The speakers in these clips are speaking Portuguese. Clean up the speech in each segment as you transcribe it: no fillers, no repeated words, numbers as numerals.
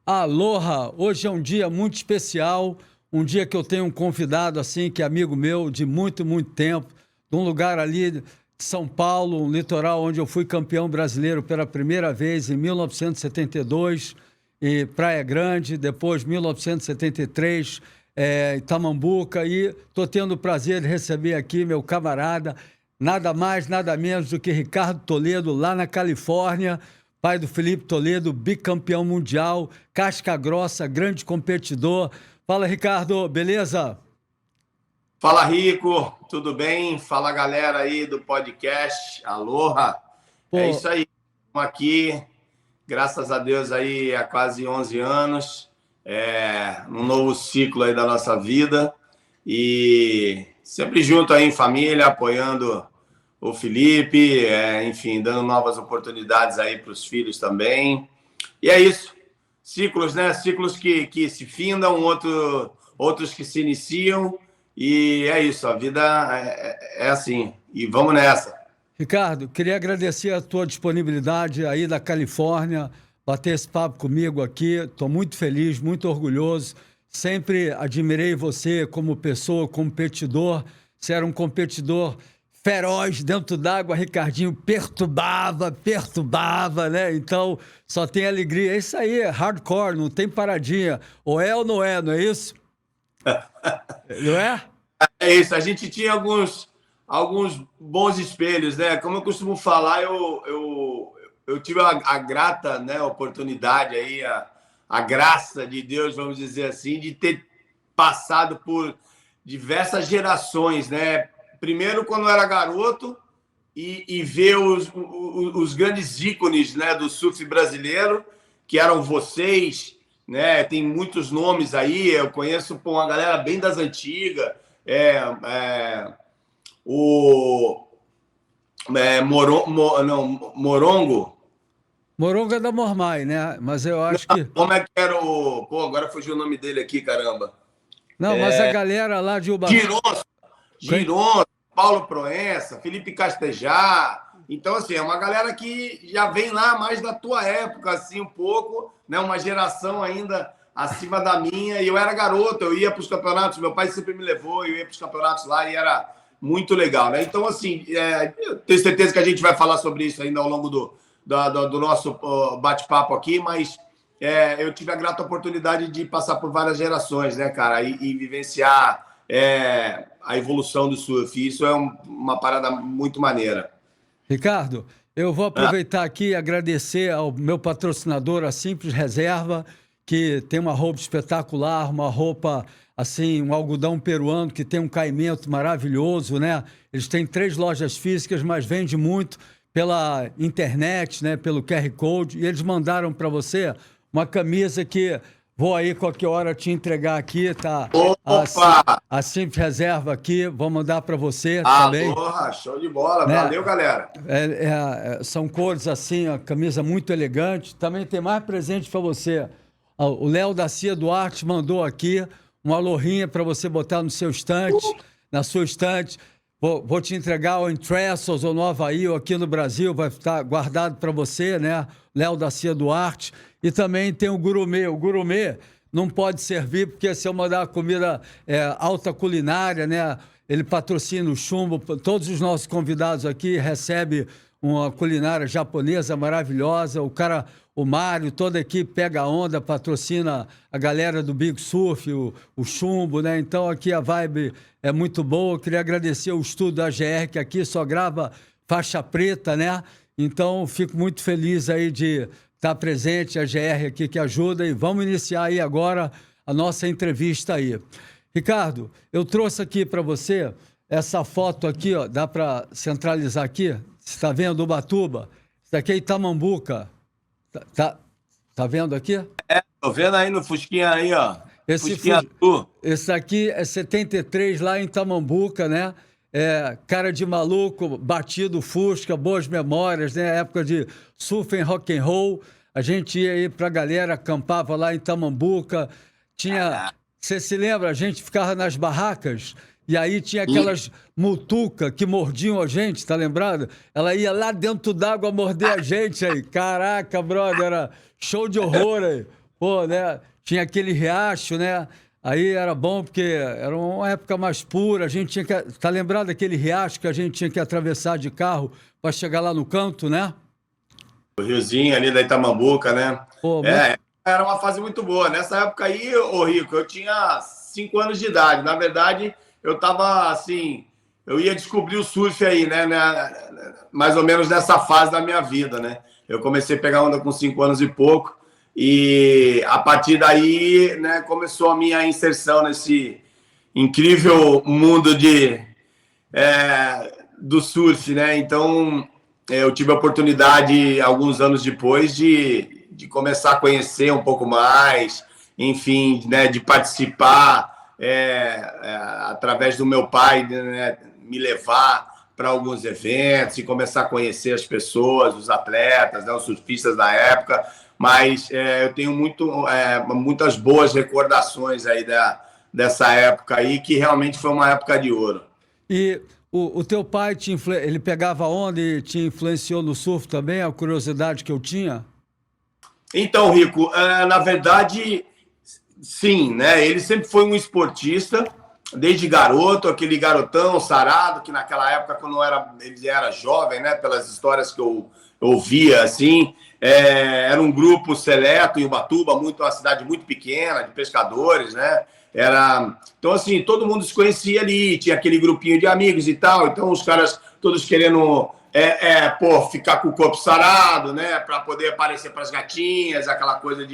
Aloha! Hoje é um dia muito especial, um dia que eu tenho um convidado assim, que é amigo meu de muito, muito tempo, de um lugar ali de São Paulo, um litoral onde eu fui campeão brasileiro pela primeira vez em 1972, e Praia Grande, depois 1973, Itamambuca, e estou tendo o prazer de receber aqui meu camarada, nada mais, nada menos do que Ricardo Toledo, lá na Califórnia, pai do Felipe Toledo, bicampeão mundial, casca grossa, grande competidor. Fala, Ricardo, beleza? Fala, Rico, tudo bem? Fala, galera aí do podcast. Aloha! É Pô, isso aí, estamos aqui, graças a Deus aí há quase 11 anos, num novo ciclo aí da nossa vida e sempre junto aí em família, apoiando o Felipe, enfim, dando novas oportunidades aí para os filhos também. E é isso, ciclos, né? Ciclos que se findam, outros que se iniciam. E é isso, a vida é assim. E vamos nessa. Ricardo, queria agradecer a tua disponibilidade aí da Califórnia, bater esse papo comigo aqui. Estou muito feliz, muito orgulhoso. Sempre admirei você como pessoa, competidor. Você era um competidor feroz dentro d'água, Ricardinho perturbava, né? Então, só tem alegria. É isso aí, é hardcore, não tem paradinha. Ou não é, não é isso? Não é? É isso, a gente tinha alguns bons espelhos, né? Como eu costumo falar, eu tive a grata, né, oportunidade aí, a graça de Deus, vamos dizer assim, de ter passado por diversas gerações, né? Primeiro, quando eu era garoto, e ver os grandes ícones, né, do surf brasileiro, que eram vocês, né? Tem muitos nomes aí, eu conheço pô, uma galera bem das antigas, é, é, o não, Morongo. Moronga da Mormai, né? Mas eu acho que. Como é que era o. Pô, agora fugiu o nome dele aqui, caramba. Não, mas a galera lá de Ubatuba. Giron, Giron, Paulo Proença, Felipe Castejar. Então, assim, é uma galera que já vem lá mais da tua época, assim, um pouco, né? Uma geração ainda acima da minha. E eu era garoto, eu ia para os campeonatos, meu pai sempre me levou, eu ia para os campeonatos lá e era muito legal, né? Então, assim, eu tenho certeza que a gente vai falar sobre isso ainda ao longo do nosso bate-papo aqui, mas eu tive a grata oportunidade de passar por várias gerações, né, cara, e vivenciar a evolução do surf. Isso é uma parada muito maneira. Ricardo, eu vou aproveitar aqui e agradecer ao meu patrocinador, a Simples Reserva, que tem uma roupa espetacular, uma roupa assim, um algodão peruano que tem um caimento maravilhoso, né? Eles têm 3 lojas físicas, mas vende muito pela internet, né? Pelo QR Code. E eles mandaram para você uma camisa que vou aí qualquer hora te entregar aqui, tá? Opa! A Simples Reserva aqui, vou mandar para você também, Aloha, show de bola. né? Valeu, galera. São cores assim, a camisa muito elegante. Também tem mais presente para você. O Léo da Cia Duarte mandou aqui uma lohrinha para você botar no seu estante, na sua estante. Vou te entregar o Trestles ou no Havaí ou aqui no Brasil, vai estar guardado para você, né? Léo da Cia Duarte. E também tem o Gourmet. O Gourmet não pode servir porque se eu mandar uma comida alta culinária, né? Ele patrocina o Chumbo. Todos os nossos convidados aqui recebem uma culinária japonesa maravilhosa. O Mário, toda a equipe pega a onda, patrocina a galera do Big Surf, o Chumbo, né? Então aqui a vibe é muito boa. Eu queria agradecer o estúdio da GR, que aqui só grava faixa preta, né? Então fico muito feliz aí de estar presente, a GR aqui que ajuda. E vamos iniciar aí agora a nossa entrevista aí. Ricardo, eu trouxe aqui para você essa foto aqui, ó, dá para centralizar aqui? Você está vendo Ubatuba? Isso aqui é Itamambuca. Tá vendo aqui? Tô vendo aí no Fusquinha aí, ó. Esse, Fusquinha azul. esse aqui é 73 lá em Tamambuca, né? Cara de maluco, batido Fusca, boas memórias, né? Época de surf and rock and roll. A gente ia aí pra galera, acampava lá em Tamambuca. Você se lembra? A gente ficava nas barracas e aí tinha aquelas mutuca que mordiam a gente, tá lembrado? Ela ia lá dentro d'água morder a gente aí. Caraca, brother, era show de horror aí. Pô, né? Tinha aquele riacho, né? Aí era bom porque era uma época mais pura, a gente tinha que... Tá lembrado daquele riacho que a gente tinha que atravessar de carro para chegar lá no canto, né? O riozinho ali da Itamambuca, né? Pô, muito... É, era uma fase muito boa. Nessa época aí, ô Rico, eu tinha 5 anos de idade. Na verdade, eu tava assim, eu ia descobrir o surf aí, né? Mais ou menos nessa fase da minha vida, né? Eu comecei a pegar onda com 5 anos e pouco. E a partir daí, né, começou a minha inserção nesse incrível mundo do surf, né? Então, eu tive a oportunidade, alguns anos depois, de começar a conhecer um pouco mais, enfim, né, de participar através do meu pai, né, me levar para alguns eventos e começar a conhecer as pessoas, os atletas, né, os surfistas da época. Mas eu tenho muitas boas recordações aí dessa época aí, que realmente foi uma época de ouro. E o teu pai, ele pegava onda e te influenciou no surf também? A curiosidade que eu tinha? Então, Rico, na verdade, sim, né? Ele sempre foi um esportista, desde garoto, aquele garotão sarado, que naquela época, quando ele era jovem, né? Pelas histórias que eu ouvia, assim, era um grupo seleto em Ubatuba, uma cidade muito pequena, de pescadores, né? Então, assim, todo mundo se conhecia ali, tinha aquele grupinho de amigos e tal, então os caras todos querendo ficar com o corpo sarado, né, para poder aparecer para as gatinhas, aquela coisa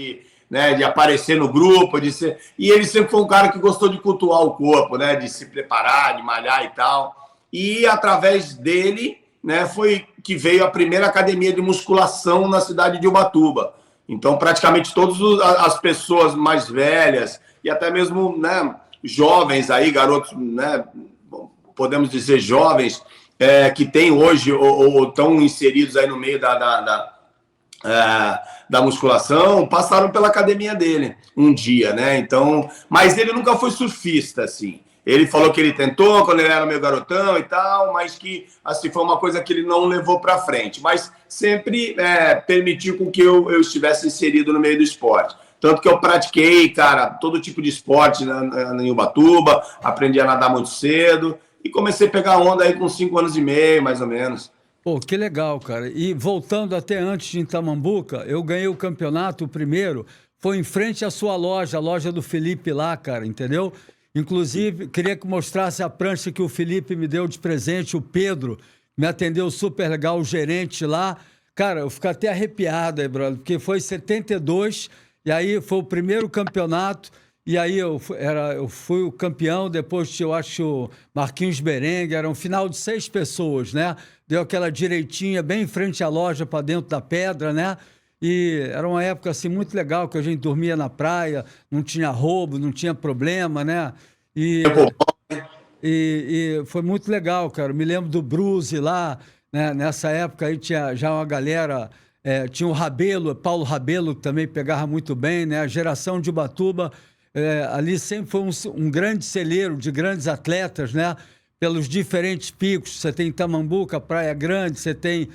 né, de aparecer no grupo, de ser... E ele sempre foi um cara que gostou de cultuar o corpo, né, de se preparar, de malhar e tal. E através dele, né, foi que veio a primeira academia de musculação na cidade de Ubatuba. Então, praticamente todas as pessoas mais velhas e até mesmo, né, jovens aí, garotos, né, podemos dizer jovens, que têm hoje ou estão inseridos aí no meio da musculação, passaram pela academia dele um dia, né? Então, mas ele nunca foi surfista, assim. Ele falou que ele tentou quando ele era meio garotão e tal, mas que assim foi uma coisa que ele não levou para frente. Mas sempre permitiu com que eu estivesse inserido no meio do esporte. Tanto que eu pratiquei, cara, todo tipo de esporte em Ubatuba, aprendi a nadar muito cedo e comecei a pegar onda aí com 5 anos e meio, mais ou menos. Pô, que legal, cara. E voltando até antes de Itamambuca, eu ganhei o campeonato, o primeiro, foi em frente à sua loja, a loja do Felipe lá, cara, entendeu? Inclusive, queria que mostrasse a prancha que o Felipe me deu de presente, o Pedro, me atendeu super legal, o gerente lá. Cara, eu fico até arrepiado aí, brother, porque foi em 72, e aí foi o primeiro campeonato, e aí eu fui o campeão, depois eu acho o Marquinhos Berengue, era um final de 6 pessoas, né? Deu aquela direitinha bem em frente à loja, para dentro da pedra, né? E era uma época assim muito legal, que a gente dormia na praia, não tinha roubo, não tinha problema, né? E foi muito legal, cara. Eu me lembro do Bruce lá, né? Nessa época aí tinha já uma galera, tinha o Rabelo, Paulo Rabelo, que também pegava muito bem, né? A geração de Ubatuba, ali sempre foi um grande celeiro de grandes atletas, né? Pelos diferentes picos. Você tem Itamambuca, Praia Grande, você tem...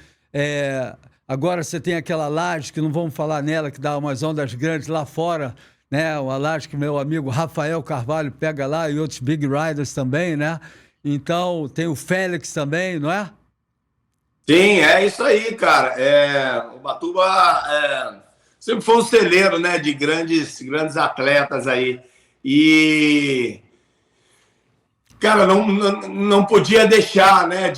agora você tem aquela laje, que não vamos falar nela, que dá umas ondas grandes lá fora, né? Uma laje que meu amigo Rafael Carvalho pega lá e outros big riders também, né? Então, tem o Félix também, não é? Sim, é isso aí, cara. O Ubatuba sempre foi um celeiro, né, de grandes atletas aí. E, cara, não podia deixar, né,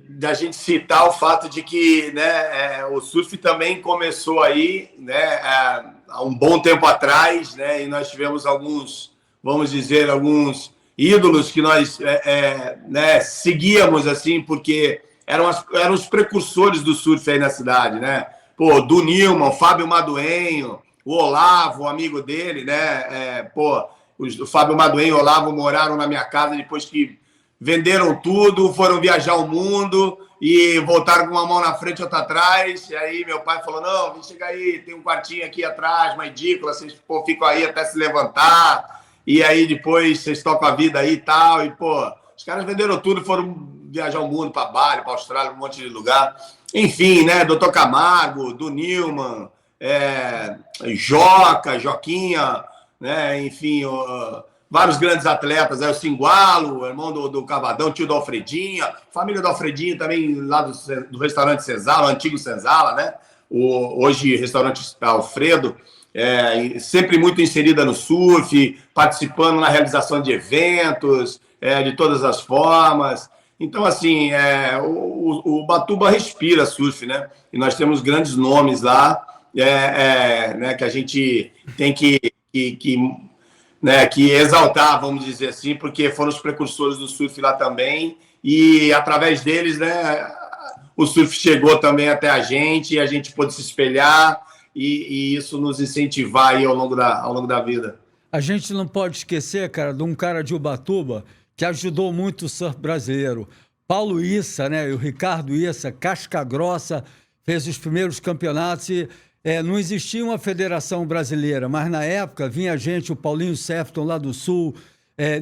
da gente citar o fato de que, né, o surf também começou aí, né, há um bom tempo atrás, né, e nós tivemos vamos dizer, alguns ídolos que nós né, seguíamos, assim, porque eram os precursores do surf aí na cidade, né? Pô, do Nilman, Fábio Maduenho, o Olavo, o amigo dele, né? O Fábio Maduenho e o Olavo moraram na minha casa depois que venderam tudo, foram viajar o mundo e voltaram com uma mão na frente e outra atrás. E aí meu pai falou, não, vem chegar aí, tem um quartinho aqui atrás, uma edícula, vocês ficam aí até se levantar. E aí depois vocês tocam a vida aí e tal. E, pô, os caras venderam tudo, foram viajar o mundo, para Bali, para Austrália, um monte de lugar. Enfim, né? Doutor Camargo, do Nilman, Joca, Joquinha, né? Enfim, vários grandes atletas, o Singualo, o irmão do Cavadão, tio do Alfredinha, família do Alfredinho também lá do restaurante Senzala, o antigo Senzala, né? Hoje restaurante Alfredo, sempre muito inserida no surf, participando na realização de eventos, de todas as formas. Então, assim, o Ubatuba respira surf, né? E nós temos grandes nomes lá, né, que a gente tem que exaltar, vamos dizer assim, porque foram os precursores do surf lá também, e através deles, né, o surf chegou também até a gente, e a gente pôde se espelhar, e isso nos incentivar aí ao longo da vida. A gente não pode esquecer, cara, de um cara de Ubatuba que ajudou muito o surf brasileiro. Paulo Issa, né, e o Ricardo Issa, casca grossa, fez os primeiros campeonatos e não existia uma federação brasileira, mas na época vinha gente, o Paulinho Sefton lá do Sul,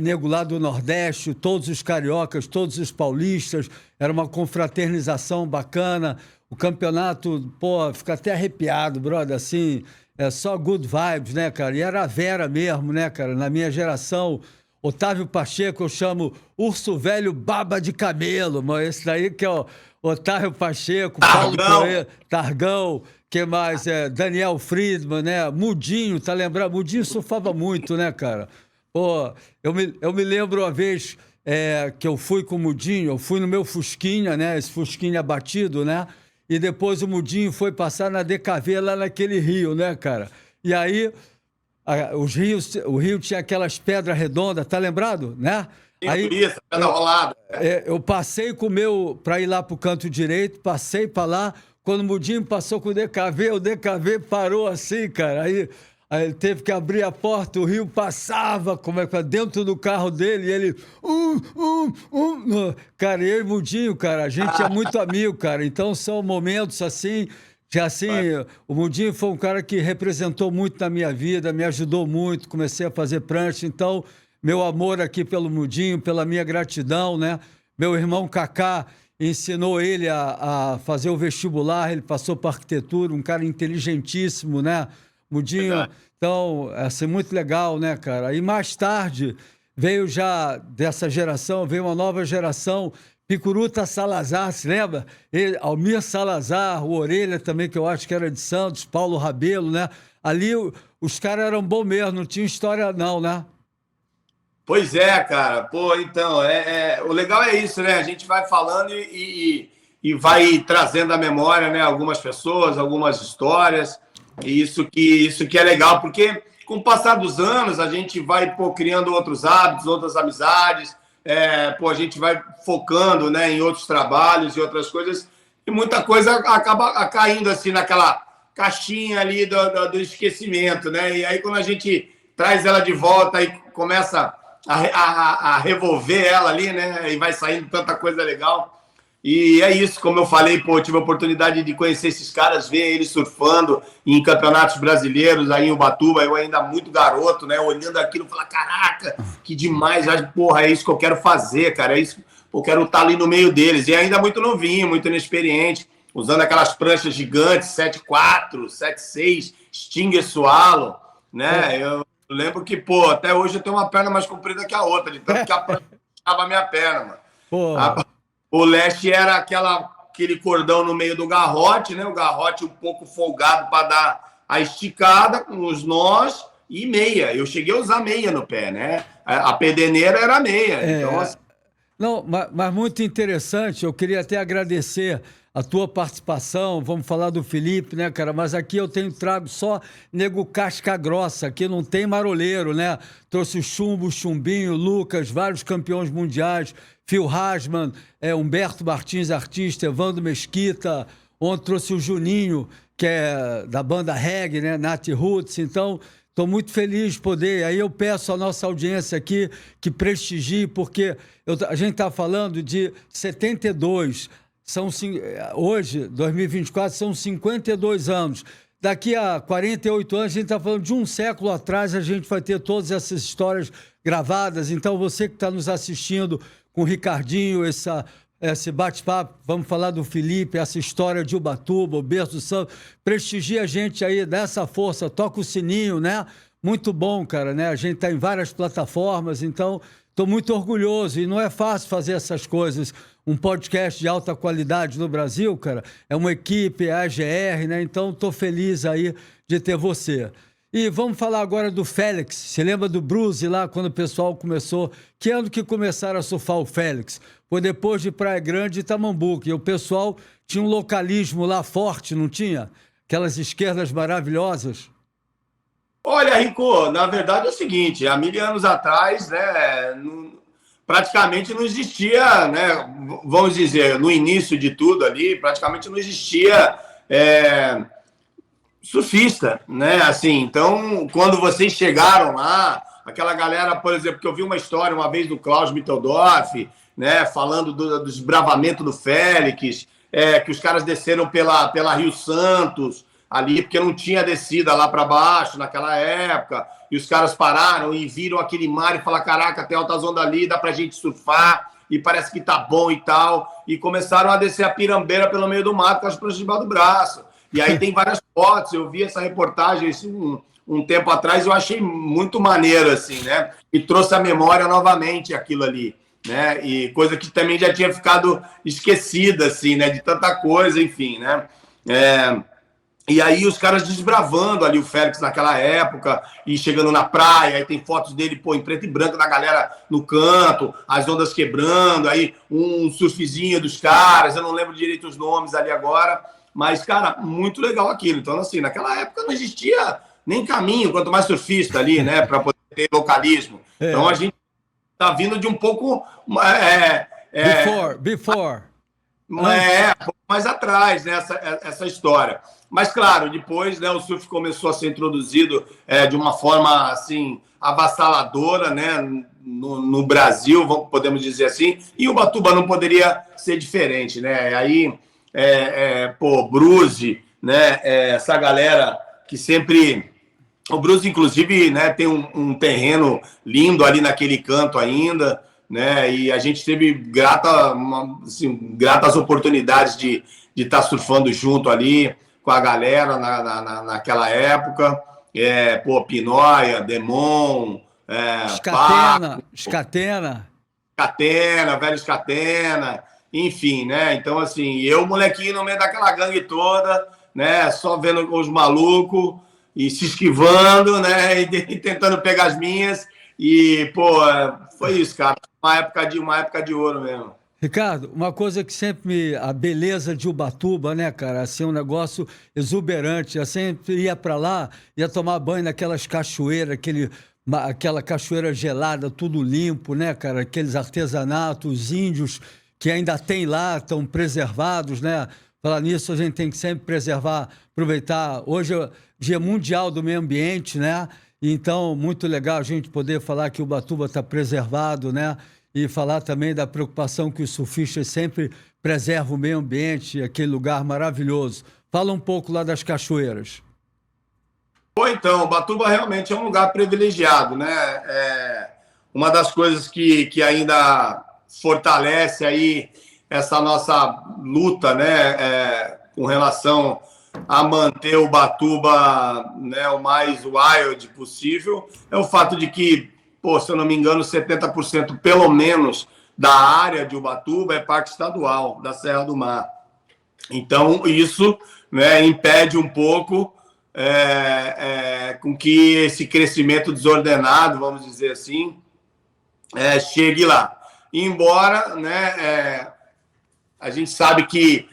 nego lá do Nordeste, todos os cariocas, todos os paulistas, era uma confraternização bacana, o campeonato, pô, fica até arrepiado, brother, assim, só good vibes, né, cara? E era a Vera mesmo, né, cara? Na minha geração, Otávio Pacheco, eu chamo Urso Velho Baba de Camelo, mas esse daí que é o Otávio Pacheco, Paulo Proença, Targão, que mais? Daniel Friedman, né? Mudinho, tá lembrando? Mudinho surfava muito, né, cara? Pô, eu me lembro uma vez que eu fui com o Mudinho, eu fui no meu Fusquinha, né? Esse Fusquinha batido, né? E depois o Mudinho foi passar na DKV lá naquele rio, né, cara? E aí, o rio tinha aquelas pedras redondas, tá lembrado, né? Aí, pedra rolada. Eu passei com o meu, para ir lá pro canto direito, passei para lá, quando o Mudinho passou com o DKV parou assim, cara, aí ele teve que abrir a porta, o rio passava, dentro do carro dele, e ele... Cara, eu e o Mudinho, cara, a gente é muito amigo, cara, então são momentos assim, que assim, o Mudinho foi um cara que representou muito na minha vida, me ajudou muito, comecei a fazer prancha, então, meu amor aqui pelo Mudinho, pela minha gratidão, né? Meu irmão Cacá ensinou ele a fazer o vestibular, ele passou para arquitetura, um cara inteligentíssimo, né? Mudinho, então, assim, muito legal, né, cara? E mais tarde, veio já dessa geração, veio uma nova geração, Picuruta Salazar, se lembra? Almir Salazar, o Orelha também, que eu acho que era de Santos, Paulo Rabelo, né? Ali os caras eram bons mesmo, não tinha história não, né? Pois é, cara. Pô, então, o legal é isso, né? A gente vai falando e vai trazendo à memória, né, algumas pessoas, algumas histórias. E isso que é legal, porque com o passar dos anos a gente vai criando outros hábitos, outras amizades, a gente vai focando, né, em outros trabalhos e outras coisas, e muita coisa acaba caindo assim naquela caixinha ali do esquecimento, né? E aí quando a gente traz ela de volta e começa a revolver ela ali, né? E vai saindo tanta coisa legal. E é isso, como eu falei, pô, eu tive a oportunidade de conhecer esses caras, ver eles surfando em campeonatos brasileiros aí em Ubatuba, eu ainda muito garoto, né? Olhando aquilo, falar, caraca, que demais, porra, é isso que eu quero fazer, cara, é isso, pô, eu quero estar ali no meio deles. E ainda muito novinho, muito inexperiente, usando aquelas pranchas gigantes, 7.4, 7.6, Stinger Swallow, né? Eu lembro que, pô, até hoje eu tenho uma perna mais comprida que a outra, de tanto que a prancha puxava a minha perna, mano. O leste era aquele cordão no meio do garrote, né? O garrote um pouco folgado para dar a esticada com os nós e meia. Eu cheguei a usar meia no pé, né? A pedeneira era meia. Então, assim... Não, mas muito interessante. Eu queria até agradecer a tua participação. Vamos falar do Felipe, né, cara? Mas aqui eu trago só nego casca grossa. Aqui não tem maroleiro, né? Trouxe o Chumbo, o Chumbinho, o Lucas, vários campeões mundiais. Phil Hasman, Humberto Martins, artista, Evandro Mesquita. Ontem trouxe o Juninho, que é da banda reggae, né? Nat Roots. Então, estou muito feliz de poder. Aí eu peço à nossa audiência aqui que prestigie, porque a gente está falando de 72. Hoje, 2024, são 52 anos. Daqui a 48 anos, a gente está falando de um século atrás, a gente vai ter todas essas histórias gravadas. Então, você que está nos assistindo com o Ricardinho, essa esse bate-papo. Vamos falar do Felipe, essa história de Ubatuba, o berço do samba. Prestigia a gente aí, dá essa força, toca o sininho, né? Muito bom, cara, né? A gente tá em várias plataformas, então estou muito orgulhoso. E não é fácil fazer essas coisas. Um podcast de alta qualidade no Brasil, cara, é uma equipe, é a AGR, né? Então estou feliz aí de ter você. E vamos falar agora do Félix. Você lembra do Bruce lá, quando o pessoal começou? Que ano que começaram a surfar o Félix? Foi depois de Praia Grande e Tamambuca. E o pessoal tinha um localismo lá forte, não tinha? Aquelas esquerdas maravilhosas. Olha, Rico, na verdade é o seguinte, há 1000 anos atrás, né, praticamente não existia, né, vamos dizer, no início de tudo ali, praticamente não existia surfista, né? Assim, então, quando vocês chegaram lá, aquela galera, por exemplo, que eu vi uma história uma vez do Klaus Mitteldorf, né? Falando do desbravamento do Félix, que os caras desceram pela Rio Santos ali, porque não tinha descida lá para baixo naquela época, e os caras pararam e viram aquele mar e falaram, caraca, tem altas ondas ali, dá pra gente surfar, e parece que tá bom e tal, e começaram a descer a pirambeira pelo meio do mato com as pranchas debaixo do braço. E aí tem várias fotos, eu vi essa reportagem um tempo atrás, eu achei muito maneiro, assim, né? E trouxe à memória novamente aquilo ali, né? E coisa que também já tinha ficado esquecida, assim, né? De tanta coisa, enfim, né? E aí os caras desbravando ali o Félix naquela época, e chegando na praia, aí tem fotos dele, pô, em preto e branco, da galera no canto, as ondas quebrando, aí um surfzinho dos caras, eu não lembro direito os nomes ali agora, mas, cara, muito legal aquilo. Então, assim, naquela época não existia nem caminho, quanto mais surfista ali, né, para poder ter localismo. Então, a gente tá vindo de um pouco... Before. Um pouco mais atrás, né, essa história. Mas, claro, depois, né, o surf começou a ser introduzido de uma forma, assim, avassaladora, né, no Brasil, podemos dizer assim, e o Ubatuba não poderia ser diferente, né? Aí... Bruce, né? Essa galera que sempre... O Bruce, inclusive, né, tem um terreno lindo ali naquele canto ainda, né? E a gente teve gratas oportunidades de estar surfando junto ali com a galera naquela época. Pinóia, Demon, Escatena, velho Escatena... Enfim, né? Então, assim, eu, molequinho, no meio daquela gangue toda, né? Só vendo os malucos e se esquivando, né? E tentando pegar as minhas. E, pô, foi isso, cara. Uma época de ouro mesmo. Ricardo, uma coisa que sempre a beleza de Ubatuba, né, cara? Assim, um negócio exuberante. Eu sempre ia para lá, ia tomar banho naquelas cachoeiras, aquela cachoeira gelada, tudo limpo, né, cara? Aqueles artesanatos, índios que ainda tem lá, estão preservados, né? Falar nisso, a gente tem que sempre preservar, aproveitar. Hoje é o Dia Mundial do Meio Ambiente, né? Então, muito legal a gente poder falar que o Ubatuba está preservado, né? E falar também da preocupação que os surfistas sempre preservam o meio ambiente, aquele lugar maravilhoso. Fala um pouco lá das cachoeiras. Então, Ubatuba realmente é um lugar privilegiado, né? Uma das coisas que ainda fortalece aí essa nossa luta, né, com relação a manter o Ubatuba, né, o mais wild possível, é o fato de que, pô, se eu não me engano, 70% pelo menos da área de Ubatuba é parque estadual da Serra do Mar. Então, isso, né, impede um pouco com que esse crescimento desordenado, vamos dizer assim, chegue lá. Embora, né, a gente sabe que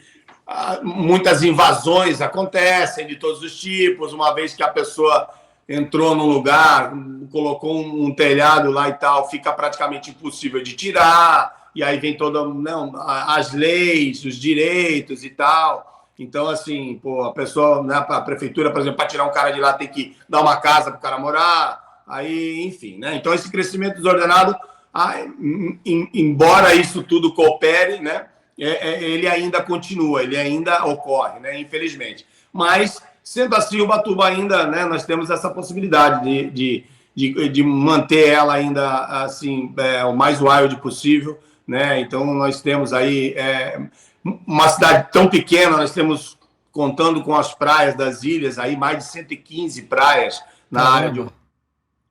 muitas invasões acontecem de todos os tipos, uma vez que a pessoa entrou num lugar, colocou um telhado lá e tal, fica praticamente impossível de tirar, e aí vem toda, não, as leis, os direitos e tal. Então, assim, pô, a pessoa, né, a prefeitura, por exemplo, para tirar um cara de lá tem que dar uma casa para o cara morar, aí, enfim, né? Então, esse crescimento desordenado, embora isso tudo coopere, né, ele ainda continua, ele ainda ocorre, né, infelizmente. Mas, sendo assim, o Ubatuba ainda, né, nós temos essa possibilidade de manter ela ainda assim, o mais wild possível, né? Então, nós temos aí uma cidade tão pequena, nós temos, contando com as praias das ilhas, aí mais de 115 praias na área de...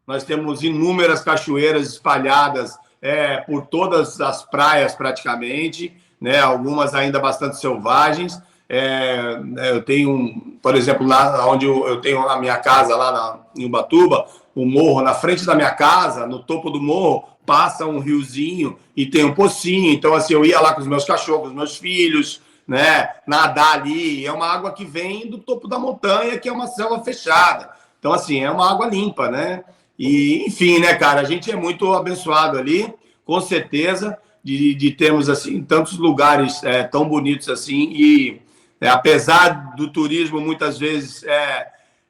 Nós temos inúmeras cachoeiras espalhadas por todas as praias, praticamente, né? Algumas ainda bastante selvagens. Eu tenho, por exemplo, lá onde eu tenho a minha casa, lá em Ubatuba, o morro, na frente da minha casa, no topo do morro, passa um riozinho e tem um pocinho. Então, assim, eu ia lá com os meus cachorros, os meus filhos, né? Nadar ali. É uma água que vem do topo da montanha, que é uma selva fechada. Então, assim, é uma água limpa, né? E, enfim, né, cara, a gente é muito abençoado ali, com certeza, de termos, assim, tantos lugares tão bonitos assim. E, apesar do turismo muitas vezes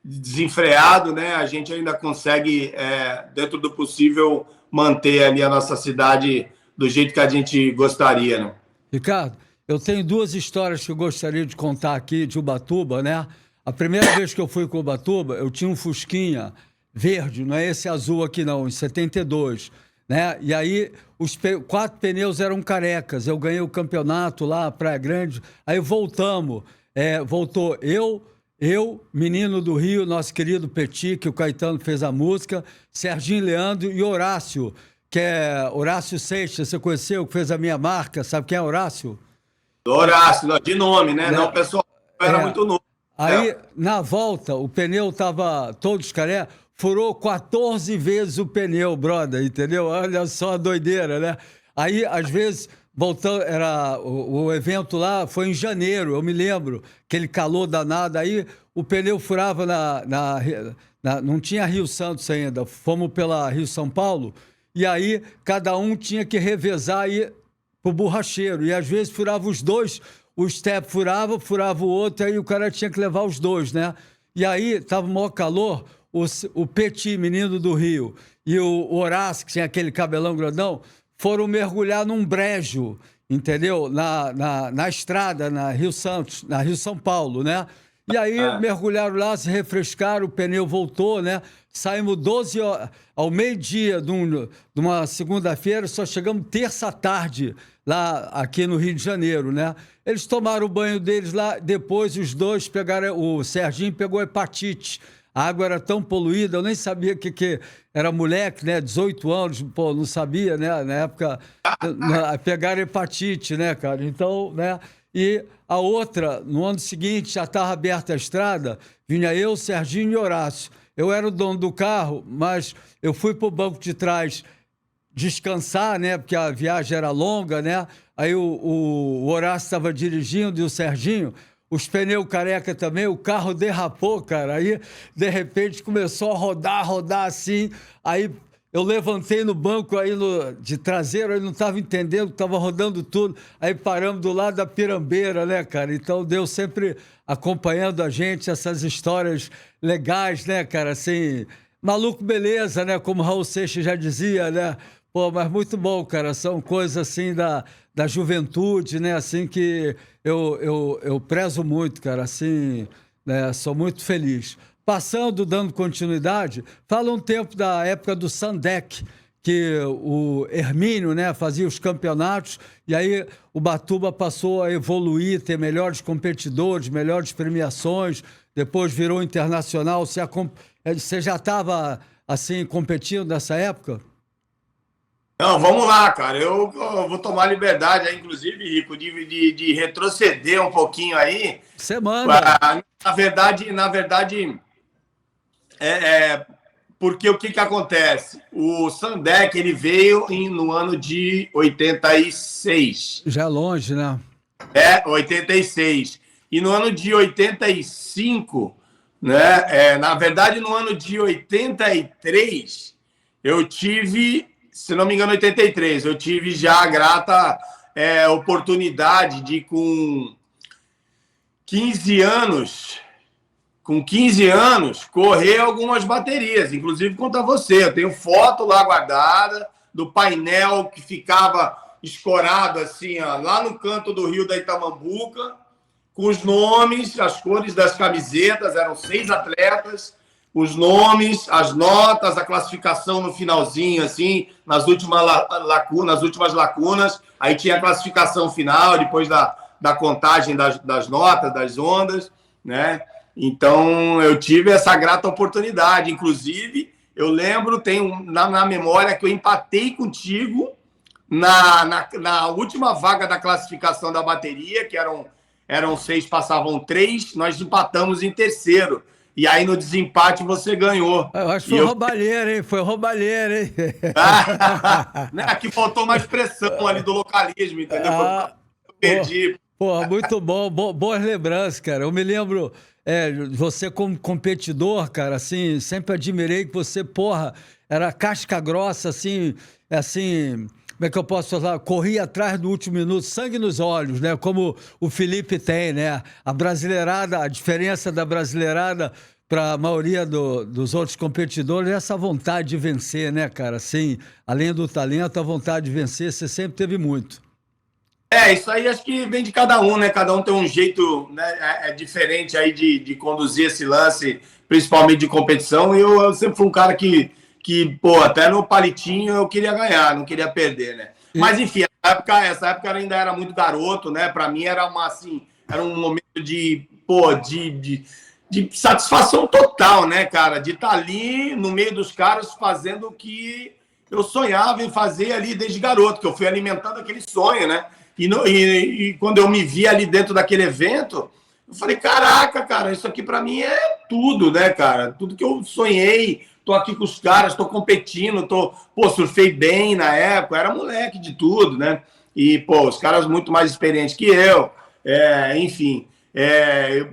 desenfreado, né, a gente ainda consegue, dentro do possível, manter ali a nossa cidade do jeito que a gente gostaria, né? Ricardo, eu tenho duas histórias que eu gostaria de contar aqui de Ubatuba, né? A primeira vez que eu fui com Ubatuba, eu tinha um Fusquinha verde, não é esse azul aqui não, em 72, né? E aí os 4 pneus eram carecas, eu ganhei o campeonato lá, Praia Grande, aí voltamos, voltou eu, Menino do Rio, nosso querido Petit, que o Caetano fez a música, Serginho Leandro e Horácio, que é Horácio Seixas, você conheceu, que fez a minha marca, sabe quem é Horácio? Horácio, de nome, né? Não, o pessoal era muito novo. Aí, na volta, o pneu tava todo escaré, furou 14 vezes o pneu, brother, entendeu? Olha só a doideira, né? Aí, às vezes, voltando, o evento lá foi em janeiro, eu me lembro, aquele calor danado, aí o pneu furava não tinha Rio Santos ainda, fomos pela Rio São Paulo, e aí cada um tinha que revezar aí pro borracheiro, e às vezes furava os dois, o step furava o outro, aí o cara tinha que levar os dois, né? E aí tava o maior calor, o Petit, menino do Rio, e o Horácio, que tinha aquele cabelão grandão, foram mergulhar num brejo, entendeu? Na estrada, na Rio Santos, na Rio São Paulo, né? E aí mergulharam lá, se refrescaram, o pneu voltou, né? Saímos 12 horas, ao meio-dia de uma segunda-feira, só chegamos terça à tarde, lá aqui no Rio de Janeiro, né? Eles tomaram o banho deles lá, depois os dois pegaram, o Serginho pegou hepatite. A água era tão poluída, eu nem sabia que era moleque, né? 18 anos, pô, não sabia, né? Na época, pegaram hepatite, né, cara? Então, né? E a outra, no ano seguinte, já estava aberta a estrada, vinha eu, Serginho e Horácio. Eu era o dono do carro, mas eu fui para o banco de trás descansar, né? Porque a viagem era longa, né? Aí o Horácio estava dirigindo e o Serginho, os pneus careca também, o carro derrapou, cara. Aí, de repente, começou a rodar assim. Aí eu levantei no banco aí de traseiro, aí não estava entendendo, estava rodando tudo. Aí paramos do lado da pirambeira, né, cara? Então, Deus sempre acompanhando a gente, essas histórias legais, né, cara? Assim, maluco beleza, né? Como Raul Seixas já dizia, né? Pô, mas muito bom, cara. São coisas assim da juventude, né? Assim que eu prezo muito, cara. Assim, né? Sou muito feliz. Passando, dando continuidade, fala um tempo da época do Sandec, que o Hermínio, né, fazia os campeonatos, e aí o Ubatuba passou a evoluir, ter melhores competidores, melhores premiações, depois virou internacional. Você já estava, assim, competindo nessa época? Não, vamos lá, cara. Eu vou tomar liberdade aí, inclusive, Rico, de retroceder um pouquinho aí. Você manda. Na verdade, porque o que acontece? O Sandec, ele veio no ano de 86. Já é longe, né? 86. E no ano de 85, né? Na verdade, no ano de 83, eu tive, se não me engano, 83, eu tive já a grata oportunidade de, com 15 anos, correr algumas baterias, inclusive contra você. Eu tenho foto lá guardada do painel que ficava escorado assim, ó, lá no canto do Rio da Itamambuca, com os nomes, as cores das camisetas, eram 6 atletas, os nomes, as notas, a classificação no finalzinho, assim, nas últimas lacunas. Aí tinha a classificação final, depois da contagem das notas, das ondas, né? Então, eu tive essa grata oportunidade. Inclusive, eu lembro, tenho na memória que eu empatei contigo na última vaga da classificação da bateria, que eram 6, passavam 3, nós empatamos em terceiro. E aí, no desempate, você ganhou. Eu acho que foi roubalheira, hein? Foi roubalheira, hein? Aqui faltou mais pressão ali do localismo, entendeu? Eu perdi. Porra, muito bom. Boas lembranças, cara. Eu me lembro, você como competidor, cara, assim, sempre admirei que você, porra, era casca grossa, assim, como é que eu posso falar? Corria atrás do último minuto, sangue nos olhos, né? Como o Felipe tem, né? A brasileirada, a diferença da brasileirada para a maioria dos outros competidores é essa vontade de vencer, né, cara? Assim, além do talento, a vontade de vencer, você sempre teve muito. Isso aí acho que vem de cada um, né? Cada um tem um jeito, né, diferente aí de conduzir esse lance, principalmente de competição. E eu sempre fui um cara que, pô, até no palitinho eu queria ganhar, não queria perder, né? Mas, enfim, essa época eu ainda era muito garoto, né? Para mim era era um momento de satisfação total, né, cara? De estar ali no meio dos caras fazendo o que eu sonhava em fazer ali desde garoto, que eu fui alimentando aquele sonho, né? E quando eu me vi ali dentro daquele evento, eu falei, caraca, cara, isso aqui para mim é tudo, né, cara? Tudo que eu sonhei, tô aqui com os caras, tô competindo, surfei bem na época, era moleque de tudo, né? E, pô, os caras muito mais experientes que eu, enfim.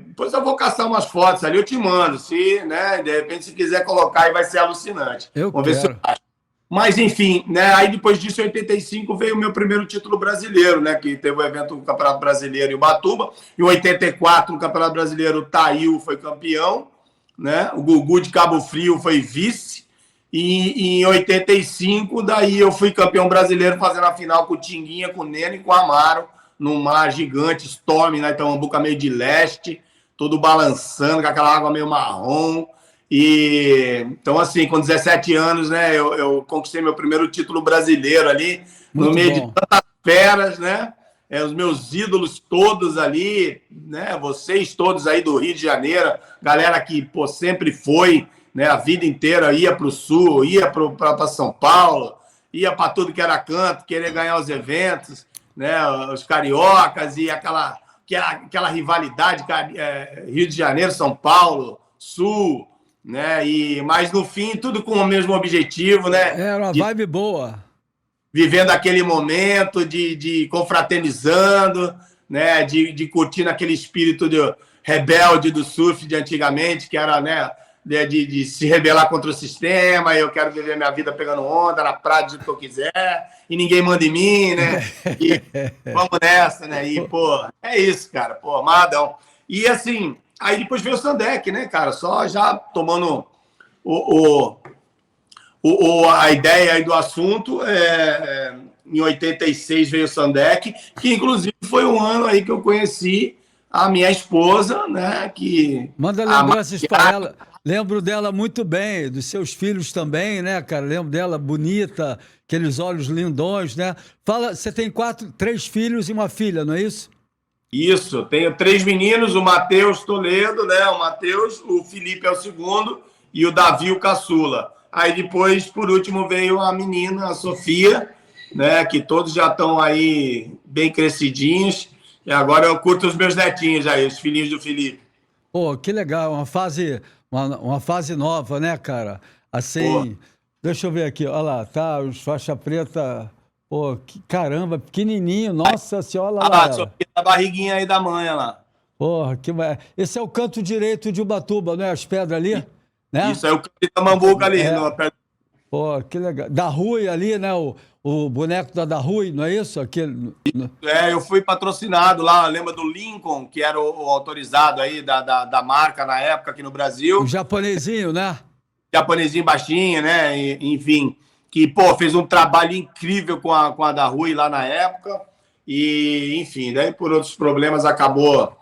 Depois eu vou caçar umas fotos ali, eu te mando, né? De repente, se quiser colocar aí, vai ser alucinante. Vamos ver se eu acho. Mas, enfim, né? Aí depois disso, em 85, veio o meu primeiro título brasileiro, né? Que teve o evento do Campeonato Brasileiro em Ubatuba. Em 84, no Campeonato Brasileiro, o Thail foi campeão, né? O Gugu de Cabo Frio foi vice. E em 85, daí eu fui campeão brasileiro, fazendo a final com o Tinguinha, com o Neno e com o Amaro, num mar gigante, Storm, né? Itamambuca meio de leste, todo balançando, com aquela água meio marrom. Então, assim, com 17 anos, né, eu conquistei meu primeiro título brasileiro ali, no meio de tantas feras, né? Os meus ídolos todos ali, né? Vocês todos aí do Rio de Janeiro, galera que, pô, sempre foi, né? A vida inteira ia para o Sul, ia para São Paulo, ia para tudo que era canto, querer ganhar os eventos, né? Os cariocas e aquela rivalidade, Rio de Janeiro, São Paulo, Sul, né? Mas no fim tudo com o mesmo objetivo, né? Era uma vibe boa, vivendo aquele momento de confraternizando, né? De curtindo aquele espírito rebelde do surf de antigamente, que era, né? De se rebelar contra o sistema. Eu quero viver minha vida pegando onda na praia do jeito que eu quiser e ninguém manda em mim, né? E vamos nessa, né? E, pô, é isso, cara, pô, amadão. E assim, aí depois veio o Sandec, né, cara? Só já tomando a ideia aí do assunto. Em 86 veio o Sandec, que inclusive foi um ano aí que eu conheci a minha esposa, né? Que manda lembranças para ela. Lembro dela muito bem, dos seus filhos também, né, cara? Lembro dela bonita, aqueles olhos lindões, né? Fala, você tem 3 filhos e uma filha, não é isso? Isso, tenho 3 meninos, o Matheus Toledo, né? O Matheus, o Felipe é o segundo e o Davi, o caçula. Aí depois, por último, veio a menina, a Sofia, né? Que todos já estão aí bem crescidinhos. E agora eu curto os meus netinhos aí, os filhinhos do Felipe. Pô, que legal, uma fase nova, né, cara? Assim, deixa eu ver aqui, olha lá, tá, os faixa preta, pô, caramba, pequenininho, nossa senhora, olha lá. Sofia, a barriguinha aí da mãe, lá. Porra, esse é o canto direito de Ubatuba, não é? As pedras ali? Né? Isso, é o canto de Itamambuca ali. Pô, que legal. Da Rui ali, né? O boneco da Rui, não é isso? Aquele... eu fui patrocinado lá, lembra do Lincoln, que era o autorizado aí da marca na época aqui no Brasil. O japonesinho, né? Japonesinho baixinho, né? Enfim, que, pô, fez um trabalho incrível com a da Rui lá na época. E, enfim, daí por outros problemas acabou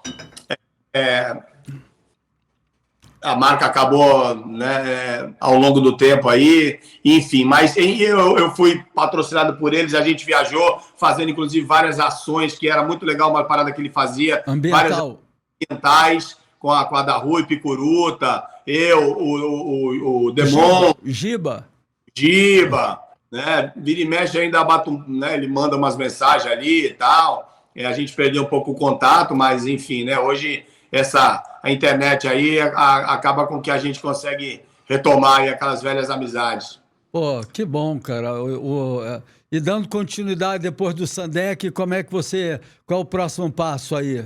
a marca acabou, né, ao longo do tempo aí, enfim, mas eu fui patrocinado por eles, a gente viajou, fazendo inclusive várias ações, que era muito legal uma parada que ele fazia, várias ambientais, com a da Rui Picuruta, o Demon, Giba, né, vira e mexe ainda né, ele manda umas mensagens ali e tal, a gente perdeu um pouco o contato, mas enfim, né, hoje a internet aí acaba com que a gente consegue retomar aí aquelas velhas amizades. Pô, que bom, cara. E dando continuidade depois do Sandec, qual é o próximo passo aí,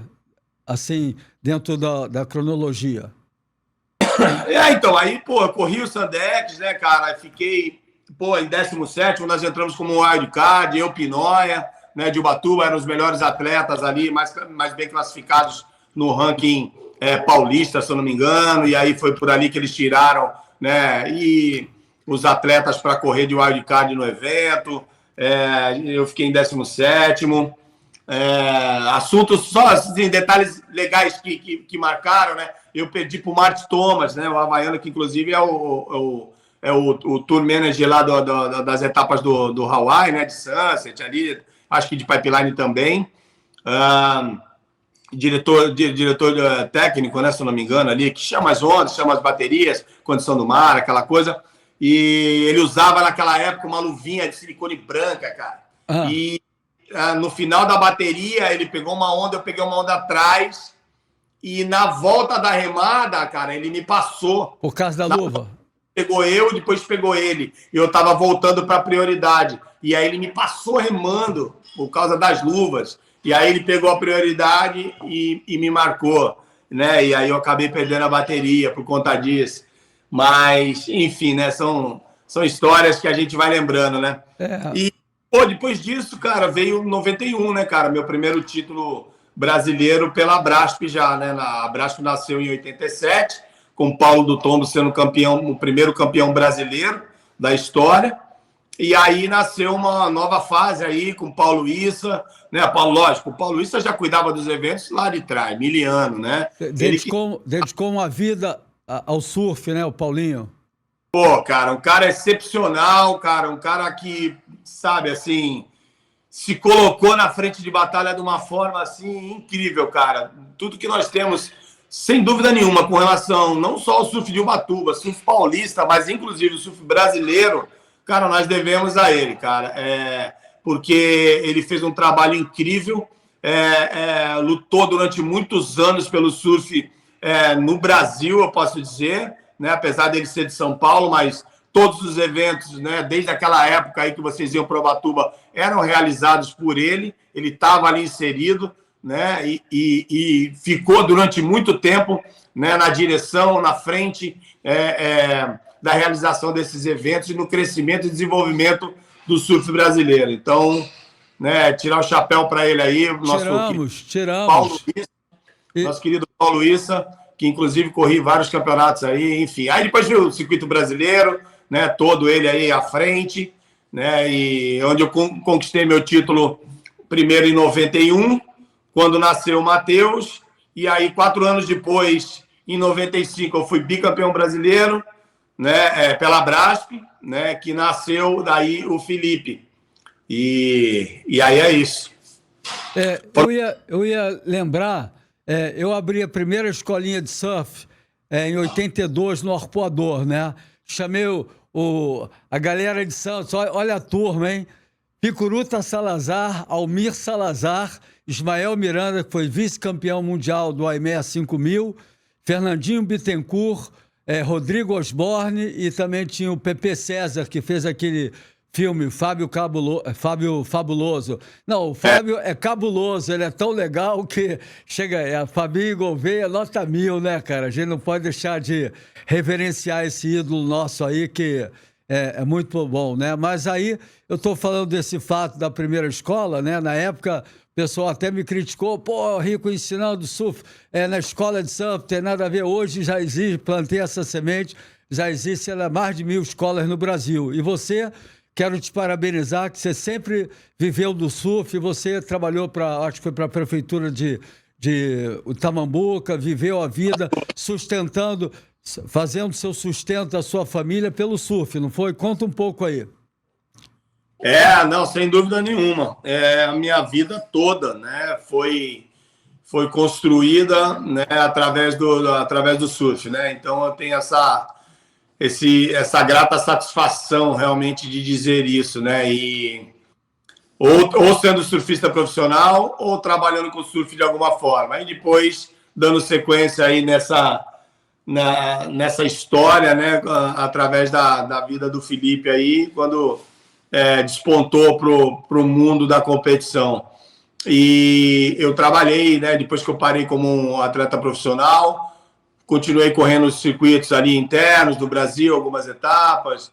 assim, dentro da cronologia? Então, aí, pô, eu corri o Sandex, né, cara, fiquei, pô, em 17º, nós entramos como wildcard, eu, Pinóia, né, de Ubatuba, eram os melhores atletas ali, mais bem classificados no ranking paulista, se eu não me engano, e aí foi por ali que eles tiraram, né, e os atletas para correr de wildcard no evento, eu fiquei em 17º, assuntos só assim, detalhes legais que marcaram, né, eu perdi para o Martin Thomas, né, o havaiano, que inclusive é o tour manager lá das etapas do Hawaii, né, de Sunset ali, acho que de Pipeline também, diretor técnico, né, se eu não me engano, ali, que chama as ondas, chama as baterias, condição do mar, aquela coisa. E ele usava naquela época uma luvinha de silicone branca, cara. E no final da bateria, ele pegou uma onda, eu peguei uma onda atrás. E na volta da remada, cara, ele me passou. Por causa da luva? Pegou eu, depois pegou ele. E eu tava voltando para prioridade. E aí ele me passou remando por causa das luvas. E aí ele pegou a prioridade e me marcou, né? E aí eu acabei perdendo a bateria por conta disso. Mas, enfim, né? São histórias que a gente vai lembrando, né? E, pô, depois disso, cara, veio 91, né, cara? Meu primeiro título brasileiro pela Brasp já, né? A Brasp nasceu em 87, com Paulo do Tombo sendo campeão, o primeiro campeão brasileiro da história. E aí nasceu uma nova fase aí com o Paulo Issa, né? Lógico, o Paulo Issa já cuidava dos eventos lá de trás, miliano, né? Dedicou uma vida ao surf, né, o Paulinho? Pô, cara, um cara excepcional, cara, um cara que, sabe, assim, se colocou na frente de batalha de uma forma, assim, incrível, cara. Tudo que nós temos, sem dúvida nenhuma, com relação não só ao surf de Ubatuba, surf paulista, mas inclusive o surf brasileiro, cara, nós devemos a ele, cara, porque ele fez um trabalho incrível, lutou durante muitos anos pelo surf no Brasil, eu posso dizer, né? Apesar dele ser de São Paulo, mas todos os eventos, né, desde aquela época aí que vocês iam para Ubatuba, eram realizados por ele, ele estava ali inserido, né, e ficou durante muito tempo, né, na direção, na frente da realização desses eventos e no crescimento e desenvolvimento do surf brasileiro. Então, né, tirar o chapéu para ele aí, tiramos. Paulo Issa, nosso querido Paulo Issa, que inclusive corri vários campeonatos aí, enfim. Aí depois veio o circuito brasileiro, né, todo ele aí à frente, né, e onde eu conquistei meu título primeiro em 91, quando nasceu o Matheus, e aí 4 anos depois, em 95, eu fui bicampeão brasileiro, né, pela Brasp, né, que nasceu daí o Felipe. E aí é isso. Eu ia lembrar, eu abri a primeira escolinha de surf em 82 no Arpoador, né? Chamei a galera de Santos, olha a turma, hein? Picuruta Salazar, Almir Salazar, Ismael Miranda, que foi vice-campeão mundial do AIMEA 5000, Fernandinho Bittencourt, Rodrigo Osborne e também tinha o Pepe César, que fez aquele filme, Fábio Fabuloso. Não, o Fábio é cabuloso, ele é tão legal que chega, Fabinho Gouveia, nota 1000, né, cara? A gente não pode deixar de reverenciar esse ídolo nosso aí, que é muito bom, né? Mas aí, eu tô falando desse fato da primeira escola, né? Na época, o pessoal até me criticou, pô, Rico ensinando surf na escola de surf, tem nada a ver. Hoje já existe, plantei essa semente, já existe mais de 1000 escolas no Brasil. E você... Quero te parabenizar, que você sempre viveu do surf, você trabalhou acho que foi para a prefeitura de Tamambuca, viveu a vida sustentando fazendo seu sustento da sua família pelo surf, não foi? Conta um pouco aí. Não, sem dúvida nenhuma. A minha vida toda, né, foi construída, né, através do surf, né? Então eu tenho essa grata satisfação realmente de dizer isso, né? E ou sendo surfista profissional ou trabalhando com surf de alguma forma. E depois dando sequência aí nessa história, né, através da vida do Felipe aí, quando despontou para o mundo da competição. E eu trabalhei, né, depois que eu parei como um atleta profissional, continuei correndo os circuitos ali internos do Brasil, algumas etapas.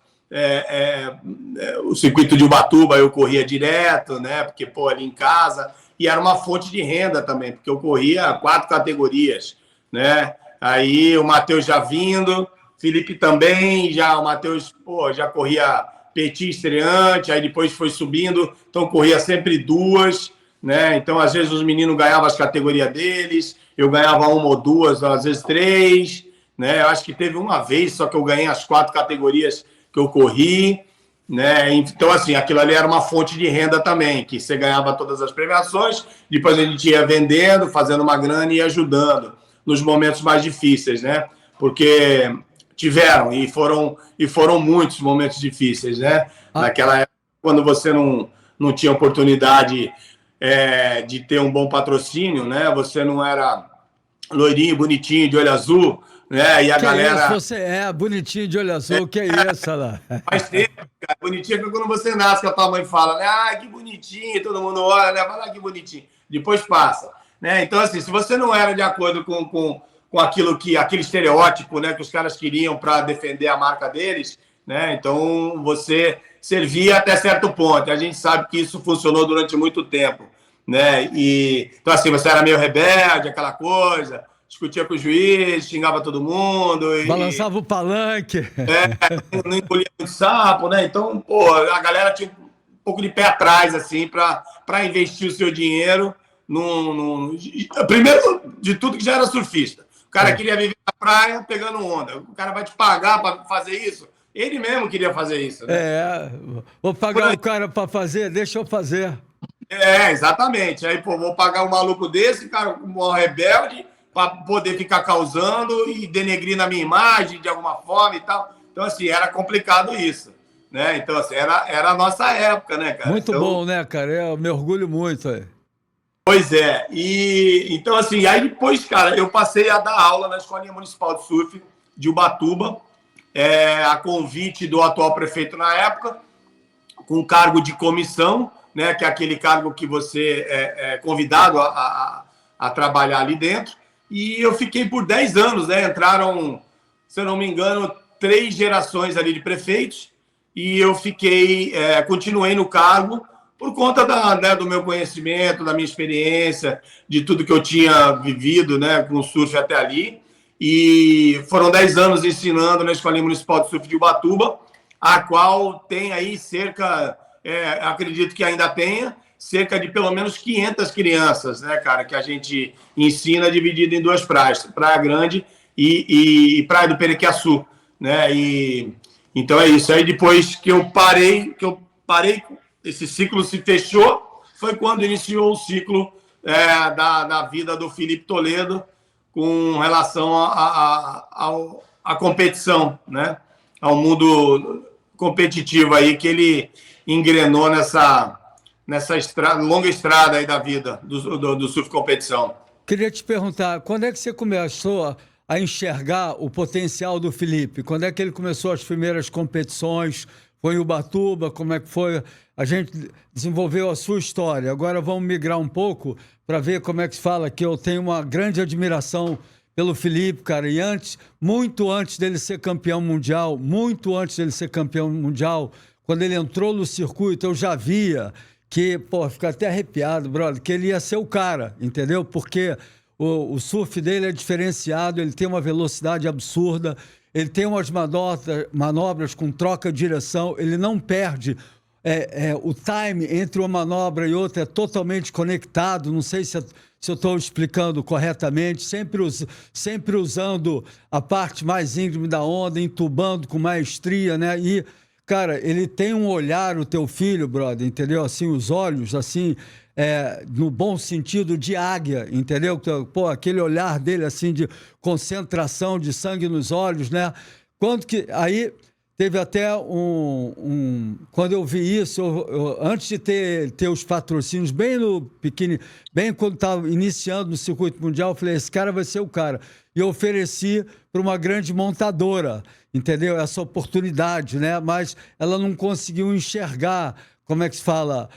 O circuito de Ubatuba eu corria direto, né, porque, ali em casa, e era uma fonte de renda também, porque eu corria 4 categorias, né. Aí o Matheus já vindo, Felipe também, o Matheus já corria petit estreante, aí depois foi subindo, então corria sempre 2, né? Então às vezes os meninos ganhavam as categorias deles, eu ganhava 1 ou 2, às vezes 3, né? Eu acho que teve uma vez só que eu ganhei as 4 categorias que eu corri, né? Então assim, aquilo ali era uma fonte de renda também, que você ganhava todas as premiações, depois a gente ia vendendo, fazendo uma grana e ajudando nos momentos mais difíceis, né? Porque tiveram e foram muitos momentos difíceis, né? Naquela época, quando você não tinha oportunidade de ter um bom patrocínio, né? Você não era loirinho, bonitinho, de olho azul, né? E a galera... Isso, você é bonitinho de olho azul, que é isso, lá? Faz tempo, cara. Bonitinho é quando você nasce, que a tua mãe fala, né? Ah, que bonitinho, todo mundo olha, né? Fala, que bonitinho. Depois passa, né? Então, assim, se você não era de acordo com aquele estereótipo, né, que os caras queriam para defender a marca deles, né? Então você servia até certo ponto. A gente sabe que isso funcionou durante muito tempo, né? Então assim, você era meio rebelde, aquela coisa, discutia com o juiz, xingava todo mundo, balançava o palanque, não engolia muito sapo, né? Então, a galera tinha um pouco de pé atrás assim para investir o seu dinheiro primeiro de tudo que já era surfista. O cara queria viver na praia pegando onda. O cara vai te pagar para fazer isso? Ele mesmo queria fazer isso, né? Vou pagar o cara para fazer, deixa eu fazer. Exatamente. Aí, vou pagar um maluco desse, cara, um rebelde, para poder ficar causando e denegrir na minha imagem de alguma forma e tal. Então, assim, era complicado isso, né? Então, assim, era a nossa época, né, cara? Muito bom, né, cara? Eu me orgulho muito aí. Pois é, então assim, aí depois, cara, eu passei a dar aula na Escolinha Municipal de Surf de Ubatuba, a convite do atual prefeito na época, com cargo de comissão, né, que é aquele cargo que você é convidado a trabalhar ali dentro, e eu fiquei por 10 anos, né, entraram, se eu não me engano, 3 gerações ali de prefeitos, e eu continuei no cargo, por conta do meu conhecimento, da minha experiência, de tudo que eu tinha vivido, né, com o surf até ali. E foram 10 anos ensinando na Escolinha Municipal de Surf de Ubatuba, a qual tem aí acredito que ainda tenha, cerca de pelo menos 500 crianças, né, cara, que a gente ensina dividido em 2 praias, Praia Grande e Praia do Perequiaçu, né? Então é isso. Aí depois que eu parei, esse ciclo se fechou, foi quando iniciou o ciclo da vida do Felipe Toledo com relação à competição, né? Ao mundo competitivo aí que ele engrenou nessa longa estrada aí da vida do surf competição. Queria te perguntar, quando é que você começou a enxergar o potencial do Felipe? Quando é que ele começou as primeiras competições? Foi em Ubatuba? Como é que foi? A gente desenvolveu a sua história. Agora vamos migrar um pouco para ver como é que se fala, que eu tenho uma grande admiração pelo Felipe, cara. E muito antes dele ser campeão mundial, quando ele entrou no circuito, eu já via que, fica até arrepiado, brother, que ele ia ser o cara, entendeu? Porque o surf dele é diferenciado, ele tem uma velocidade absurda, ele tem umas manobras com troca de direção, ele não perde o time entre uma manobra e outra é totalmente conectado. Não sei se eu estou explicando corretamente. Sempre usando a parte mais íngreme da onda, entubando com maestria, né? E, cara, ele tem um olhar, o teu filho, brother, entendeu? Assim, os olhos, assim, no bom sentido de águia, entendeu? Pô, aquele olhar dele, assim, de concentração de sangue nos olhos, né? Aí teve até quando eu vi isso, antes de ter os patrocínios, bem no pequeno, bem quando estava iniciando no circuito mundial, eu falei, esse cara vai ser o cara. E eu ofereci para uma grande montadora, entendeu? Essa oportunidade, né? Mas ela não conseguiu enxergar, como é que se fala,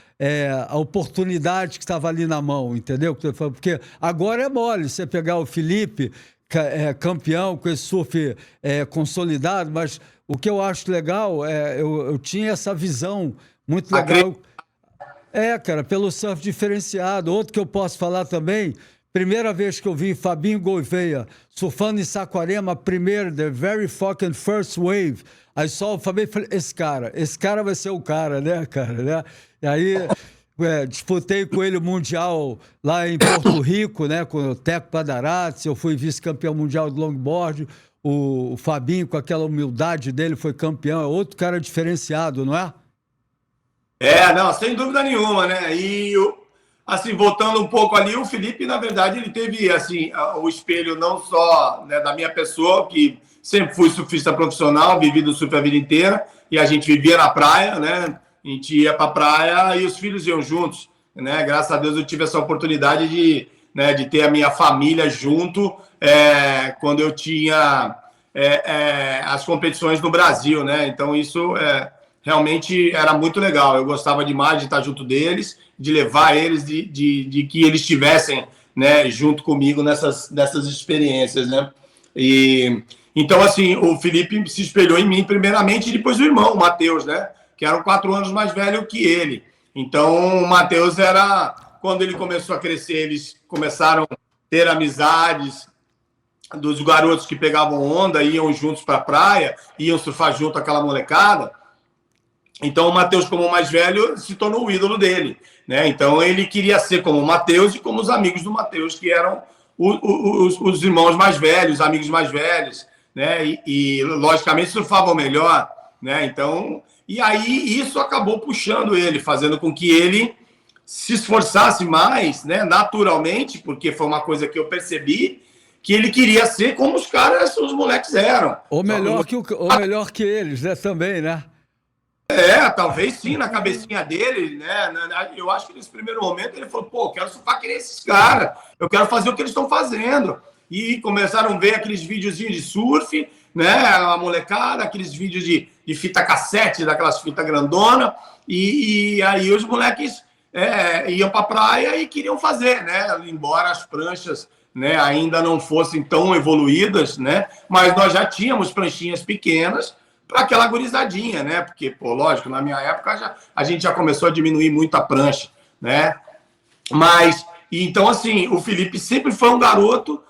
a oportunidade que estava ali na mão, entendeu? Porque agora é mole você pegar o Felipe, campeão com esse surf consolidado, mas o que eu acho legal eu tinha essa visão muito legal. Cara, pelo surf diferenciado. Outro que eu posso falar também, primeira vez que eu vi Fabinho Gouveia surfando em Saquarema, the very fucking first wave. Aí só o Fabinho, falei, esse cara vai ser o cara, né, cara, né? E aí disputei com ele o Mundial lá em Porto Rico, né, com o Teco Padarates, eu fui vice-campeão mundial de longboard, o Fabinho, com aquela humildade dele, foi campeão, é outro cara diferenciado, não é? Não, sem dúvida nenhuma, né? E, assim, voltando um pouco ali, o Felipe, na verdade, ele teve, assim, o espelho não só, né, da minha pessoa, que sempre fui surfista profissional, vivi do surf a vida inteira, e a gente vivia na praia, né? A gente ia para a praia e os filhos iam juntos, né? Graças a Deus eu tive essa oportunidade de ter a minha família junto quando eu tinha as competições no Brasil, né? Então isso realmente era muito legal. Eu gostava demais de estar junto deles, de levar eles, de que eles estivessem, né, junto comigo nessas experiências, né? E então, assim, o Felipe se espelhou em mim primeiramente e depois o irmão, o Matheus, né? Que eram 4 anos mais velho que ele. Então, o Matheus quando ele começou a crescer, eles começaram a ter amizades dos garotos que pegavam onda, iam juntos para a praia, iam surfar junto aquela molecada. Então, o Matheus, como o mais velho, se tornou o ídolo dele, né? Então, ele queria ser como o Matheus e como os amigos do Matheus, que eram os irmãos mais velhos, os amigos mais velhos, né? E logicamente, surfavam melhor, né? Então, e aí isso acabou puxando ele, fazendo com que ele se esforçasse mais, né? Naturalmente, porque foi uma coisa que eu percebi, que ele queria ser como os moleques eram. Ou melhor que eles, né? Também, né? Talvez sim, na cabecinha dele, né? Eu acho que nesse primeiro momento ele falou, pô, eu quero surfar que nem esses caras, eu quero fazer o que eles estão fazendo. E começaram a ver aqueles videozinhos de surf, né? A molecada, aqueles vídeos de fita cassete, daquelas fitas grandona, e aí os moleques iam para a praia e queriam fazer, né? Embora as pranchas, né, ainda não fossem tão evoluídas, né? Mas nós já tínhamos pranchinhas pequenas para aquela gurizadinha, né? Porque, pô, lógico, na minha época a gente já começou a diminuir muito a prancha, né? Mas, então, assim, o Felipe sempre foi um garoto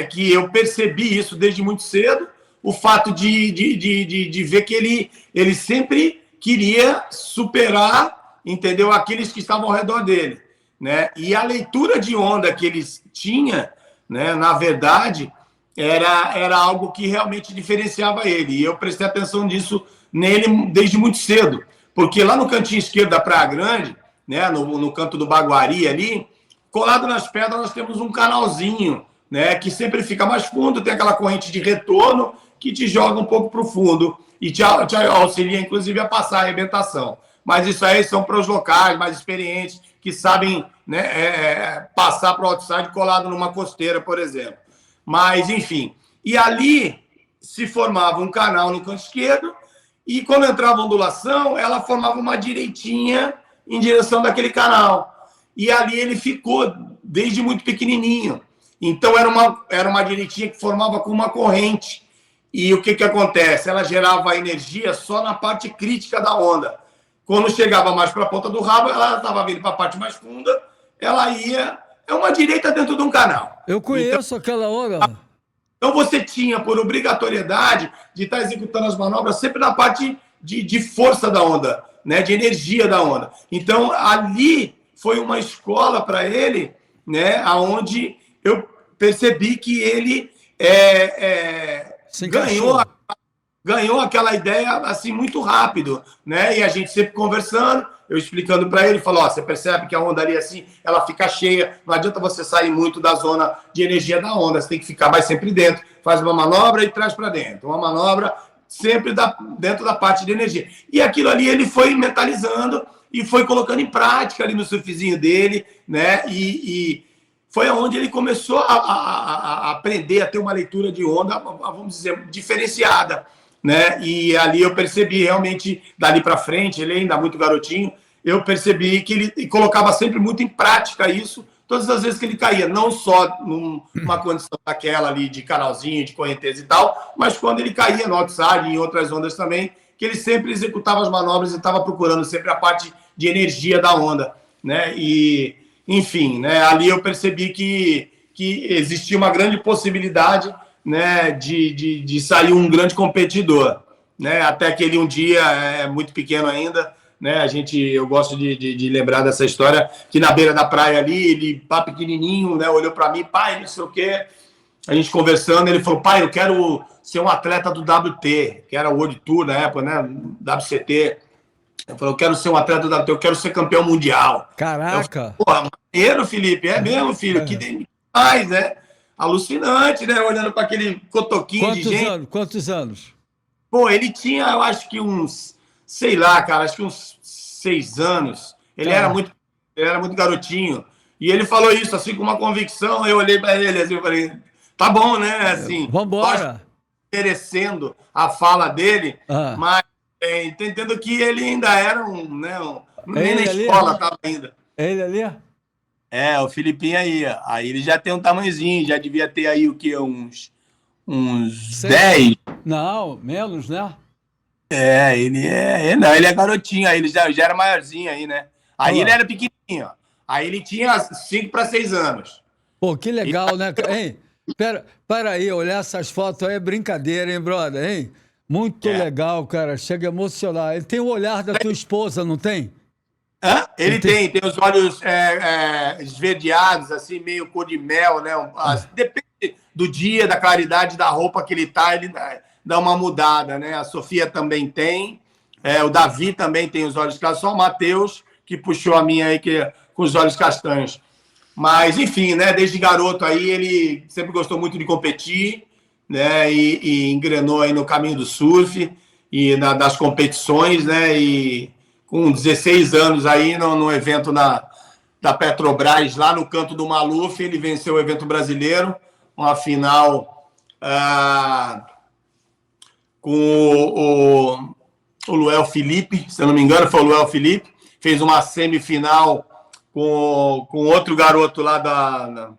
que eu percebi isso desde muito cedo, o fato de ver que ele sempre queria superar, entendeu? Aqueles que estavam ao redor dele, né? E a leitura de onda que eles tinham, né, na verdade, era algo que realmente diferenciava ele. E eu prestei atenção nisso nele desde muito cedo. Porque lá no cantinho esquerdo da Praia Grande, né, no canto do Baguari ali, colado nas pedras, nós temos um canalzinho, né, que sempre fica mais fundo, tem aquela corrente de retorno que te joga um pouco para o fundo e te auxilia, inclusive, a passar a arrebentação. Mas isso aí são para os locais mais experientes, que sabem, né, passar para o outside colado numa costeira, por exemplo. Mas, enfim. E ali se formava um canal no canto esquerdo e, quando entrava a ondulação, ela formava uma direitinha em direção daquele canal. E ali ele ficou desde muito pequenininho. Então, era uma direitinha que formava com uma corrente. E o que acontece? Ela gerava energia só na parte crítica da onda. Quando chegava mais para a ponta do rabo, ela estava vindo para a parte mais funda, ela ia... É uma direita dentro de um canal. Eu conheço aquela onda. Então você tinha, por obrigatoriedade, de estar executando as manobras sempre na parte de força da onda. né, de energia da onda. Então, ali foi uma escola para ele, né, onde eu percebi que ele ganhou aquela ideia assim muito rápido, né? E a gente sempre conversando, eu explicando para ele, falou: você percebe que a onda ali assim, ela fica cheia, não adianta você sair muito da zona de energia da onda, você tem que ficar mais sempre dentro, faz uma manobra e traz para dentro, uma manobra sempre dentro da parte de energia. E aquilo ali ele foi mentalizando e foi colocando em prática ali no surfzinho dele, né? E foi onde ele começou a aprender a ter uma leitura de onda, vamos dizer, diferenciada, né? E ali eu percebi realmente, dali para frente, ele ainda muito garotinho, eu percebi que ele colocava sempre muito em prática isso, todas as vezes que ele caía, não só numa condição daquela ali de canalzinho, de correnteza e tal, mas quando ele caía no outside e em outras ondas também, que ele sempre executava as manobras e estava procurando sempre a parte de energia da onda, né? E, enfim, né? Ali eu percebi que existia uma grande possibilidade, né, de sair um grande competidor, né? Até que ele um dia, muito pequeno ainda, né? Eu gosto de lembrar dessa história, que na beira da praia ali, ele, pá, pequenininho, né, olhou para mim: pai, não sei o quê. A gente conversando, ele falou: pai, eu quero ser um atleta do WT, que era o World Tour na época, né? WCT. Eu falei: eu quero ser um atleta do WT, eu quero ser campeão mundial. Caraca! Pô, maneiro, Felipe, é mesmo, filho, que demais, né? Alucinante, né? Olhando para aquele cotoquinho de gente. Quantos anos? Pô, ele tinha, eu acho que uns, sei lá, cara, acho que uns 6 anos. Ele era muito garotinho. E ele falou isso, assim, com uma convicção. Eu olhei para ele, assim, eu falei: tá bom, né? Assim, vambora! Merecendo a fala dele, mas entendendo que ele ainda era nem na escola estava ainda. Ele ali? O Filipinho aí. Aí ele já tem um tamanhozinho, já devia ter aí o quê? Uns 10. Não, menos, né? Ele é garotinho, aí ele já era maiorzinho aí, né? Aí ele era pequenininho, ó. Aí ele tinha 5 para 6 anos. Pô, que legal, né? Hein? Pera aí, olhar essas fotos aí é brincadeira, hein, brother? Hein? Muito legal, cara. Chega a emocionar. Ele tem o olhar da tua esposa, não tem? Ele tem os olhos esverdeados, assim, meio cor de mel, né? Depende do dia, da claridade da roupa que ele tá, ele dá uma mudada, né? A Sofia também tem, o Davi também tem os olhos claros, só o Matheus que puxou a minha aí com os olhos castanhos. Mas, enfim, né? Desde garoto aí, ele sempre gostou muito de competir, né? E engrenou aí no caminho do surf e das competições, né? E com 16 anos aí, no evento da Petrobras, lá no Canto do Maluf, ele venceu o evento brasileiro, uma final com o Luel Felipe, se eu não me engano, foi o Luel Felipe, fez uma semifinal com outro garoto lá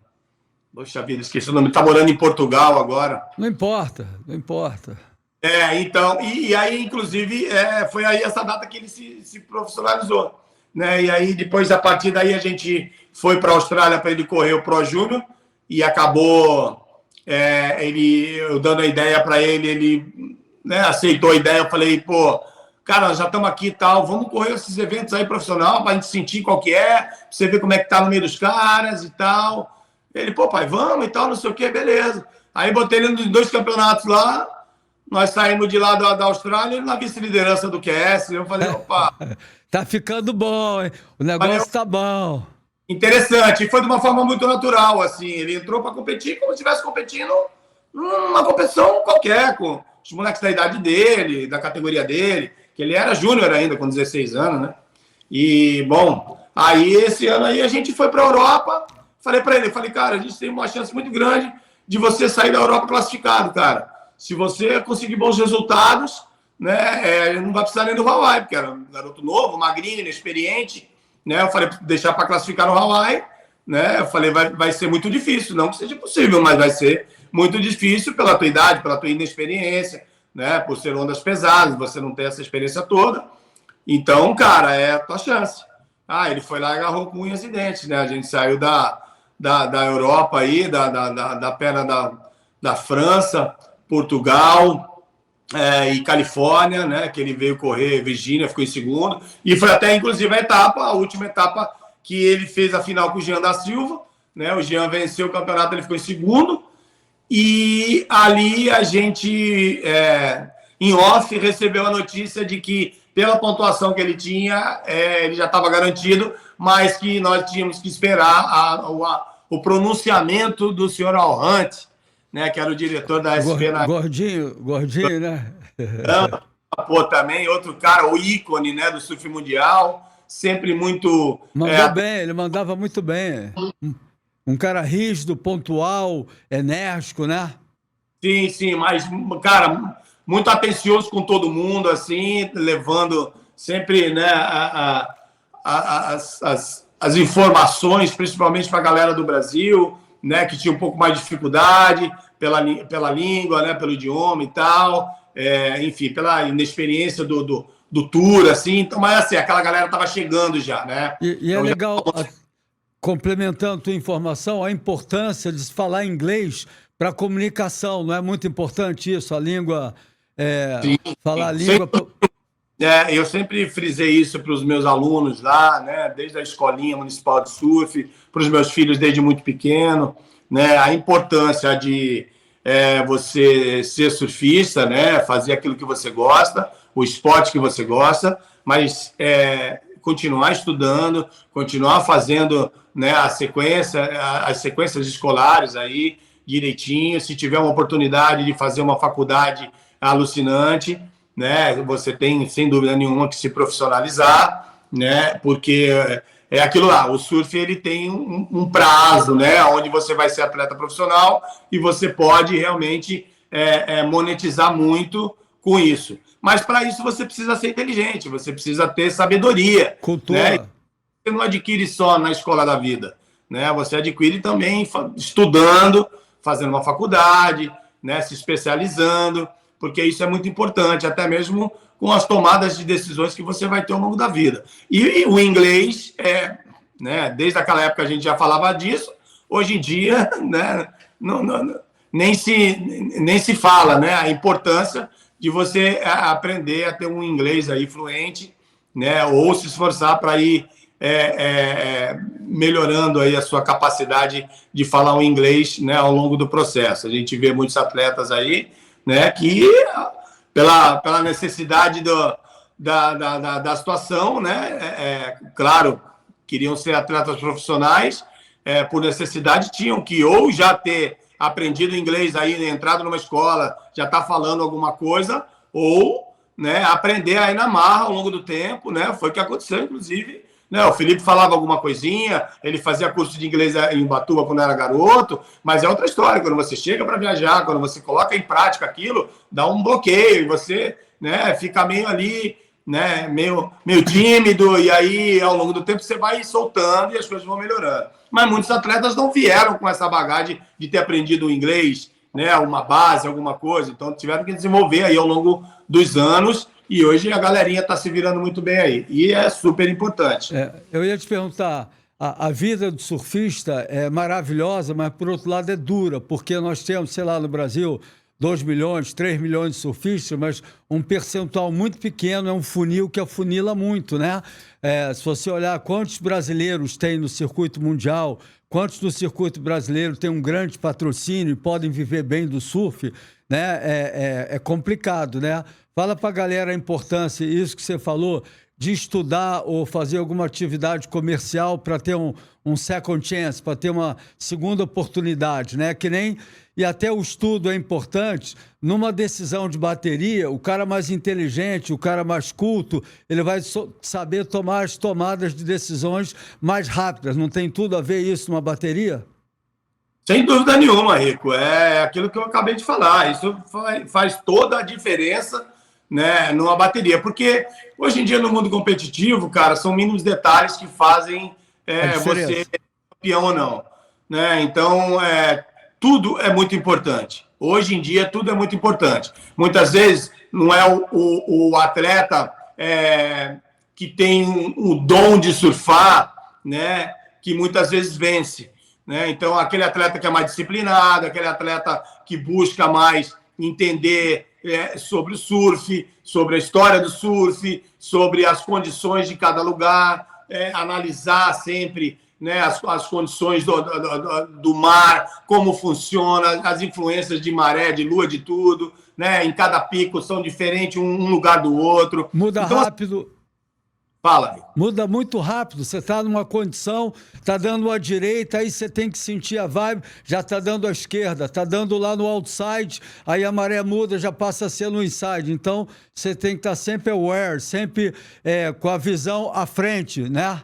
Poxa vida, esqueci o nome, está morando em Portugal agora. Não importa, não importa. Então, e aí, inclusive, foi aí essa data que ele se profissionalizou, né? E aí, depois, a partir daí, a gente foi para a Austrália para ele correr o Pro Júnior e acabou eu dando a ideia para ele, né, aceitou a ideia. Eu falei: pô, cara, nós já estamos aqui e tal, vamos correr esses eventos aí profissional para a gente sentir qual que pra você ver como é que tá no meio dos caras e tal. Ele: pô, pai, vamos e tal, não sei o que, beleza. Aí botei ele nos 2 campeonatos lá. Nós saímos de lá da Austrália na vice-liderança do QS. Eu falei: opa. Tá ficando bom, hein? O negócio tá bom. Interessante. E foi de uma forma muito natural, assim. Ele entrou para competir como se estivesse competindo numa competição qualquer, com os moleques da idade dele, da categoria dele, que ele era júnior ainda, com 16 anos, né? E, bom, aí esse ano aí a gente foi para a Europa. Falei para ele, cara, a gente tem uma chance muito grande de você sair da Europa classificado, cara. Se você conseguir bons resultados, né, não vai precisar nem do Hawaii, porque era um garoto novo, magrinho, inexperiente, né? Eu falei: deixar para classificar no Hawaii, né? Eu falei: vai ser muito difícil, não que seja possível, mas vai ser muito difícil pela tua idade, pela tua inexperiência, né? Por ser ondas pesadas, você não ter essa experiência toda. Então, cara, é a tua chance. Ele foi lá e agarrou com unhas e dentes, né? A gente saiu da Europa aí, da perna da França, Portugal, e Califórnia, né, que ele veio correr, Virgínia ficou em segundo, e foi até, inclusive, a última etapa que ele fez a final com o Jean da Silva, né, o Jean venceu o campeonato, ele ficou em segundo, e ali a gente, em off, recebeu a notícia de que, pela pontuação que ele tinha, ele já estava garantido, mas que nós tínhamos que esperar o pronunciamento do senhor Al Hunt, né, que era o diretor da SP. Gordinho, né? Pô, também, outro cara, o ícone, né, do surf mundial, sempre muito... Mandou bem, ele mandava muito bem. Um cara rígido, pontual, enérgico, né? Sim, mas, cara, muito atencioso com todo mundo, assim, levando sempre, né, as informações, principalmente para a galera do Brasil, né, que tinha um pouco mais de dificuldade pela língua, né, pelo idioma e tal, enfim, pela inexperiência do tour, assim. Então, mas assim, aquela galera estava chegando já, né? E então, é legal, complementando a tua informação, a importância de se falar inglês para a comunicação. Não é muito importante isso, a língua, sim, falar a língua... Eu sempre frisei isso para os meus alunos lá, né, desde a escolinha municipal de surf, para os meus filhos desde muito pequeno, né, a importância de você ser surfista, né, fazer aquilo que você gosta, o esporte que você gosta, mas continuar estudando, continuar fazendo, né, as sequências escolares aí direitinho. Se tiver uma oportunidade de fazer uma faculdade alucinante, né, você tem, sem dúvida nenhuma, que se profissionalizar, né, porque é aquilo lá, o surf ele tem um prazo, né, onde você vai ser atleta profissional e você pode realmente monetizar muito com isso. Mas para isso você precisa ser inteligente, você precisa ter sabedoria. Cultura. Né? Você não adquire só na escola da vida, né? Você adquire também estudando, fazendo uma faculdade, né, se especializando, porque isso é muito importante, até mesmo com as tomadas de decisões que você vai ter ao longo da vida. E o inglês, né, desde aquela época a gente já falava disso, hoje em dia, né, nem se fala, né, a importância de você aprender a ter um inglês aí fluente, né, ou se esforçar para ir melhorando aí a sua capacidade de falar o inglês, né, ao longo do processo. A gente vê muitos atletas aí, né, que pela necessidade da situação, né, claro, queriam ser atletas profissionais, por necessidade tinham que ou já ter aprendido inglês aí, entrado numa escola, já está falando alguma coisa, ou, né, aprender aí na marra ao longo do tempo, né, foi o que aconteceu, inclusive. Não, o Felipe falava alguma coisinha, ele fazia curso de inglês em Ubatuba quando era garoto, mas é outra história. Quando você chega para viajar, quando você coloca em prática aquilo, dá um bloqueio e você, né, fica meio ali, né, meio tímido, e aí ao longo do tempo você vai soltando e as coisas vão melhorando. Mas muitos atletas não vieram com essa bagagem de ter aprendido o inglês, né, uma base, alguma coisa, então tiveram que desenvolver aí ao longo dos anos. E hoje a galerinha está se virando muito bem aí. E é super importante. Eu ia te perguntar, a vida do surfista é maravilhosa, mas por outro lado é dura, porque nós temos, sei lá, no Brasil, 2 milhões, 3 milhões de surfistas, mas um percentual muito pequeno, é um funil que afunila muito, né? Se você olhar quantos brasileiros tem no circuito mundial, quantos no circuito brasileiro tem um grande patrocínio e podem viver bem do surf, né? É complicado, né? Fala para a galera a importância, isso que você falou, de estudar ou fazer alguma atividade comercial para ter um second chance, para ter uma segunda oportunidade, né? Que nem, e até o estudo é importante, numa decisão de bateria, o cara mais inteligente, o cara mais culto, ele vai saber tomar as tomadas de decisões mais rápidas. Não tem tudo a ver isso numa bateria? Sem dúvida nenhuma, Rico. É aquilo que eu acabei de falar. Isso faz toda a diferença, né, numa bateria. Porque hoje em dia, no mundo competitivo, cara, são mínimos detalhes que fazem você ser campeão ou não. Né? Então, tudo é muito importante. Hoje em dia, tudo é muito importante. Muitas vezes, não é o atleta que tem o dom de surfar, né, que muitas vezes vence. Né? Então, aquele atleta que é mais disciplinado, aquele atleta que busca mais entender sobre o surf, sobre a história do surf, sobre as condições de cada lugar, analisar sempre, né, as condições do mar, como funciona, as influências de maré, de lua, de tudo, né? Em cada pico são diferentes um lugar do outro. Muda Então, rápido. fala, amigo. Muda muito rápido. Você está numa condição, está dando a direita, aí você tem que sentir a vibe, já está dando a esquerda, está dando lá no outside, aí a maré muda, já passa a ser no inside. Então, você tem que estar sempre aware, sempre com a visão à frente, né?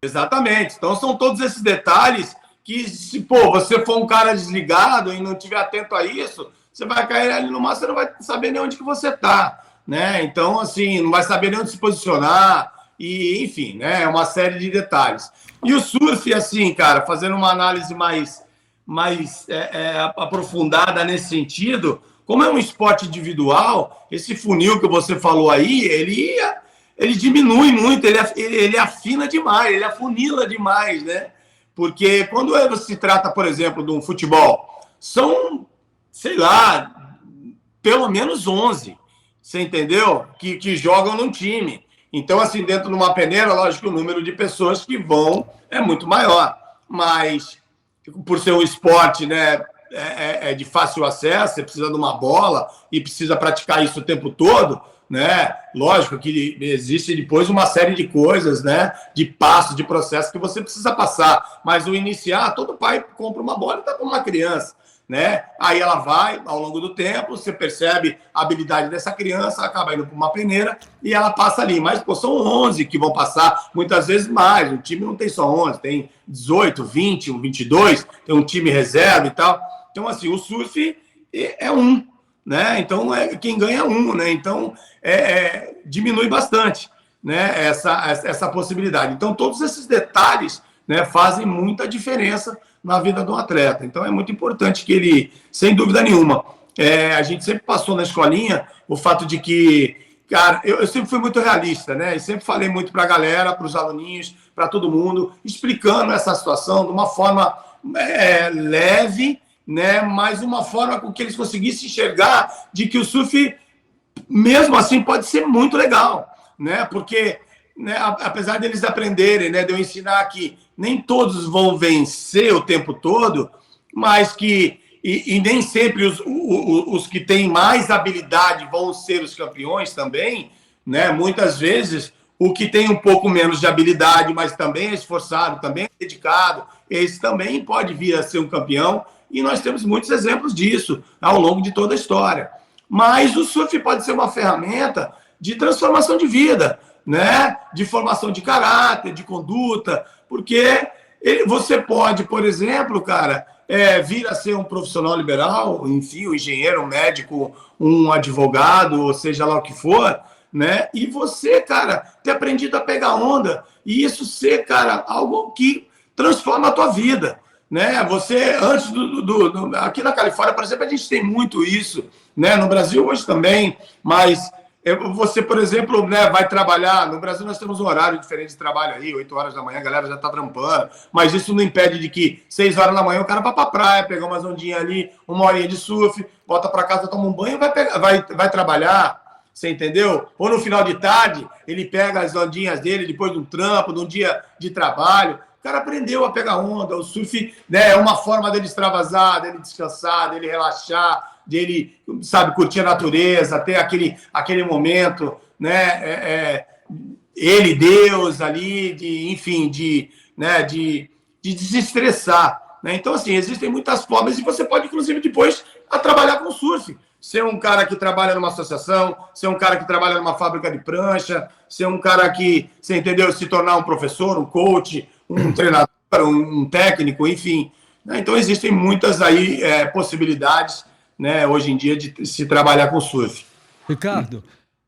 Exatamente. Então, são todos esses detalhes que, se você for um cara desligado e não estiver atento a isso, você vai cair ali no mar, você não vai saber nem onde que você está, né? Então, assim, não vai saber nem onde se posicionar, e, enfim, né? É uma série de detalhes. E o surf, assim, cara, fazendo uma análise mais aprofundada nesse sentido, como é um esporte individual, esse funil que você falou aí, ele diminui muito, ele afina demais, ele afunila demais, né? Porque quando se trata, por exemplo, de um futebol, são, sei lá, pelo menos 11, você entendeu? Que jogam num time. Então, assim, dentro de uma peneira, lógico que o número de pessoas que vão é muito maior. Mas, por ser um esporte, né, de fácil acesso, você precisa de uma bola e precisa praticar isso o tempo todo, né? Lógico que existe depois uma série de coisas, né? De passos, de processos que você precisa passar. Mas o iniciar, todo pai compra uma bola e dá para uma criança, né? Aí ela vai, ao longo do tempo, você percebe a habilidade dessa criança, acaba indo para uma peneira e ela passa ali. Mas, são 11 que vão passar, muitas vezes mais. O time não tem só 11, tem 18, 20, 22, tem um time reserva e tal. Então, assim, o surf é um, né? Então, quem ganha é um, né? Então, diminui bastante, né? Essa possibilidade. Então, todos esses detalhes, né, fazem muita diferença na vida do atleta. Então, é muito importante que ele, sem dúvida nenhuma, a gente sempre passou na escolinha o fato de que, cara, eu sempre fui muito realista, né? E sempre falei muito para a galera, para os aluninhos, para todo mundo, explicando essa situação de uma forma leve, né? Mas uma forma com que eles conseguissem enxergar de que o surf, mesmo assim, pode ser muito legal, né? Porque, né, apesar deles aprenderem, né, de eu ensinar que nem todos vão vencer o tempo todo, mas que e nem sempre os que têm mais habilidade vão ser os campeões também, né? Muitas vezes o que tem um pouco menos de habilidade, mas também é esforçado, também é dedicado, esse também pode vir a ser um campeão, e nós temos muitos exemplos disso ao longo de toda a história. Mas o surf pode ser uma ferramenta de transformação de vida, né? De formação de caráter, de conduta, porque você pode, por exemplo, cara, vir a ser um profissional liberal, enfim, um engenheiro, um médico, um advogado, ou seja lá o que for, né? E você, cara, ter aprendido a pegar onda, e isso ser, cara, algo que transforma a tua vida, né? Você, antes aqui na Califórnia, por exemplo, a gente tem muito isso, né? No Brasil hoje também, mas você, por exemplo, né, vai trabalhar. No Brasil nós temos um horário diferente de trabalho aí, 8 horas da manhã, a galera já está trampando, mas isso não impede de que 6 horas da manhã o cara vai para a praia, pegar umas ondinhas ali, uma horinha de surf, volta para casa, toma um banho e vai trabalhar, você entendeu? Ou no final de tarde, ele pega as ondinhas dele depois de um trampo, de um dia de trabalho. O cara aprendeu a pegar onda, o surf, né, é uma forma dele extravasar, dele descansar, dele relaxar, dele, sabe, curtir a natureza, ter aquele momento, né, ele, Deus ali, enfim, de desestressar, né? Então, assim, existem muitas formas e você pode, inclusive, depois trabalhar com surf. Ser um cara que trabalha numa associação, ser um cara que trabalha numa fábrica de prancha, ser um cara que, você entendeu, se tornar um professor, um coach, um treinador, um técnico, enfim. Então, existem muitas aí possibilidades, né, hoje em dia, de se trabalhar com surf. Ricardo,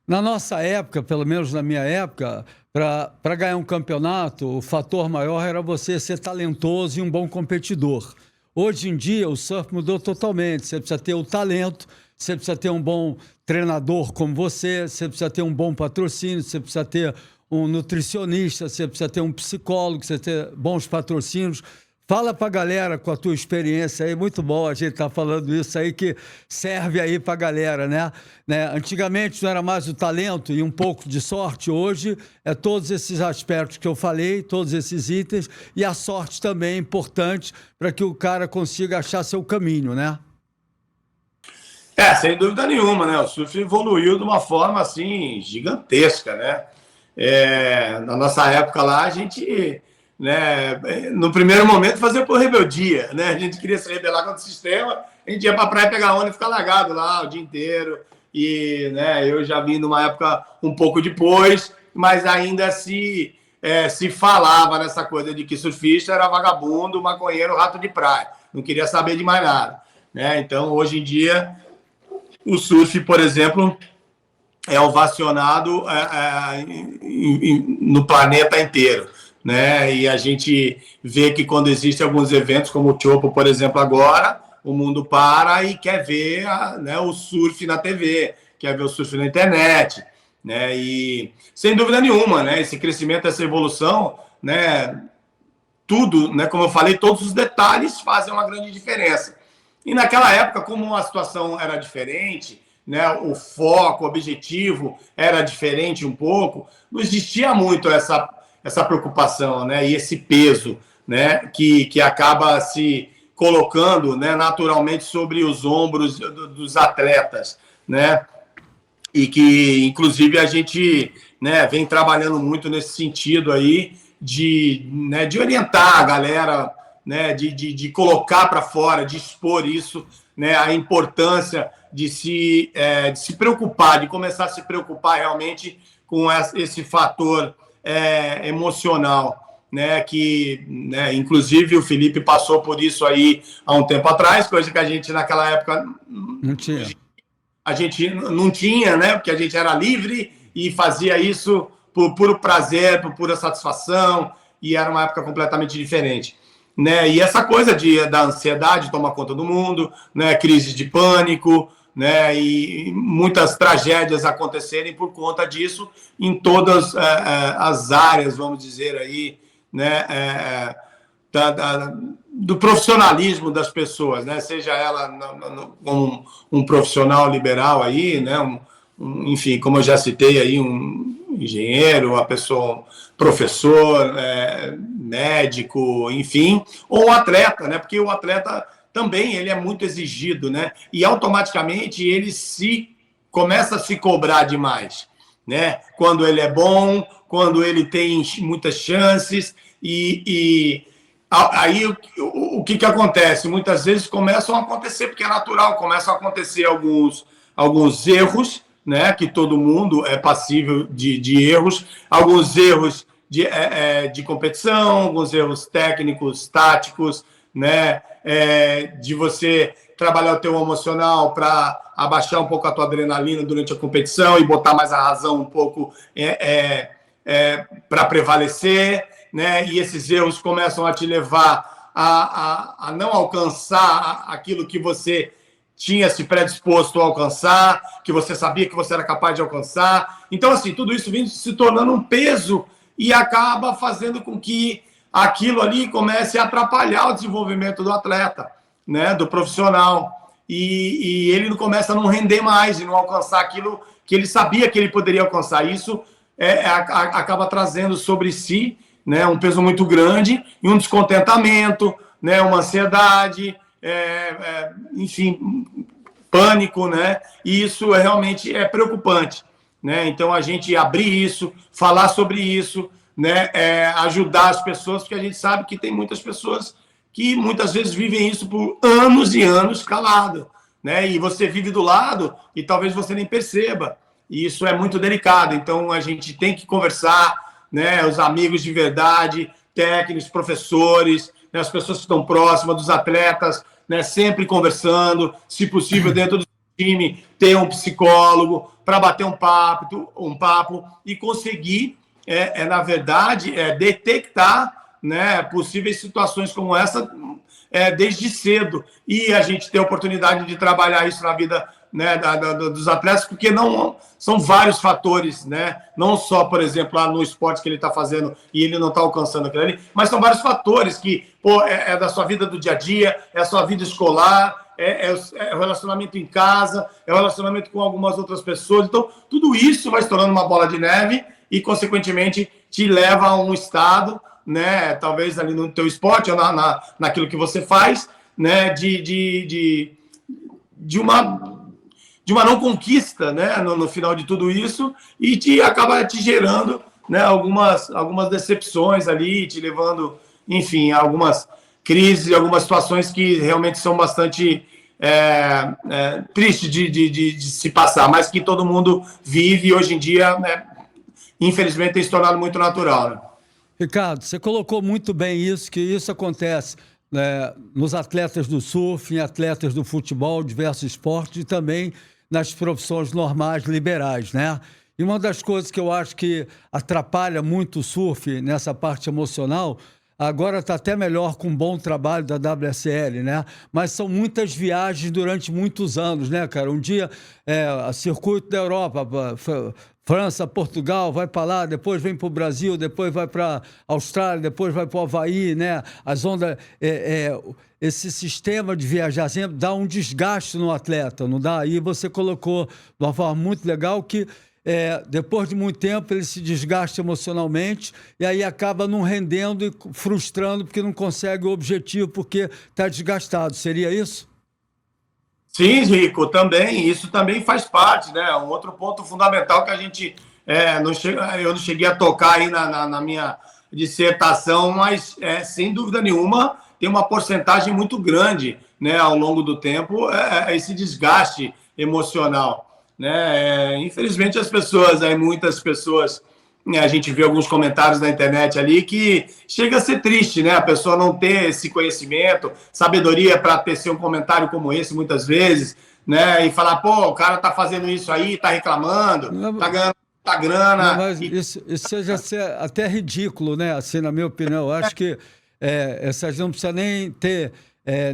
na nossa época, pelo menos na minha época, para ganhar um campeonato, o fator maior era você ser talentoso e um bom competidor. Hoje em dia, o surf mudou totalmente. Você precisa ter o talento, você precisa ter um bom treinador como você precisa ter um bom patrocínio, você precisa ter um nutricionista, você precisa ter um psicólogo, você precisa ter bons patrocínios. Fala pra galera com a tua experiência aí, muito bom a gente tá falando isso aí que serve aí pra galera, né? Antigamente não era mais o talento e um pouco de sorte, hoje é todos esses aspectos que eu falei, todos esses itens, e a sorte também é importante para que o cara consiga achar seu caminho, né? Sem dúvida nenhuma, né? O surf evoluiu de uma forma assim gigantesca, né? Na nossa época lá, a gente, né, no primeiro momento, fazia por rebeldia, né? A gente queria se rebelar contra o sistema, a gente ia para a praia pegar onda e ficar largado lá o dia inteiro. E, né, eu já vim numa época um pouco depois, mas ainda se falava nessa coisa de que surfista era vagabundo, maconheiro, rato de praia. Não queria saber de mais nada, né? Então, hoje em dia, o surf, por exemplo, é ovacionado no planeta inteiro, né? E a gente vê que quando existem alguns eventos, como o Chopo, por exemplo, agora, o mundo para e quer ver né, o surf na TV, quer ver o surf na internet, né? E, sem dúvida nenhuma, né, esse crescimento, essa evolução, né, tudo, né, como eu falei, todos os detalhes fazem uma grande diferença. E naquela época, como a situação era diferente, né, o foco, o objetivo era diferente um pouco, não existia muito essa preocupação, né, e esse peso, né, que acaba se colocando, né, naturalmente sobre os ombros dos atletas, né, e que, inclusive, a gente, né, vem trabalhando muito nesse sentido aí né, de orientar a galera, né, de colocar para fora, de expor isso, né, a importância de se preocupar, de começar a se preocupar realmente com esse fator emocional, né, que, né, inclusive o Felipe passou por isso aí há um tempo atrás, coisa que a gente naquela época Não tinha. a gente não tinha, né, porque a gente era livre e fazia isso por puro prazer, por pura satisfação, e era uma época completamente diferente. Né? E essa coisa da ansiedade tomar conta do mundo, né? Crise de pânico, né? E muitas tragédias acontecerem por conta disso em todas as áreas, vamos dizer aí, né? Do profissionalismo das pessoas, né? Seja ela como um profissional liberal aí, né? Enfim, como eu já citei aí, um engenheiro, uma pessoa, professor, médico, enfim, ou um atleta, né? Porque o atleta também ele é muito exigido, né? E automaticamente ele começa a se cobrar demais, né? Quando ele é bom, quando ele tem muitas chances e aí o que acontece? Muitas vezes começam a acontecer, porque é natural, começam a acontecer alguns erros, né, que todo mundo é passível de erros, alguns erros de competição, alguns erros técnicos, táticos, né, de você trabalhar o teu emocional para abaixar um pouco a tua adrenalina durante a competição e botar mais a razão um pouco para prevalecer, né, e esses erros começam a te levar a não alcançar aquilo que você tinha se predisposto a alcançar, que você sabia que você era capaz de alcançar. Então, assim, tudo isso vem se tornando um peso e acaba fazendo com que aquilo ali comece a atrapalhar o desenvolvimento do atleta, né, do profissional. E ele não começa a não render mais e não alcançar aquilo que ele sabia que ele poderia alcançar. Isso acaba trazendo sobre si, né, um peso muito grande e um descontentamento, né, uma ansiedade, enfim, pânico, né? E isso realmente é preocupante, né? Então a gente abrir isso, falar sobre isso, né? Ajudar as pessoas, porque a gente sabe que tem muitas pessoas que muitas vezes vivem isso por anos e anos calado, né? E você vive do lado e talvez você nem perceba. E isso é muito delicado. Então a gente tem que conversar, né? Os amigos de verdade, técnicos, professores, né? As pessoas que estão próximas dos atletas, né, sempre conversando, se possível, dentro do time, ter um psicólogo para bater um papo e conseguir, na verdade, detectar, né, possíveis situações como essa desde cedo. E a gente tem a oportunidade de trabalhar isso na vida, né, dos atletas, porque não são vários fatores, né? Não só, por exemplo, lá no esporte que ele está fazendo e ele não está alcançando aquilo ali, mas são vários fatores que é da sua vida do dia a dia, é a sua vida escolar, é o relacionamento em casa, é o relacionamento com algumas outras pessoas. Então, tudo isso vai se tornando uma bola de neve e, consequentemente, te leva a um estado, né, talvez ali no teu esporte ou naquilo que você faz, né, de uma não conquista, né, no final de tudo isso, e acaba te gerando, né, algumas decepções ali, te levando, enfim, a algumas crises, algumas situações que realmente são bastante tristes de se passar, mas que todo mundo vive e hoje em dia, né, infelizmente, tem se tornado muito natural, né? Ricardo, você colocou muito bem isso, que isso acontece, né, nos atletas do surf, em atletas do futebol, diversos esportes e também nas profissões normais, liberais, né? E uma das coisas que eu acho que atrapalha muito o surf nessa parte emocional, agora está até melhor com um bom trabalho da WSL, né? Mas são muitas viagens durante muitos anos, né, cara? Um dia, circuito da Europa, França, Portugal, vai para lá, depois vem para o Brasil, depois vai para a Austrália, depois vai para o Havaí, né? As ondas... esse sistema de viajar sempre dá um desgaste no atleta, não dá? Aí você colocou de uma forma muito legal que depois de muito tempo ele se desgasta emocionalmente e aí acaba não rendendo e frustrando porque não consegue o objetivo porque está desgastado. Seria isso? Sim, Rico, também. Isso também faz parte, né? Um outro ponto fundamental que a gente eu não cheguei a tocar aí na minha dissertação, mas sem dúvida nenhuma tem uma porcentagem muito grande, né, ao longo do tempo, esse desgaste emocional, né? Infelizmente as pessoas, muitas pessoas, né, a gente vê alguns comentários na internet ali que chega a ser triste, né? A pessoa não ter esse conhecimento, sabedoria para tecer um comentário como esse muitas vezes, né? E falar, pô, o cara tá fazendo isso aí, tá reclamando, tá ganhando grana. Não, mas isso chega a ser até ridículo, né? Assim, na minha opinião. Eu acho que essas não precisa nem ter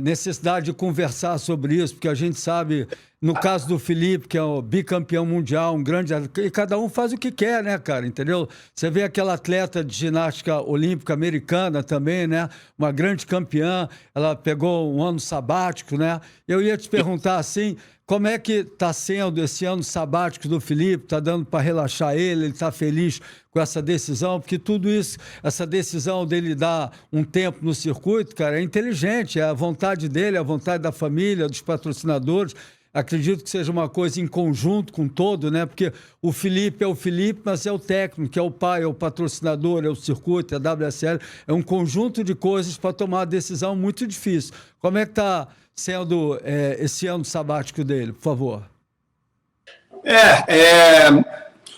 necessidade de conversar sobre isso, porque a gente sabe, no caso do Felipe, que é o bicampeão mundial, um grande... E cada um faz o que quer, né, cara? Entendeu? Você vê aquela atleta de ginástica olímpica americana também, né? Uma grande campeã, ela pegou um ano sabático, né? Eu ia te perguntar assim... Como é que está sendo esse ano sabático do Felipe? Está dando para relaxar ele está feliz com essa decisão? Porque tudo isso, essa decisão dele dar um tempo no circuito, cara, é inteligente, é a vontade dele, é a vontade da família, dos patrocinadores. Acredito que seja uma coisa em conjunto com todo, né? Porque o Felipe é o Felipe, mas é o técnico, é o pai, é o patrocinador, é o circuito, é a WSL. É um conjunto de coisas para tomar uma decisão muito difícil. Como é que está sendo esse ano sabático dele, por favor?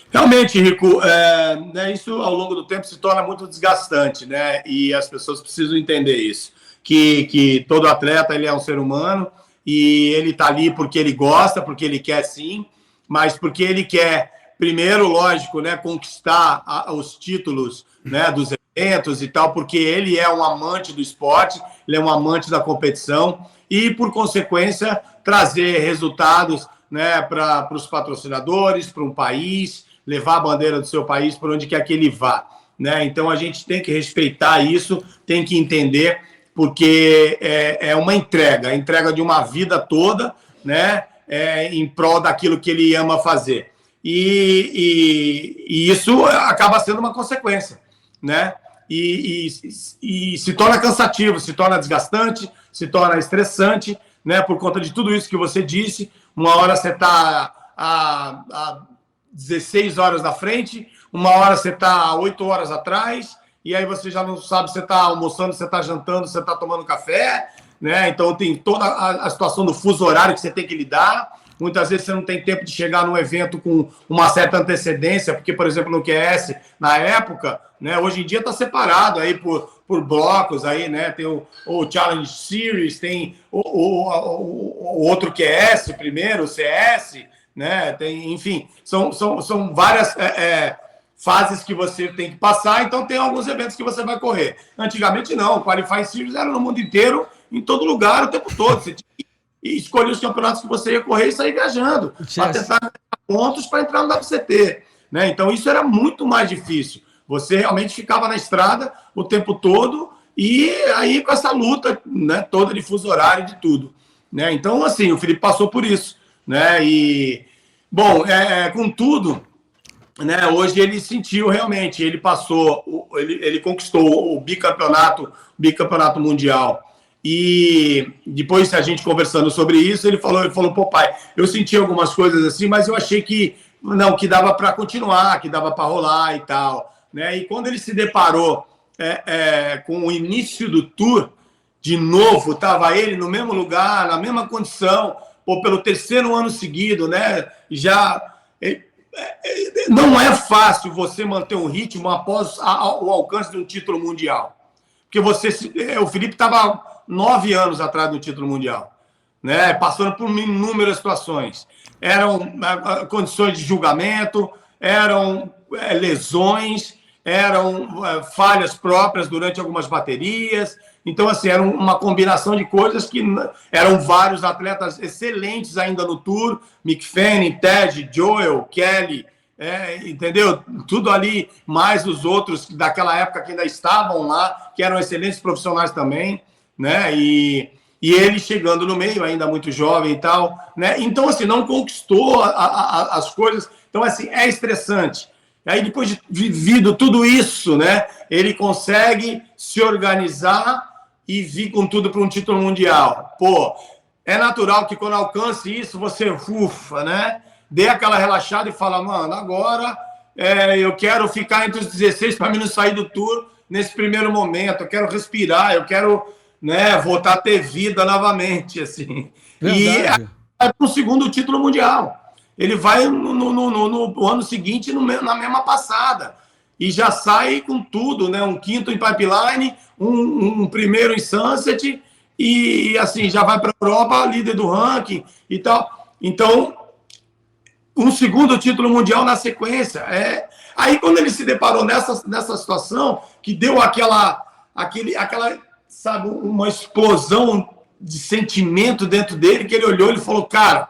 Realmente, Rico, né, isso ao longo do tempo se torna muito desgastante, né? E as pessoas precisam entender isso, que todo atleta ele é um ser humano e ele está ali porque ele gosta, porque ele quer sim, mas porque ele quer, primeiro, lógico, né, conquistar os títulos, né, dos eventos e tal, porque ele é um amante do esporte, ele é um amante da competição e, por consequência, trazer resultados, né, para os patrocinadores, para um país, levar a bandeira do seu país por onde quer que ele vá, né? Então, a gente tem que respeitar isso, tem que entender, porque é uma entrega, a entrega de uma vida toda, né, em prol daquilo que ele ama fazer. E isso acaba sendo uma consequência, né? E se torna cansativo, se torna desgastante, se torna estressante, né? Por conta de tudo isso que você disse. Uma hora você está a 16 horas na frente, uma hora você está 8 horas atrás, e aí você já não sabe se você está almoçando, se você está jantando, se você está tomando café, né? Então tem toda a situação do fuso horário que você tem que lidar. Muitas vezes você não tem tempo de chegar num evento com uma certa antecedência, porque, por exemplo, no QS, na época, né, hoje em dia está separado aí por blocos, aí, né, tem o Challenge Series, tem o outro QS primeiro, o CS, né, tem, enfim, são várias fases que você tem que passar, então tem alguns eventos que você vai correr. Antigamente não, o Qualifying Series era no mundo inteiro em todo lugar o tempo todo. Você tinha que escolher os campeonatos que você ia correr e sair viajando para tentar ganhar pontos para entrar no WCT. Né? Então, isso era muito mais difícil. Você realmente ficava na estrada o tempo todo e aí com essa luta, né, toda de fuso horário e de tudo. Né? Então, assim, o Felipe passou por isso. Né? E, bom, contudo, né, hoje ele sentiu realmente, ele passou, ele conquistou o bicampeonato mundial. E depois, a gente conversando sobre isso, ele falou, pô, pai, eu senti algumas coisas assim, mas eu achei que não, que dava para continuar, que dava para rolar e tal. Né? E quando ele se deparou com o início do Tour, de novo, estava ele no mesmo lugar, na mesma condição, pô, pelo terceiro ano seguido, né? Já não é fácil você manter um ritmo após o alcance de um título mundial. Porque o Felipe estava 9 anos atrás do título mundial, né? Passando por inúmeras situações. Eram condições de julgamento, eram lesões, eram falhas próprias durante algumas baterias. Então, assim, era uma combinação de coisas que eram vários atletas excelentes ainda no Tour. Mick Fanning, Ted, Joel, Kelly, entendeu? Tudo ali, mais os outros daquela época que ainda estavam lá, que eram excelentes profissionais também, né? E ele chegando no meio, ainda muito jovem e tal, né? Então, assim, não conquistou as coisas. Então, assim, é estressante. Aí, depois de vivido tudo isso, né? Ele consegue se organizar e vir com tudo para um título mundial. Pô, é natural que quando alcance isso, você ufa, né? Dê aquela relaxada e fala, mano, agora eu quero ficar entre os 16 para mim não sair do Tour nesse primeiro momento. Eu quero respirar, eu quero, né, voltar a ter vida novamente, assim. Verdade. E é para o segundo título mundial. Ele vai no ano seguinte, na mesma passada. E já sai com tudo, né? Um quinto em Pipeline, um primeiro em Sunset, e assim, já vai para a Europa, líder do ranking e tal. Então, um segundo título mundial na sequência. Aí, quando ele se deparou nessa situação, que deu aquela, sabe, uma explosão de sentimento dentro dele, que ele olhou e falou, cara,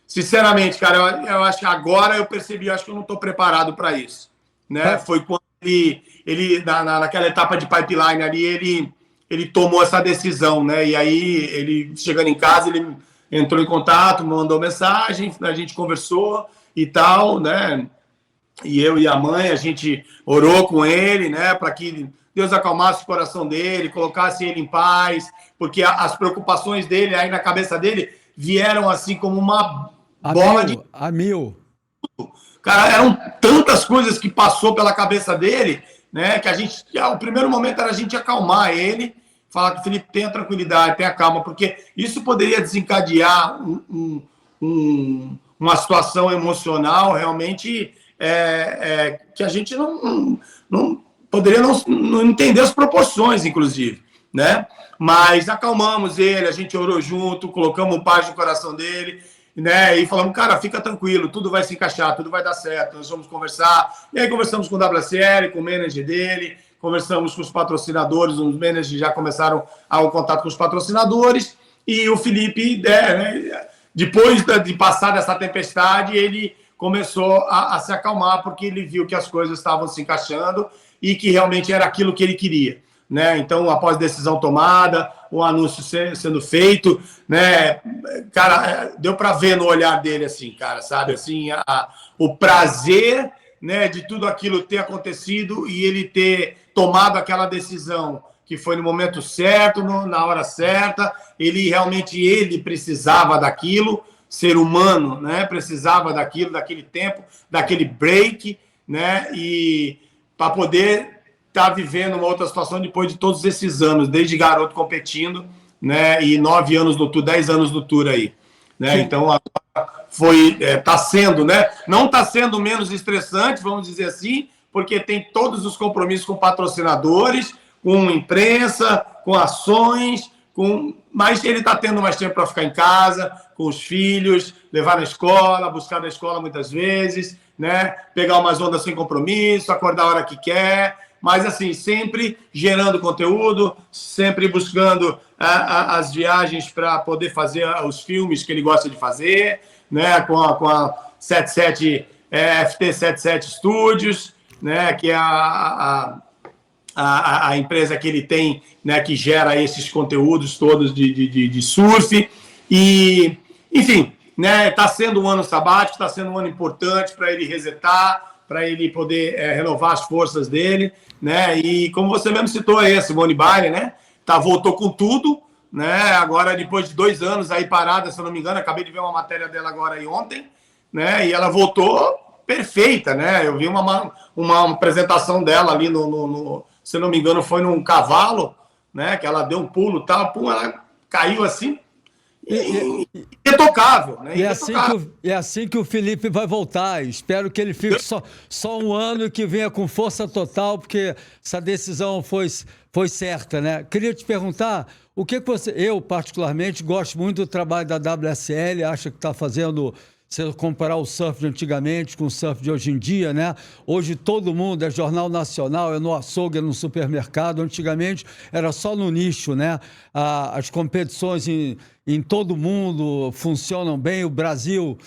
sinceramente, cara, eu acho que agora eu percebi, eu acho que eu não estou preparado para isso. Né? Foi quando ele naquela etapa de Pipeline ali, ele tomou essa decisão, né? E aí, ele chegando em casa, ele entrou em contato, mandou mensagem, a gente conversou e tal, né? E eu e a mãe, a gente orou com ele, né? Para que Deus acalmasse o coração dele, colocasse ele em paz, porque as preocupações dele aí na cabeça dele vieram assim como uma bola de... A mil. Cara, eram tantas coisas que passou pela cabeça dele, né? Que o primeiro momento era a gente acalmar ele, falar que o Felipe tenha tranquilidade, tenha calma, porque isso poderia desencadear uma situação emocional realmente que a gente não poderia não entender as proporções, inclusive, né? Mas acalmamos ele, a gente orou junto, colocamos paz no coração dele, né? E falamos, cara, fica tranquilo, tudo vai se encaixar, tudo vai dar certo, nós vamos conversar. E aí conversamos com o WSL, com o manager dele, conversamos com os patrocinadores, os managers já começaram o contato com os patrocinadores, e o Felipe, depois de passar dessa tempestade, ele começou a se acalmar, porque ele viu que as coisas estavam se encaixando e que realmente era aquilo que ele queria. Né? Então, após a decisão tomada, o anúncio sendo feito, né? Cara, deu para ver no olhar dele, assim, cara, sabe? Assim, o prazer, né, de tudo aquilo ter acontecido e ele ter tomado aquela decisão que foi no momento certo, na hora certa. Ele precisava daquilo, ser humano, né? Precisava daquilo, daquele tempo, daquele break, né? E para poder estar vivendo uma outra situação depois de todos esses anos, desde garoto competindo, né? E 9 anos no Tour, 10 anos no Tour aí, né? Sim. Então, está sendo, né? Não está sendo menos estressante, vamos dizer assim, porque tem todos os compromissos com patrocinadores, com imprensa, com ações, mas ele está tendo mais tempo para ficar em casa, com os filhos, levar na escola, buscar na escola muitas vezes, né? Pegar umas ondas sem compromisso, acordar a hora que quer, Mas, assim, sempre gerando conteúdo, sempre buscando as viagens para poder fazer os filmes que ele gosta de fazer, né? Com a 77, FT77 Studios, né? Que é a empresa que ele tem, né? Que gera esses conteúdos todos de surf. E, enfim, né? Está sendo um ano sabático, está sendo um ano importante para ele resetar, para ele poder renovar as forças dele, né? E como você mesmo citou aí, a Simone Biles, né? Voltou com tudo, né? Agora, depois de 2 anos aí parada, se eu não me engano, acabei de ver uma matéria dela agora aí ontem, né? E ela voltou perfeita, né? Eu vi uma apresentação dela ali se eu não me engano, foi num cavalo, né? Que ela deu um pulo e tal, pum, ela caiu assim, intocável, né? É assim que o Felipe vai voltar. Espero que ele fique só um ano e que venha com força total, porque essa decisão foi certa, né? Queria te perguntar, o que você... Eu, particularmente, gosto muito do trabalho da WSL, acho que está fazendo... Se eu comparar o surf de antigamente com o surf de hoje em dia, né? Hoje todo mundo é jornal nacional, é no açougue, é no supermercado. Antigamente era só no nicho, né? As competições em todo mundo funcionam bem. O Brasil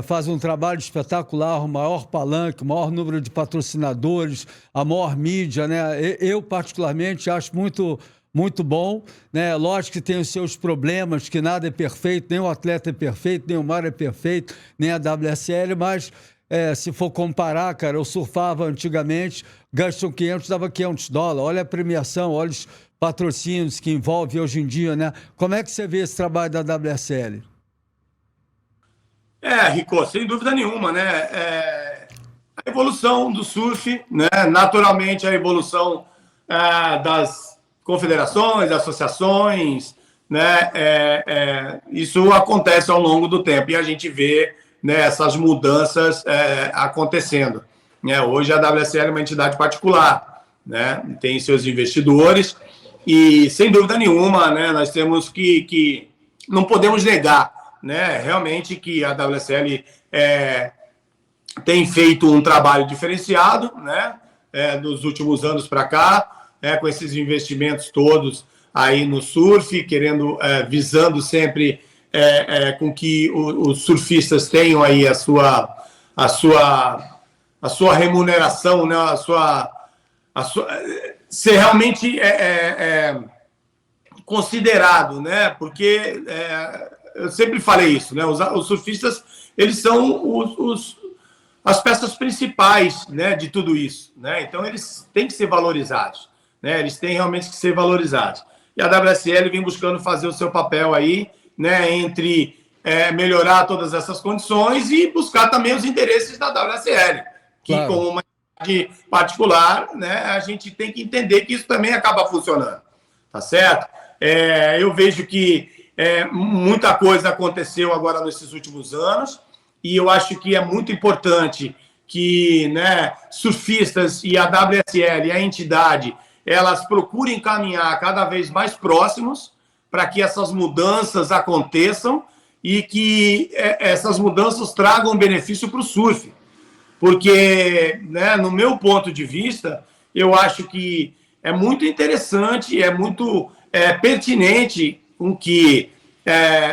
faz um trabalho espetacular, o maior palanque, o maior número de patrocinadores, a maior mídia, né? Eu, particularmente, acho muito bom, né? Lógico que tem os seus problemas, que nada é perfeito, nem o atleta é perfeito, nem o mar é perfeito, nem a WSL, mas se for comparar, cara, eu surfava antigamente, Gaston 500 dava $500, olha a premiação, olha os patrocínios que envolve hoje em dia, né? Como é que você vê esse trabalho da WSL? Rico, sem dúvida nenhuma, né? A evolução do surf, né? Naturalmente a evolução das confederações, associações, né? Isso acontece ao longo do tempo e a gente vê, né, essas mudanças acontecendo, né? Hoje a WSL é uma entidade particular, né? Tem seus investidores e, sem dúvida nenhuma, né, nós temos que não podemos negar, né, realmente que a WSL tem feito um trabalho diferenciado, né, dos últimos anos para cá, com esses investimentos todos aí no surf, visando sempre com que os surfistas tenham aí a sua remuneração, né, ser realmente considerado, né, porque eu sempre falei isso, né, os surfistas, eles são as peças principais, né, de tudo isso, né, então eles têm que ser valorizados. Né, eles têm realmente que ser valorizados. E a WSL vem buscando fazer o seu papel aí, né, entre melhorar todas essas condições e buscar também os interesses da WSL, que, claro, como uma entidade particular, né, a gente tem que entender que isso também acaba funcionando, tá certo? Eu vejo que muita coisa aconteceu agora nesses últimos anos e eu acho que é muito importante que, né, surfistas e a WSL, a entidade, elas procurem caminhar cada vez mais próximos para que essas mudanças aconteçam e que essas mudanças tragam benefício para o surf. Porque, né, no meu ponto de vista, eu acho que é muito interessante, é muito pertinente com que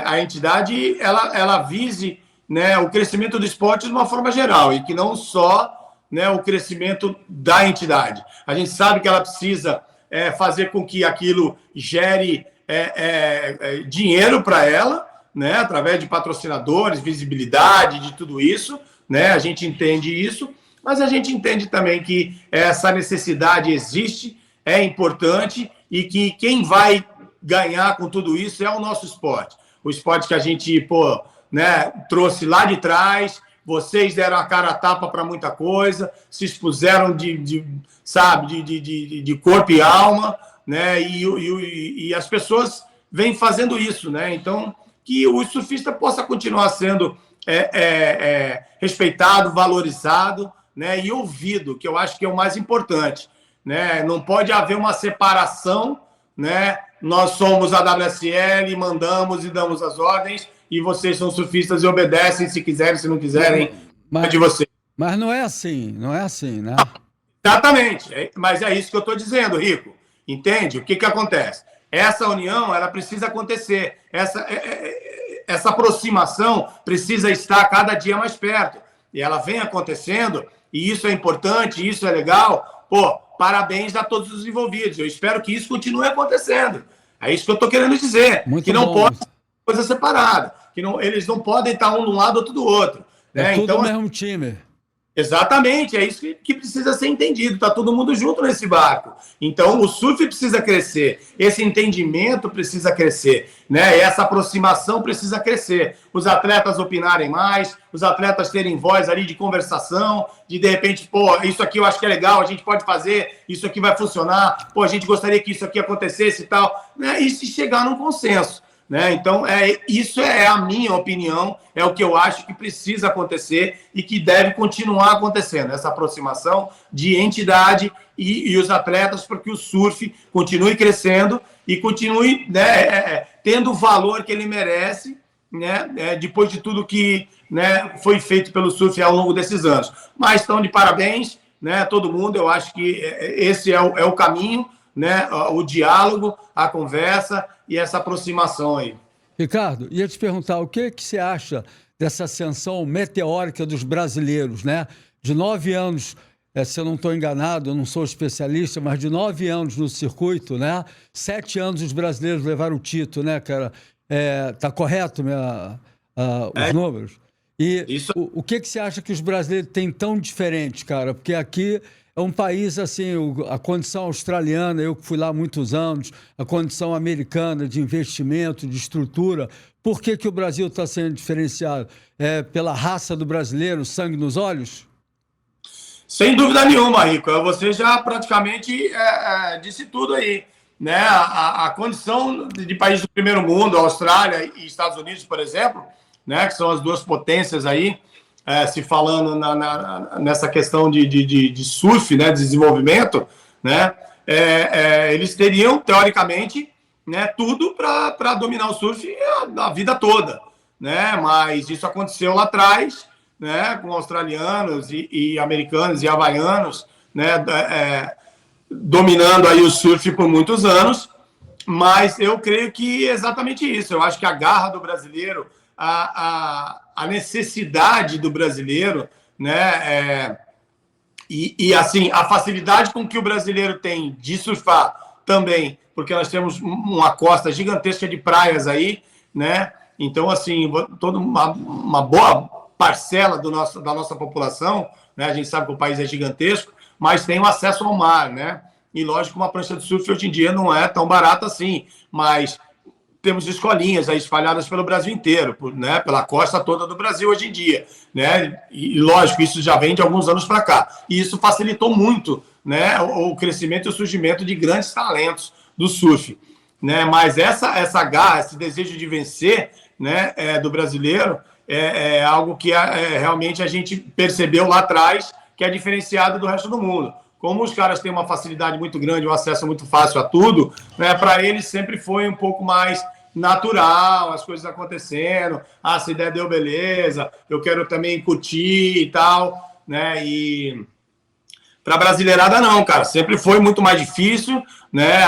a entidade ela vise, né, o crescimento do esporte de uma forma geral e que não só, né, o crescimento da entidade. A gente sabe que ela precisa fazer com que aquilo gere dinheiro para ela, né, através de patrocinadores, visibilidade, de tudo isso, né, a gente entende isso, mas a gente entende também que essa necessidade existe, é importante e que quem vai ganhar com tudo isso é o nosso esporte. O esporte que a gente, né, trouxe lá de trás. Vocês deram a cara a tapa para muita coisa, se expuseram de corpo e alma, né? E as pessoas vêm fazendo isso, né? Então, que o surfista possa continuar sendo respeitado, valorizado, né? E ouvido, que eu acho que é o mais importante, né? Não pode haver uma separação, né? Nós somos a WSL, mandamos e damos as ordens, e vocês são surfistas e obedecem, se quiserem, se não quiserem, é de vocês. Mas não é assim, né? Exatamente, mas é isso que eu estou dizendo, Rico. Entende? O que acontece? Essa união, ela precisa acontecer. Essa aproximação precisa estar cada dia mais perto. E ela vem acontecendo, e isso é importante, isso é legal. Pô, parabéns a todos os envolvidos. Eu espero que isso continue acontecendo. É isso que eu estou querendo dizer. Muito que não bom. pode ser coisa separada. Que não, eles não podem estar um de um lado, outro do outro. É tudo então, o mesmo time. Exatamente, é isso que precisa ser entendido. Está todo mundo junto nesse barco. Então, o surf precisa crescer, esse entendimento precisa crescer, né? Essa aproximação precisa crescer. Os atletas opinarem mais, os atletas terem voz ali de conversação, de repente, pô, isso aqui eu acho que é legal, a gente pode fazer, isso aqui vai funcionar, pô, a gente gostaria que isso aqui acontecesse e tal, né? E se chegar num consenso. Né? Então, isso é a minha opinião, é o que eu acho que precisa acontecer e que deve continuar acontecendo, essa aproximação de entidade e os atletas, para que o surf continue crescendo e continue, né, tendo o valor que ele merece, né, depois de tudo que, né, foi feito pelo surf ao longo desses anos. Mas estão de parabéns, né, todo mundo, eu acho que esse é o caminho, né, o diálogo, a conversa e essa aproximação aí. Ricardo, ia te perguntar, o que você acha dessa ascensão meteórica dos brasileiros, né? De 9 anos, se eu não estou enganado, eu não sou especialista, mas de 9 anos no circuito, né? 7 anos os brasileiros levaram o título, né, cara? Tá correto os números? E isso. O que você acha que os brasileiros têm tão diferente, cara? Porque aqui é um país, assim, a condição australiana, eu que fui lá há muitos anos, a condição americana de investimento, de estrutura. Por que o Brasil está sendo diferenciado? É pela raça do brasileiro, sangue nos olhos? Sem dúvida nenhuma, Rico. Você já praticamente disse tudo aí. Né? A condição de país do primeiro mundo, Austrália e Estados Unidos, por exemplo, né? Que são as duas potências aí, se falando nessa questão de surf, né, de desenvolvimento, né, eles teriam, teoricamente, né, tudo para dominar o surf a vida toda. Né, mas isso aconteceu lá atrás, né, com australianos e americanos e havaianos, né, dominando aí o surf por muitos anos. Mas eu creio que é exatamente isso. Eu acho que a garra do brasileiro, a necessidade do brasileiro, né? E assim, a facilidade com que o brasileiro tem de surfar também, porque nós temos uma costa gigantesca de praias aí, né? Então, assim, toda uma boa parcela da nossa população, né? A gente sabe que o país é gigantesco, mas tem o acesso ao mar, né? E lógico, uma prancha de surf hoje em dia não é tão barata assim, mas temos escolinhas aí espalhadas pelo Brasil inteiro, né, pela costa toda do Brasil hoje em dia, né, e lógico, isso já vem de alguns anos para cá, e isso facilitou muito, né, o crescimento e o surgimento de grandes talentos do surf, né, mas essa garra, esse desejo de vencer, né, do brasileiro, é algo que realmente a gente percebeu lá atrás, que é diferenciado do resto do mundo. Como os caras têm uma facilidade muito grande, um acesso muito fácil a tudo, né, para eles sempre foi um pouco mais natural, as coisas acontecendo, se ideia deu beleza, eu quero também curtir e tal, né, e para brasileirada não, cara, sempre foi muito mais difícil, né,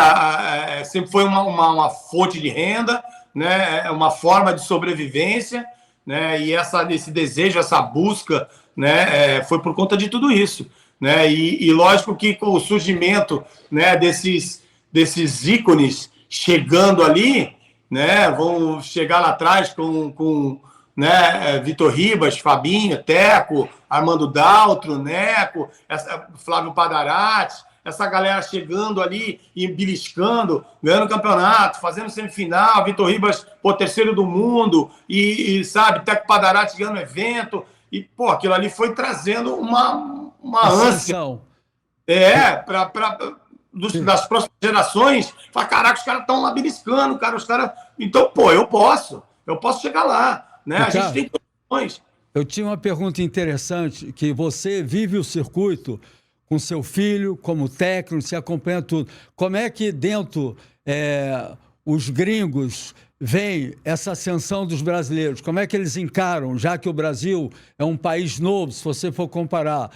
sempre foi uma fonte de renda, né, uma forma de sobrevivência, né, e esse desejo, essa busca, né, foi por conta de tudo isso. Né? E lógico que com o surgimento, né, desses ícones chegando ali, né, vão chegar lá atrás com né, Vitor Ribas, Fabinho, Teco, Armando Daltro, Neco, Flávio Padarati, essa galera chegando ali e beliscando, ganhando campeonato, fazendo semifinal, Vitor Ribas, terceiro do mundo, e sabe, Teco Padarati ganhando evento, e, pô, aquilo ali foi trazendo uma ânsia. Das próximas gerações, falar, caraca, os caras estão lá beliscando, cara, os caras. Então, pô, eu posso chegar lá, né? A gente tem condições. Eu tinha uma pergunta interessante, que você vive o circuito com seu filho, como técnico, se acompanha tudo. Como é que dentro os gringos vem essa ascensão dos brasileiros? Como é que eles encaram, já que o Brasil é um país novo, se você for comparar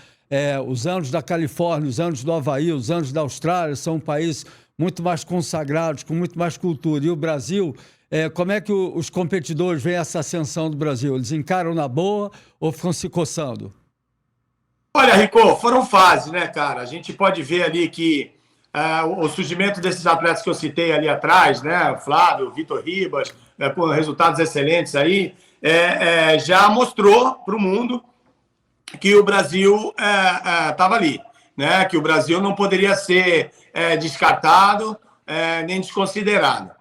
os anos da Califórnia, os anos do Havaí, os anos da Austrália, são um país muito mais consagrados, com muito mais cultura. E o Brasil, como é que os competidores veem essa ascensão do Brasil? Eles encaram na boa ou ficam se coçando? Olha, Rico, foram fases, né, cara? A gente pode ver ali que o surgimento desses atletas que eu citei ali atrás, né, Flávio, Vitor Ribas, com resultados excelentes aí, já mostrou para o mundo que o Brasil estava ali, né? Que o Brasil não poderia ser descartado nem desconsiderado.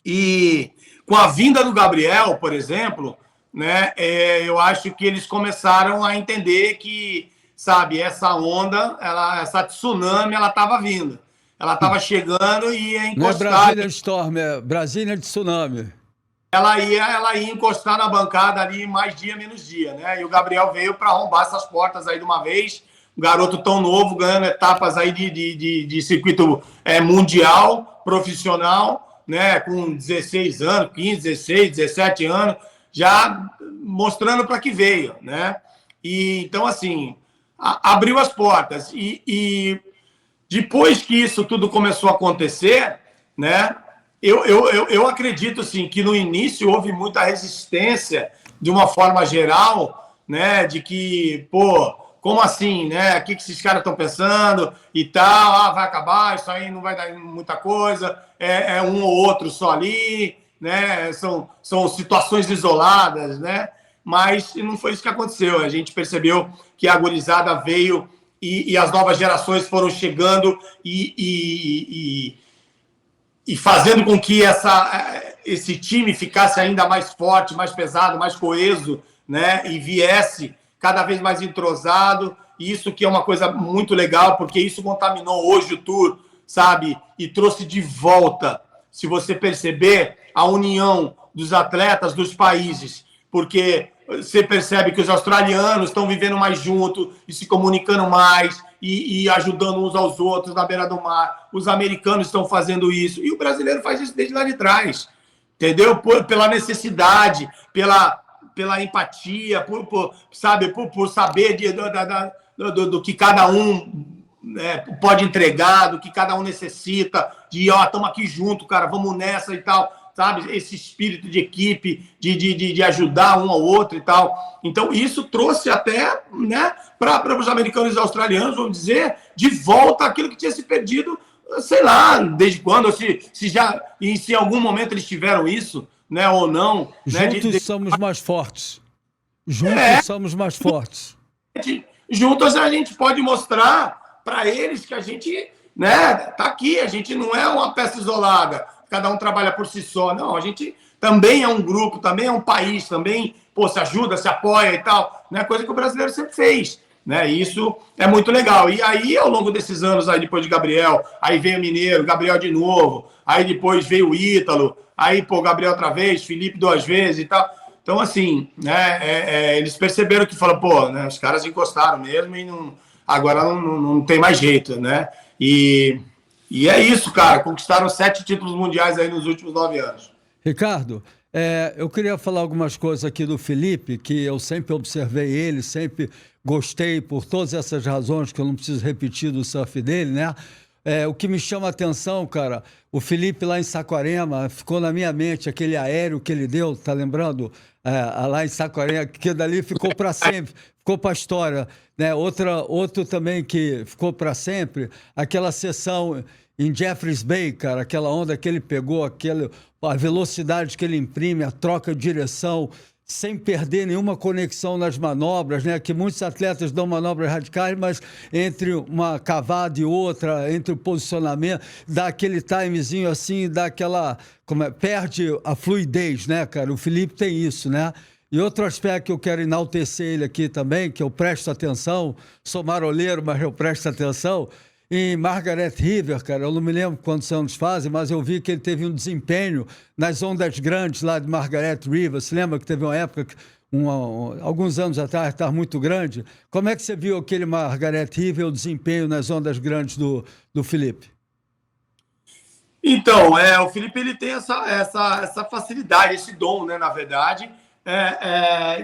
E com a vinda do Gabriel, por exemplo, né, eu acho que eles começaram a entender que, sabe, essa onda, essa tsunami, ela estava vindo. Ela estava chegando e ia encostar. Não é Brasília de Storm, é Brasília de Tsunami. Ela ia encostar na bancada ali mais dia, menos dia, né? E o Gabriel veio para arrombar essas portas aí de uma vez. Um garoto tão novo, ganhando etapas aí de circuito mundial, profissional, né? Com 16 anos, 15, 16, 17 anos, já mostrando para que veio, né? E então, assim, abriu as portas. E depois que isso tudo começou a acontecer, né? Eu acredito, sim, que no início houve muita resistência, de uma forma geral, né? De que, pô, como assim, né? O que esses caras estão pensando e tal? Vai acabar, isso aí não vai dar muita coisa, é um ou outro só ali, né? São situações isoladas, né? Mas não foi isso que aconteceu. A gente percebeu que a gurizada veio e as novas gerações foram chegando e fazendo com que esse time ficasse ainda mais forte, mais pesado, mais coeso, né? E viesse cada vez mais entrosado. Isso que é uma coisa muito legal, porque isso contaminou hoje o Tour, sabe? E trouxe de volta, se você perceber, a união dos atletas dos países. Porque você percebe que os australianos estão vivendo mais junto e se comunicando mais e ajudando uns aos outros na beira do mar. Os americanos estão fazendo isso. E o brasileiro faz isso desde lá de trás. Entendeu? Pela necessidade, pela empatia, por saber do que cada um pode entregar, do que cada um necessita, de, estamos aqui junto, cara, vamos nessa e tal. Sabe, esse espírito de equipe, de ajudar um ao outro e tal. Então, isso trouxe até, né, para os americanos e australianos, vamos dizer, de volta aquilo que tinha se perdido, sei lá, desde quando, ou se em algum momento eles tiveram isso, né, ou não. Juntos né, somos mais fortes. Juntos somos mais fortes. Juntos a gente pode mostrar para eles que a gente, né, tá aqui, a gente não é uma peça isolada. Cada um trabalha por si só. Não, a gente também é um grupo, também é um país, também se ajuda, se apoia e tal. Né? Coisa que o brasileiro sempre fez. Né? E isso é muito legal. E aí, ao longo desses anos, aí depois de Gabriel, aí veio o Mineiro, Gabriel de novo, aí depois veio o Ítalo, aí, Gabriel outra vez, Felipe 2 vezes e tal. Então, assim, né, eles perceberam que falaram, né, os caras encostaram mesmo e agora não tem mais jeito, né? E é isso, cara. Conquistaram 7 títulos mundiais aí nos últimos 9 anos. Ricardo, eu queria falar algumas coisas aqui do Felipe, que eu sempre observei ele, sempre gostei por todas essas razões que eu não preciso repetir do surf dele, né? O que me chama a atenção, cara, o Felipe lá em Saquarema, ficou na minha mente aquele aéreo que ele deu, tá lembrando? Lá em Saquarema, que dali ficou para sempre, ficou para a história. Né? Outro também que ficou para sempre, aquela sessão em Jeffreys Bay, cara, aquela onda que ele pegou, a velocidade que ele imprime, a troca de direção, sem perder nenhuma conexão nas manobras, né? Que muitos atletas dão manobras radicais, mas entre uma cavada e outra, entre o posicionamento, dá aquele timezinho assim, dá aquela... perde a fluidez, né, cara? O Felipe tem isso, né? E outro aspecto que eu quero enaltecer ele aqui também, que eu presto atenção, sou maroleiro, mas eu presto atenção, em Margaret River, cara, eu não me lembro quantos anos fazem, mas eu vi que ele teve um desempenho nas ondas grandes lá de Margaret River. Você lembra que teve uma época, alguns anos atrás, estava muito grande? Como é que você viu aquele Margaret River, o desempenho nas ondas grandes do Felipe? Então, o Felipe ele tem essa facilidade, esse dom, né, na verdade,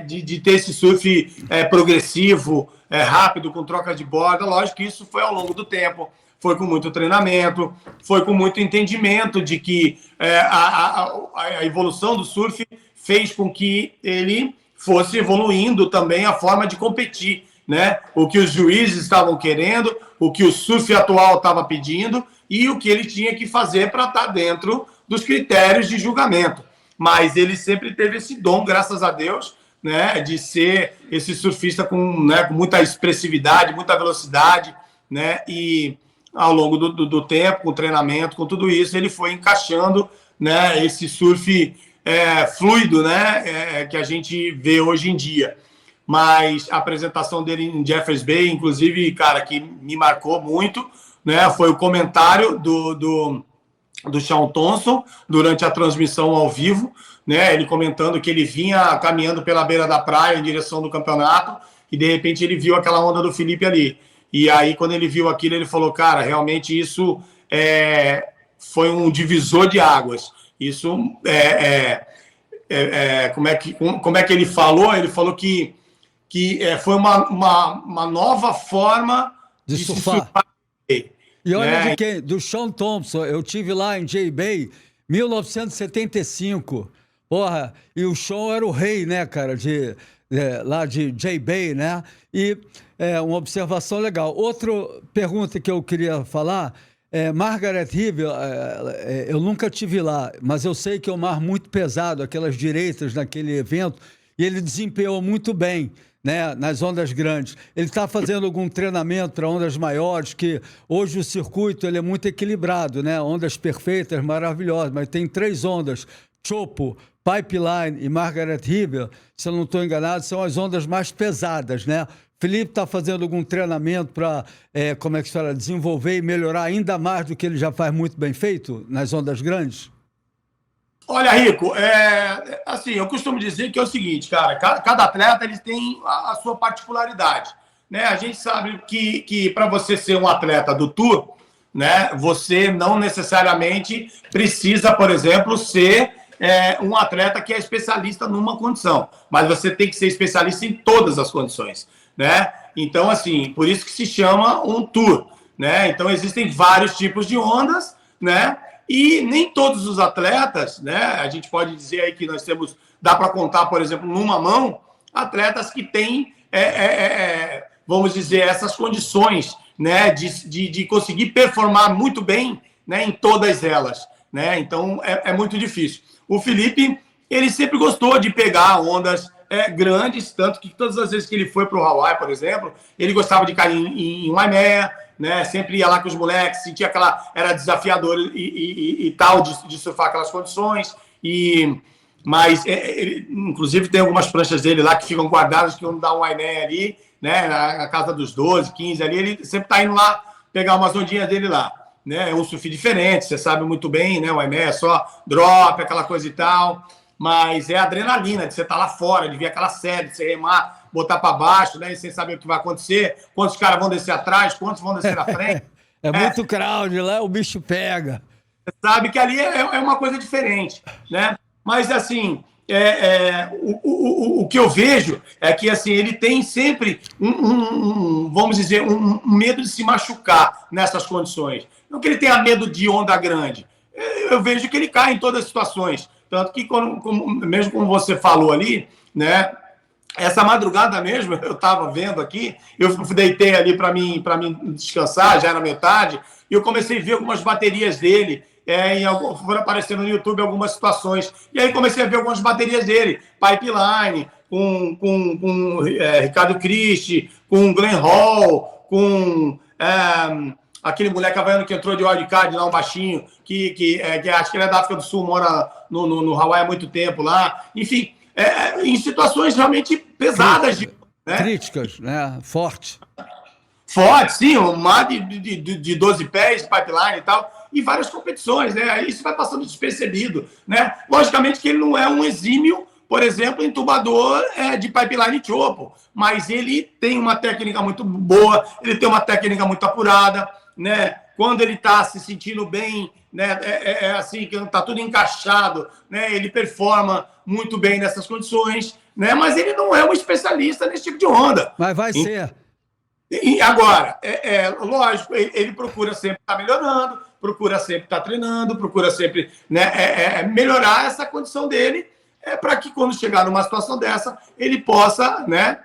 de ter esse surf progressivo, rápido, com troca de borda. Lógico que isso foi ao longo do tempo, foi com muito treinamento, foi com muito entendimento de que a evolução do surf fez com que ele fosse evoluindo também a forma de competir, né? O que os juízes estavam querendo, o que o surf atual estava pedindo e o que ele tinha que fazer para estar dentro dos critérios de julgamento. Mas ele sempre teve esse dom, graças a Deus, né, de ser esse surfista com muita expressividade, muita velocidade, né, e ao longo do tempo, com o treinamento, com tudo isso, ele foi encaixando, né, esse surf fluido, né, que a gente vê hoje em dia. Mas a apresentação dele em Jeffreys Bay, inclusive, cara, que me marcou muito, né, foi o comentário do Shaun Thompson durante a transmissão ao vivo, né, ele comentando que ele vinha caminhando pela beira da praia em direção do campeonato e de repente ele viu aquela onda do Felipe ali. E aí, quando ele viu aquilo, ele falou, cara, realmente isso foi um divisor de águas. Isso como é que ele falou? Ele falou que foi uma nova forma de surfar. E olha, né? De quem? Do Shaun Thompson. Eu tive lá em J-Bay, 1975. Porra, e o Shaun era o rei, né, cara, lá de J-Bay, né? E uma observação legal. Outra pergunta que eu queria falar Margaret River, eu nunca tive lá, mas eu sei que é um mar muito pesado, aquelas direitas naquele evento, e ele desempenhou muito bem, né, nas ondas grandes. Ele está fazendo algum treinamento para ondas maiores, que hoje o circuito ele é muito equilibrado, né? Ondas perfeitas, maravilhosas, mas tem 3 ondas, Chopo, Pipeline e Margaret River, se eu não estou enganado, são as ondas mais pesadas, né? Felipe está fazendo algum treinamento para, como é que se fala, desenvolver e melhorar ainda mais do que ele já faz muito bem feito nas ondas grandes? Olha, Rico, assim, eu costumo dizer que é o seguinte, cara, cada atleta ele tem a sua particularidade, né? A gente sabe que para você ser um atleta do Tour, né, você não necessariamente precisa, por exemplo, ser um atleta que é especialista numa condição, mas você tem que ser especialista em todas as condições, né? Então, assim, por isso que se chama um Tour, né? Então, existem vários tipos de ondas, né? E nem todos os atletas, né? A gente pode dizer aí que nós temos, dá para contar, por exemplo, numa mão, atletas que têm, vamos dizer, essas condições, né? De conseguir performar muito bem, né? Em todas elas, né? Então, é muito difícil. O Felipe, ele sempre gostou de pegar ondas grandes, tanto que todas as vezes que ele foi para o Hawaii, por exemplo, ele gostava de cair em Waimea, né? Sempre ia lá com os moleques, sentia era desafiador e tal de surfar aquelas condições. Mas ele, inclusive, tem algumas pranchas dele lá que ficam guardadas, que vão dar um Waimea ali, né? Na casa dos 12, 15 ali, ele sempre está indo lá pegar umas ondinhas dele lá. Né? É um surf diferente, você sabe muito bem, né? O Waimea é só drop, aquela coisa e tal. Mas é adrenalina de você estar lá fora, de ver aquela série, de você remar, botar para baixo, né? E sem saber o que vai acontecer, quantos caras vão descer atrás, quantos vão descer na frente. Muito crowd, lá o bicho pega. Você sabe que ali é uma coisa diferente, né? Mas, assim, o que eu vejo é que, assim, ele tem sempre vamos dizer, um medo de se machucar nessas condições. Não que ele tenha medo de onda grande. Eu vejo que ele cai em todas as situações. Tanto que, mesmo como você falou ali, né? Essa madrugada mesmo, eu estava vendo aqui, eu deitei ali para mim descansar, já era metade, e eu comecei a ver algumas baterias dele, foram aparecendo no YouTube algumas situações. E aí comecei a ver algumas baterias dele, Pipeline, com Ricardo Christie, com Glenn Hall, com aquele moleque havaiano que entrou de wildcard lá, um baixinho, que acho que ele é da África do Sul, mora no Hawaii há muito tempo lá. Enfim, em situações realmente pesadas. Né? Críticas, né? Forte, sim, um mar de 12 pés, pipeline e tal, e várias competições, né? Aí isso vai passando despercebido, né? Logicamente que ele não é um exímio, por exemplo, entubador de pipeline e chopo, mas ele tem uma técnica muito boa, ele tem uma técnica muito apurada, né? quando ele está se sentindo bem, né, assim, que está tudo encaixado, né, ele performa muito bem nessas condições, né, mas ele não é um especialista nesse tipo de onda. Mas vai ser. E agora, lógico, ele procura sempre estar melhorando, procura sempre estar treinando, procura sempre, né, melhorar essa condição dele, para que quando chegar numa situação dessa, ele possa, né,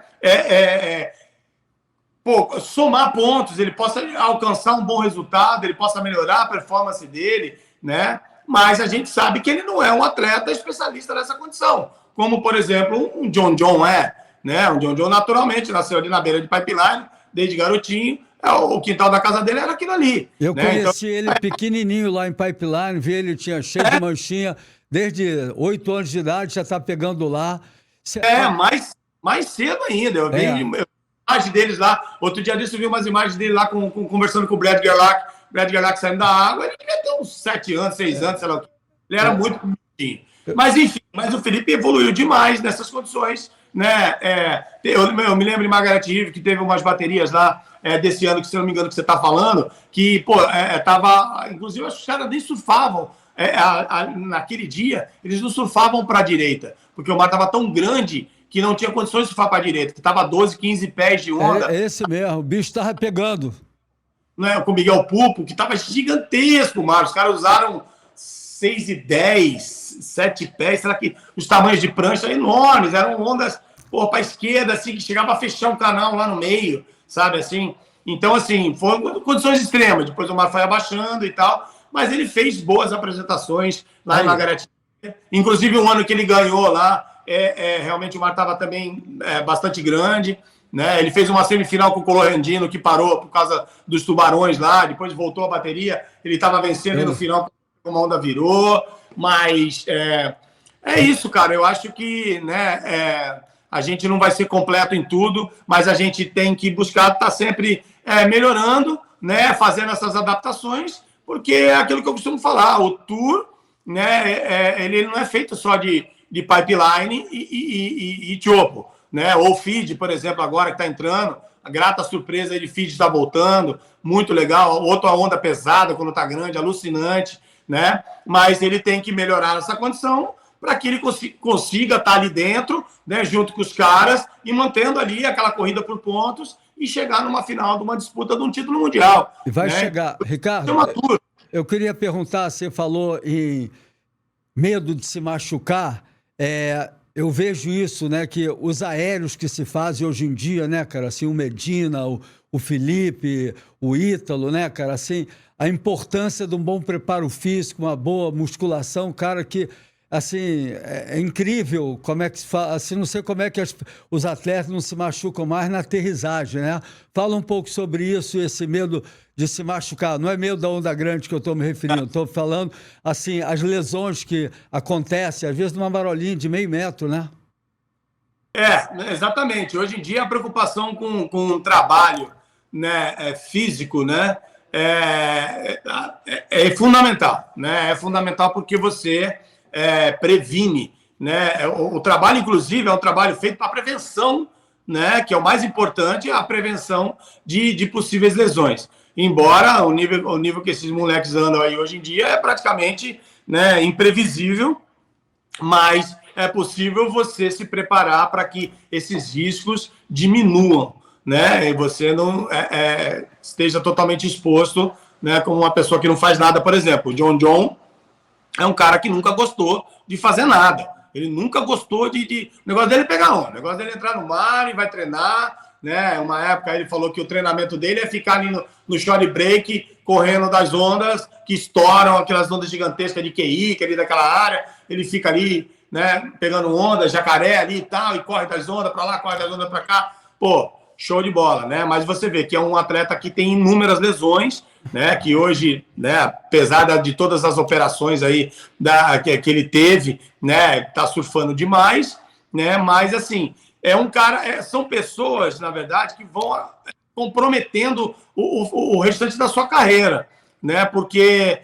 somar pontos, ele possa alcançar um bom resultado, ele possa melhorar a performance dele, né? Mas a gente sabe que ele não é um atleta especialista nessa condição, como, por exemplo, um John John né? O John John naturalmente nasceu ali na beira de Pipeline, desde garotinho, o quintal da casa dele era aquilo ali. Eu né? conheci ele pequenininho lá em Pipeline, vi ele tinha cheio de manchinha, desde 8 anos de idade já está pegando lá. Mais cedo ainda, eu vi imagens deles lá. Outro dia eu vi umas imagens dele lá conversando com o Brad Gerlach saindo da água. Ele devia ter uns 7 anos, 6 anos, sei lá o que. Ele era muito bonitinho. Mas, enfim, o Felipe evoluiu demais nessas condições. Né? Eu me lembro de Margaret River, que teve umas baterias lá desse ano, que, se não me engano, que você está falando, que, tava. Inclusive, acho que os caras nem surfavam. Naquele dia, eles não surfavam para a direita, porque o mar estava tão grande que não tinha condições de surfar para a direita, que estava 12, 15 pés de onda. É esse mesmo, o bicho estava pegando. Né, com o Miguel Pupo, que estava gigantesco o mar. Os caras usaram 6 e 10, 7 pés, será que os tamanhos de prancha eram enormes, eram ondas para a esquerda, assim, que chegava a fechar um canal lá no meio, sabe, assim. Então, assim, foram condições extremas. Depois o mar foi abaixando e tal, mas ele fez boas apresentações lá em Margaret. Inclusive, um ano que ele ganhou lá, realmente o mar estava também bastante grande, né? Ele fez uma semifinal com o Colorandino, que parou por causa dos tubarões lá, depois voltou a bateria, ele estava vencendo e no final uma onda virou, mas é isso, cara. Eu acho que, né, a gente não vai ser completo em tudo, mas a gente tem que buscar estar sempre melhorando, né, fazendo essas adaptações, porque é aquilo que eu costumo falar, o Tour, né, ele não é feito só de pipeline e chopo, né? Ou feed, por exemplo, agora que está entrando, a grata surpresa aí de feed está voltando, muito legal, outra onda pesada quando está grande, alucinante, né? Mas ele tem que melhorar essa condição para que ele consiga estar ali dentro, né, junto com os caras e mantendo ali aquela corrida por pontos e chegar numa final de uma disputa de um título mundial. E vai né? chegar. Ricardo, eu queria perguntar, você falou em medo de se machucar, eu vejo isso, né, que os aéreos que se fazem hoje em dia, né, cara, assim, o Medina, o Felipe, o Ítalo, né, cara, assim, a importância de um bom preparo físico, uma boa musculação, cara, que, assim, é incrível como é que se faz, assim, não sei como é que os atletas não se machucam mais na aterrissagem, né? Fala um pouco sobre isso, esse medo de se machucar. Não é medo da onda grande que eu estou me referindo, estou falando, assim, as lesões que acontecem, às vezes, numa marolinha de meio metro, né? Exatamente. Hoje em dia, a preocupação com o trabalho, né, físico, né, é fundamental, né? É fundamental porque você previne, né? O trabalho, inclusive, é um trabalho feito para prevenção, né? Que é o mais importante, a prevenção de possíveis lesões. Embora o nível que esses moleques andam aí hoje em dia é praticamente, né, imprevisível, mas é possível você se preparar para que esses riscos diminuam, né? E você não esteja totalmente exposto, né, como uma pessoa que não faz nada. Por exemplo, o John John é um cara que nunca gostou de fazer nada. Ele nunca gostou O negócio dele é pegar onda. O negócio dele é entrar no mar e vai treinar, né? Uma época ele falou que o treinamento dele é ficar ali no short break, correndo das ondas que estouram, aquelas ondas gigantescas de QI, que é ali daquela área. Ele fica ali, né, pegando onda, jacaré ali e tal, e corre das ondas para lá, corre das ondas para cá. Pô, show de bola, né? Mas você vê que é um atleta que tem inúmeras lesões, né? Que hoje, né, apesar de todas as operações aí que ele teve, né, tá surfando demais, né? Mas assim, é um cara, são pessoas, na verdade, que vão comprometendo o restante da sua carreira, né? Porque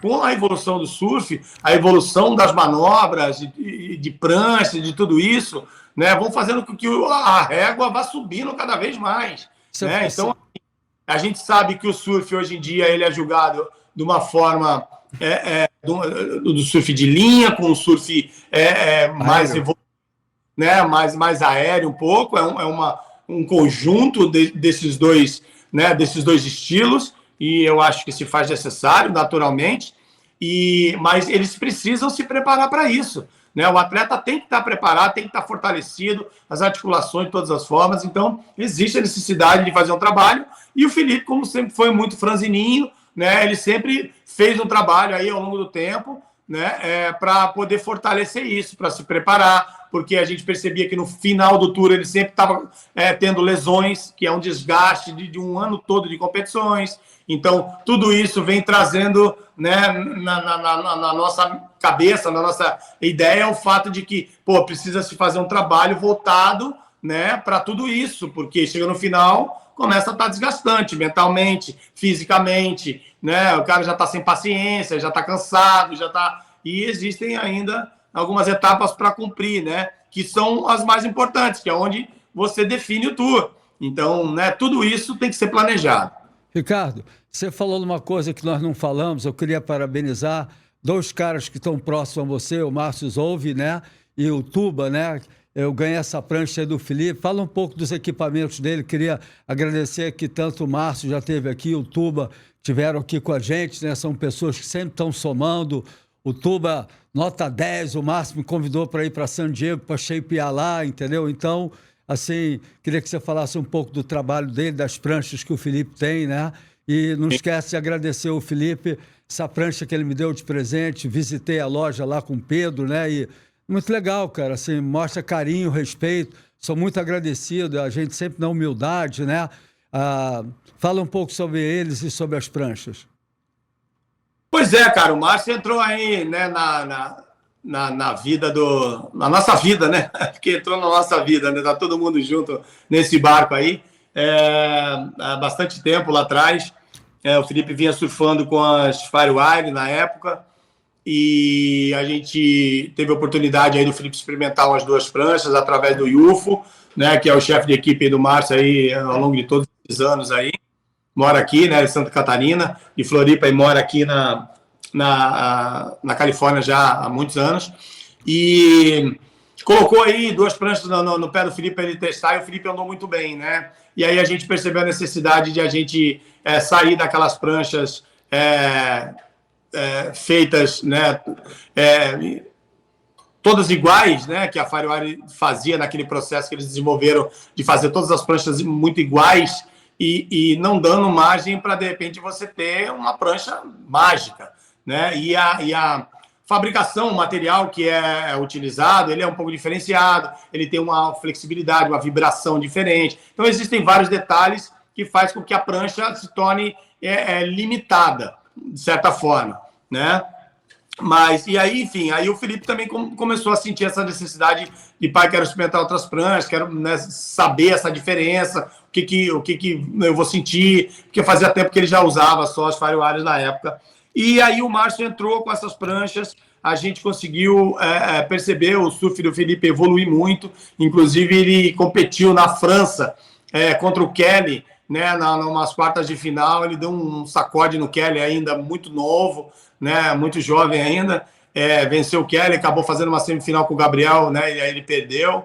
com a evolução do surf, a evolução das manobras, de prancha, de tudo isso, né, vão fazendo com que a régua vá subindo cada vez mais. Né? Então, A gente sabe que o surf, hoje em dia, ele é julgado de uma forma do surf de linha, com o surf mais evoluído, né, mais aéreo um pouco, um conjunto desses dois, né, desses dois estilos, e eu acho que se faz necessário, naturalmente, mas eles precisam se preparar para isso, né? O atleta tem que estar preparado, tem que estar fortalecido, as articulações de todas as formas, então existe a necessidade de fazer um trabalho, e o Felipe, como sempre foi muito franzininho, né, ele sempre fez um trabalho aí ao longo do tempo, né, para poder fortalecer isso, para se preparar, porque a gente percebia que no final do Tour ele sempre estava tendo lesões, que é um desgaste de um ano todo de competições. Então, tudo isso vem trazendo, né, na nossa cabeça, na nossa ideia, o fato de que precisa se fazer um trabalho voltado, né, para tudo isso, porque chega no final, começa a estar desgastante mentalmente, fisicamente, né? O cara já está sem paciência, já está cansado, e existem ainda algumas etapas para cumprir, né? Que são as mais importantes, que é onde você define o Tour. Então, né, tudo isso tem que ser planejado. Ricardo, você falou numa coisa que nós não falamos, eu queria parabenizar dois caras que estão próximos a você, o Márcio Zolvi, né, e o Tuba, né? Eu ganhei essa prancha aí do Felipe. Fala um pouco dos equipamentos dele. Queria agradecer que tanto o Márcio já esteve aqui, o Tuba tiveram aqui com a gente, né? São pessoas que sempre estão somando. O Tuba, nota 10, o Márcio me convidou para ir para San Diego para shapear lá, entendeu? Então, assim, queria que você falasse um pouco do trabalho dele, das pranchas que o Felipe tem, né? E não esquece de agradecer o Felipe, essa prancha que ele me deu de presente. Visitei a loja lá com o Pedro, né? E muito legal, cara, assim, mostra carinho, respeito. Sou muito agradecido, a gente sempre na humildade, né? Fala um pouco sobre eles e sobre as pranchas. Pois é, cara, o Márcio entrou aí, né, na vida na nossa vida, né? Porque entrou na nossa vida, né? Tá todo mundo junto nesse barco aí. Há bastante tempo lá atrás. O Felipe vinha surfando com as Firewire na época. E a gente teve a oportunidade aí do Felipe experimentar umas duas pranchas através do Yufo, né, que é o chefe de equipe do Márcio aí ao longo de todos esses anos aí. Mora aqui, né, em Santa Catarina, de Floripa, e mora aqui na Califórnia já há muitos anos. E colocou aí duas pranchas no pé do Felipe para ele testar, e o Felipe andou muito bem, né? E aí a gente percebeu a necessidade de a gente sair daquelas pranchas feitas, né, todas iguais, né, que a Firewire fazia naquele processo que eles desenvolveram de fazer todas as pranchas muito iguais e não dando margem para, de repente, você ter uma prancha mágica, né? E a fabricação, o material que é utilizado, ele é um pouco diferenciado, ele tem uma flexibilidade, uma vibração diferente. Então, existem vários detalhes que faz com que a prancha se torne limitada, de certa forma, né? Mas, e aí, enfim, aí o Felipe também começou a sentir essa necessidade de, pai, quero experimentar outras pranchas, quero, né, saber essa diferença, o que eu vou sentir, porque fazia tempo que ele já usava só as Firewires na época. E aí o Márcio entrou com essas pranchas, a gente conseguiu perceber o surf do Felipe evoluir muito, inclusive ele competiu na França contra o Kelly, né, umas quartas de final, ele deu um sacode no Kelly ainda muito novo, né, muito jovem ainda, venceu o Kelly, acabou fazendo uma semifinal com o Gabriel, né, e aí ele perdeu.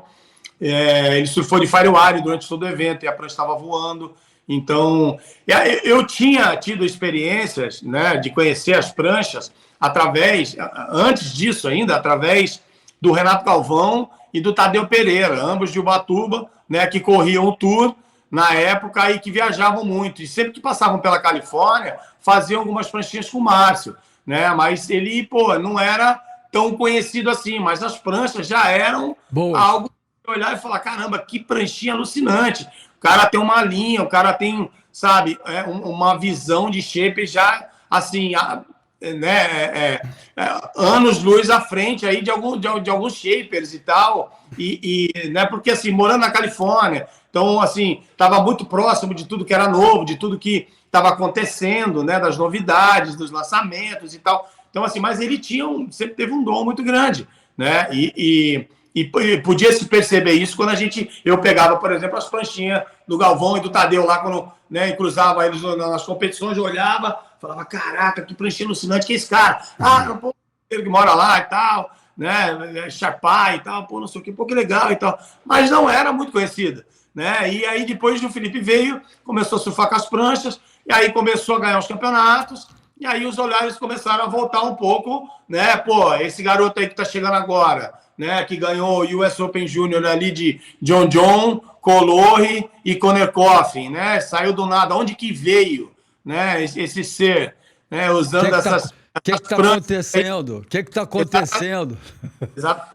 Ele surfou de Firewire durante todo o evento e a prancha estava voando. Então, eu tinha tido experiências, né, de conhecer as pranchas antes disso ainda, através do Renato Galvão e do Tadeu Pereira, ambos de Ubatuba, né, que corriam o Tour na época e que viajavam muito. E sempre que passavam pela Califórnia, faziam algumas pranchinhas com o Márcio, né? Mas ele, não era tão conhecido assim, mas as pranchas já eram algo de olhar e falar, caramba, que pranchinha alucinante. O cara tem uma linha, o cara tem, sabe, uma visão de shape já, assim, né, anos-luz à frente aí de alguns shapers e tal, né, porque, assim, morando na Califórnia, então, assim, estava muito próximo de tudo que era novo, de tudo que estava acontecendo, né, das novidades, dos lançamentos e tal. Então, assim, mas ele sempre teve um dom muito grande, né, e E podia se perceber isso quando eu pegava, por exemplo, as pranchinhas do Galvão e do Tadeu lá, quando, né, cruzava eles nas competições, eu olhava, falava, caraca, que pranchinha alucinante, que é esse cara? Ah, pô, ele que mora lá e tal, né, Charpai e tal, pô, não sei o que, pô, que legal e tal. Mas não era muito conhecida, né? E aí depois o Felipe veio, começou a surfar com as pranchas, e aí começou a ganhar os campeonatos, e aí os olhares começaram a voltar um pouco, né? Pô, esse garoto aí que tá chegando agora, né? Que ganhou o US Open Junior ali de John, Colorri e Conner Coffin, né? Saiu do nada. Onde que veio, né? Esse ser, né? Usando essas... O que está acontecendo? O que está acontecendo?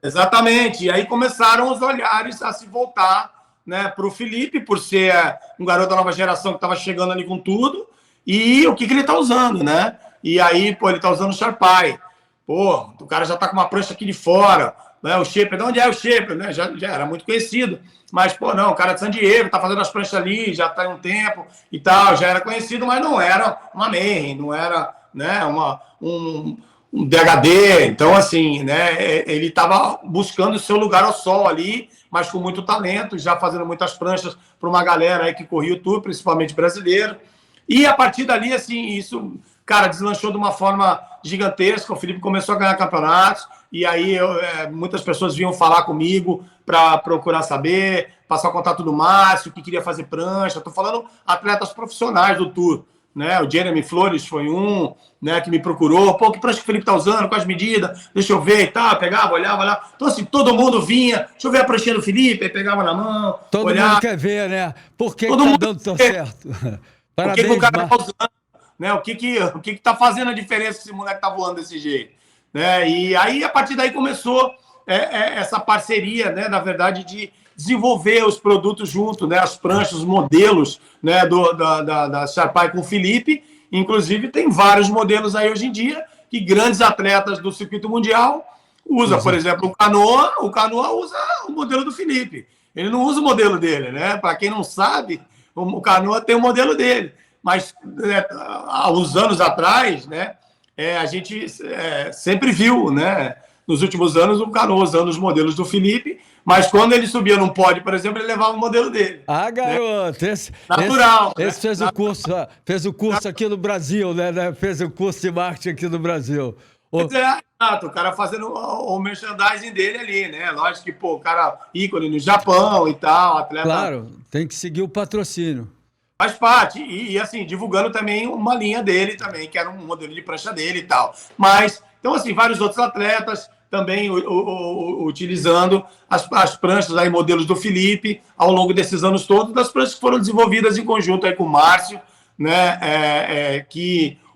Exatamente. E aí começaram os olhares a se voltar, né, para o Felipe, por ser um garoto da nova geração que estava chegando ali com tudo. E o que ele está usando, né? E aí, pô, ele está usando o Charpai. Pô, o cara já está com uma prancha aqui de fora. Né? O Shaper, de onde é o Shaper? Né? Já era muito conhecido. Mas, pô, não, o cara de San Diego, tá fazendo as pranchas ali, já tá há um tempo e tal, já era conhecido, mas não era uma Mayhem, não era, né, um DHD. Então, assim, né, ele estava buscando o seu lugar ao sol ali, mas com muito talento, já fazendo muitas pranchas para uma galera aí que corria o Tour, principalmente brasileiro. E a partir dali, assim, isso, cara, deslanchou de uma forma gigantesca. O Felipe começou a ganhar campeonatos. E aí muitas pessoas vinham falar comigo para procurar saber, passar o contato do Márcio, que queria fazer prancha. Estou falando atletas profissionais do Tour. Né? O Jeremy Flores foi um, né, que me procurou. Pô, que prancha que o Felipe está usando, quais medidas? Deixa eu ver e tal. Pegava, olhava. Então, assim, todo mundo vinha. Deixa eu ver a pranchinha do Felipe. Aí pegava na mão. Todo olhava. mundo quer ver, né? Por que está dando tão certo? Parabéns, o que o cara está usando? Né? O que tá fazendo a diferença que esse moleque está voando desse jeito? Né? E aí, a partir daí, começou essa parceria, né, na verdade, de desenvolver os produtos junto, né, as pranchas, os modelos, né, da Charpai com o Felipe. Inclusive, tem vários modelos aí hoje em dia que grandes atletas do circuito mundial usam. Por exemplo, o Canoa usa o modelo do Felipe. Ele não usa o modelo dele, né? Para quem não sabe, o Canoa tem o modelo dele. Mas, há uns anos atrás, né, a gente sempre viu, né, nos últimos anos, o Canoa usando os modelos do Felipe, mas quando ele subia num pódio, por exemplo, ele levava o modelo dele. Ah, garoto, né? Natural. Esse fez o curso aqui no Brasil, né? Fez o curso de marketing aqui no Brasil. Exato, o cara fazendo o merchandising dele ali, né? Lógico que, pô, o cara ícone no Japão e tal, atleta... Claro, tem que seguir o patrocínio. Faz parte, e assim, divulgando também uma linha dele também, que era um modelo de prancha dele e tal. Mas, então assim, vários outros atletas também utilizando as pranchas aí, modelos do Felipe, ao longo desses anos todos, das pranchas que foram desenvolvidas em conjunto aí com o Márcio, né,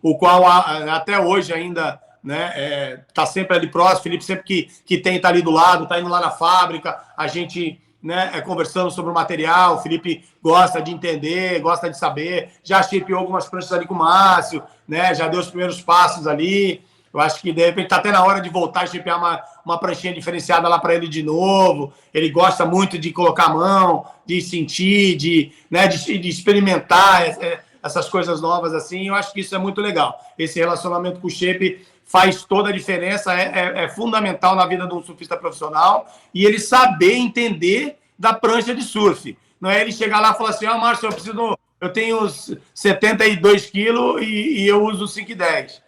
o qual até hoje ainda, né, tá sempre ali próximo. O Felipe sempre que tem, tá ali do lado, tá indo lá na fábrica, a gente... né, conversando sobre o material. O Felipe gosta de entender, gosta de saber, já shapeou algumas pranchas ali com o Márcio, né, já deu os primeiros passos ali. Eu acho que, de repente, está até na hora de voltar a shapear uma pranchinha diferenciada lá para ele de novo. Ele gosta muito de colocar a mão, de sentir, de experimentar essas coisas novas assim. Eu acho que isso é muito legal. Esse relacionamento com o shape faz toda a diferença, é fundamental na vida de um surfista profissional, e ele saber entender da prancha de surf. Não é ele chegar lá e falar assim, Márcio, eu tenho 72 quilos e eu uso 5,10.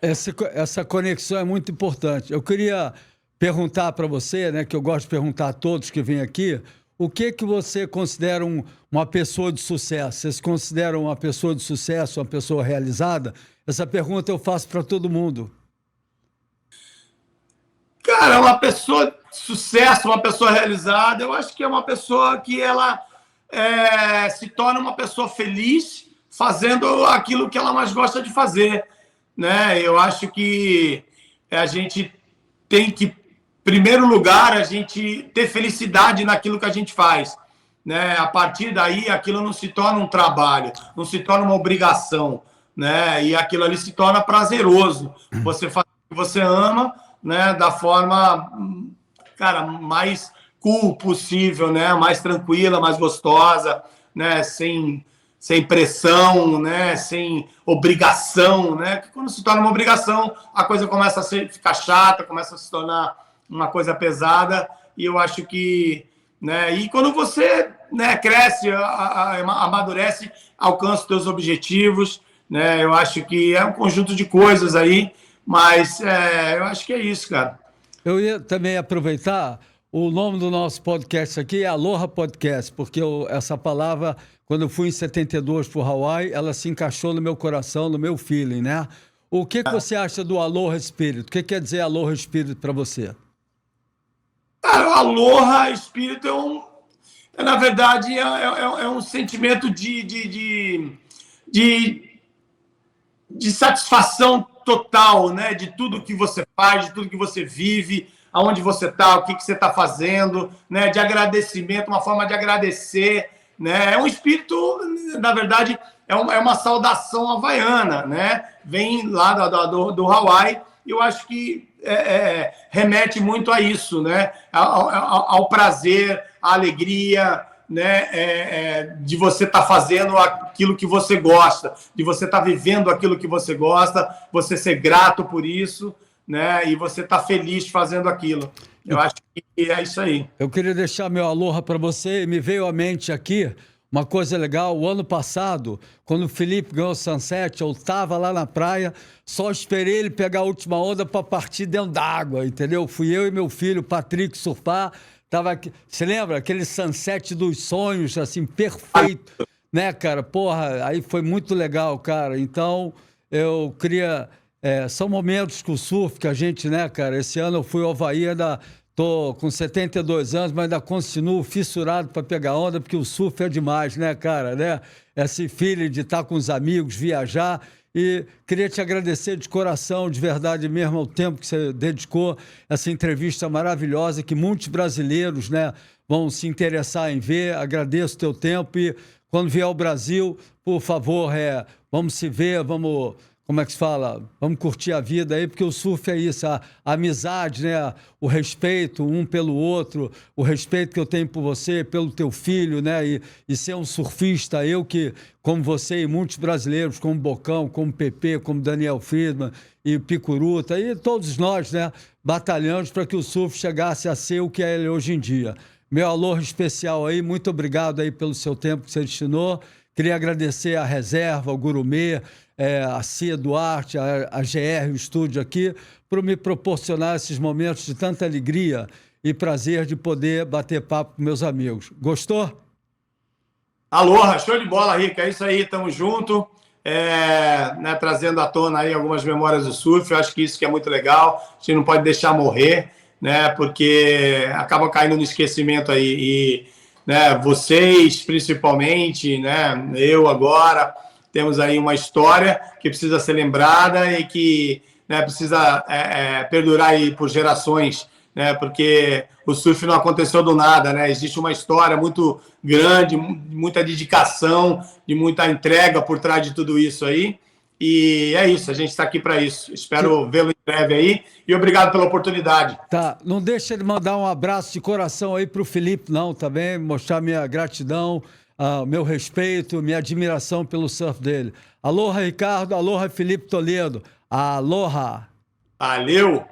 Essa conexão é muito importante. Eu queria perguntar para você, né, que eu gosto de perguntar a todos que vêm aqui, o que você considera uma pessoa de sucesso? Vocês consideram uma pessoa de sucesso, uma pessoa realizada? Essa pergunta eu faço para todo mundo. Cara, uma pessoa de sucesso, uma pessoa realizada, eu acho que é uma pessoa que ela se torna uma pessoa feliz fazendo aquilo que ela mais gosta de fazer, né? Eu acho que a gente tem que, em primeiro lugar, a gente ter felicidade naquilo que a gente faz, né? A partir daí, aquilo não se torna um trabalho, não se torna uma obrigação, né? E aquilo ali se torna prazeroso. Você faz o que você ama, né, da forma, cara, mais cool possível, né, mais tranquila, mais gostosa, né, sem pressão, né, sem obrigação, né, que quando se torna uma obrigação, a coisa começa a ficar chata, começa a se tornar uma coisa pesada, e eu acho que, né, e quando você, né, cresce, amadurece, alcança os seus objetivos, né, eu acho que é um conjunto de coisas aí, mas eu acho que é isso, cara. Eu ia também aproveitar, o nome do nosso podcast aqui é Aloha Podcast, porque essa palavra, quando eu fui em 72 para o Hawaii, ela se encaixou no meu coração, no meu feeling, né? O que você acha do Aloha Spirit? O que quer dizer Aloha Spirit para você? Cara, o Aloha Espírito na verdade, um sentimento de satisfação total, né? De tudo que você faz, de tudo que você vive, aonde você está, o que você está fazendo, né? De agradecimento, uma forma de agradecer, né? É um espírito, na verdade, é uma saudação havaiana, né? Vem lá do Hawaii, e eu acho que remete muito a isso, né? Ao prazer, à alegria, né, de você estar fazendo aquilo que você gosta, de você estar vivendo aquilo que você gosta, você ser grato por isso, né, e você estar feliz fazendo aquilo. Eu acho que é isso aí. Eu queria deixar meu aloha para você e me veio à mente aqui uma coisa legal. O ano passado, quando o Felipe ganhou o Sunset, eu estava lá na praia, só esperei ele pegar a última onda para partir dentro d'água, entendeu? Fui eu e meu filho, Patrick, surfar. Tava aqui, você lembra? Aquele sunset dos sonhos, assim, perfeito, né, cara? Porra, aí foi muito legal, cara. Então, eu queria... são momentos que o surf, que a gente, né, cara? Esse ano eu fui ao Havaí, ainda tô com 72 anos, mas ainda continuo fissurado para pegar onda, porque o surf é demais, né, cara? Né? Esse feeling de estar com os amigos, viajar... E queria te agradecer de coração, de verdade mesmo, ao tempo que você dedicou essa entrevista maravilhosa, que muitos brasileiros, né, vão se interessar em ver. Agradeço o teu tempo e quando vier ao Brasil, por favor, vamos se ver, vamos, como é que se fala? Vamos curtir a vida aí, porque o surf é isso, a amizade, né, o respeito um pelo outro, o respeito que eu tenho por você, pelo teu filho, né, e ser um surfista, eu que, como você e muitos brasileiros, como Bocão, como Pepe, como Daniel Friedman e Picuruta, e todos nós, né, batalhamos para que o surf chegasse a ser o que é ele hoje em dia. Meu aloha especial aí, muito obrigado aí pelo seu tempo que você destinou. Queria agradecer a Reserva, ao Gourmet, a Cia Duarte, a GR, o estúdio aqui, por me proporcionar esses momentos de tanta alegria e prazer de poder bater papo com meus amigos. Gostou? Aloha, show de bola, Rica. É isso aí, tamo junto. Né, trazendo à tona aí algumas memórias do surf. Eu acho que isso que é muito legal. A gente não pode deixar morrer, né? Porque acaba caindo no esquecimento aí. E, né, vocês, principalmente, né? Eu agora, temos aí uma história que precisa ser lembrada e que, né, precisa perdurar aí por gerações, né? Porque o surf não aconteceu do nada, né? Existe uma história muito grande, muita dedicação, de muita entrega por trás de tudo isso aí. E é isso, a gente está aqui para isso. Espero vê-lo em breve aí e obrigado pela oportunidade. Tá, não deixa de mandar um abraço de coração aí para o Felipe, não, também, mostrar minha gratidão, meu respeito, minha admiração pelo surf dele. Aloha, Ricardo, aloha, Felipe Toledo. Aloha. Valeu!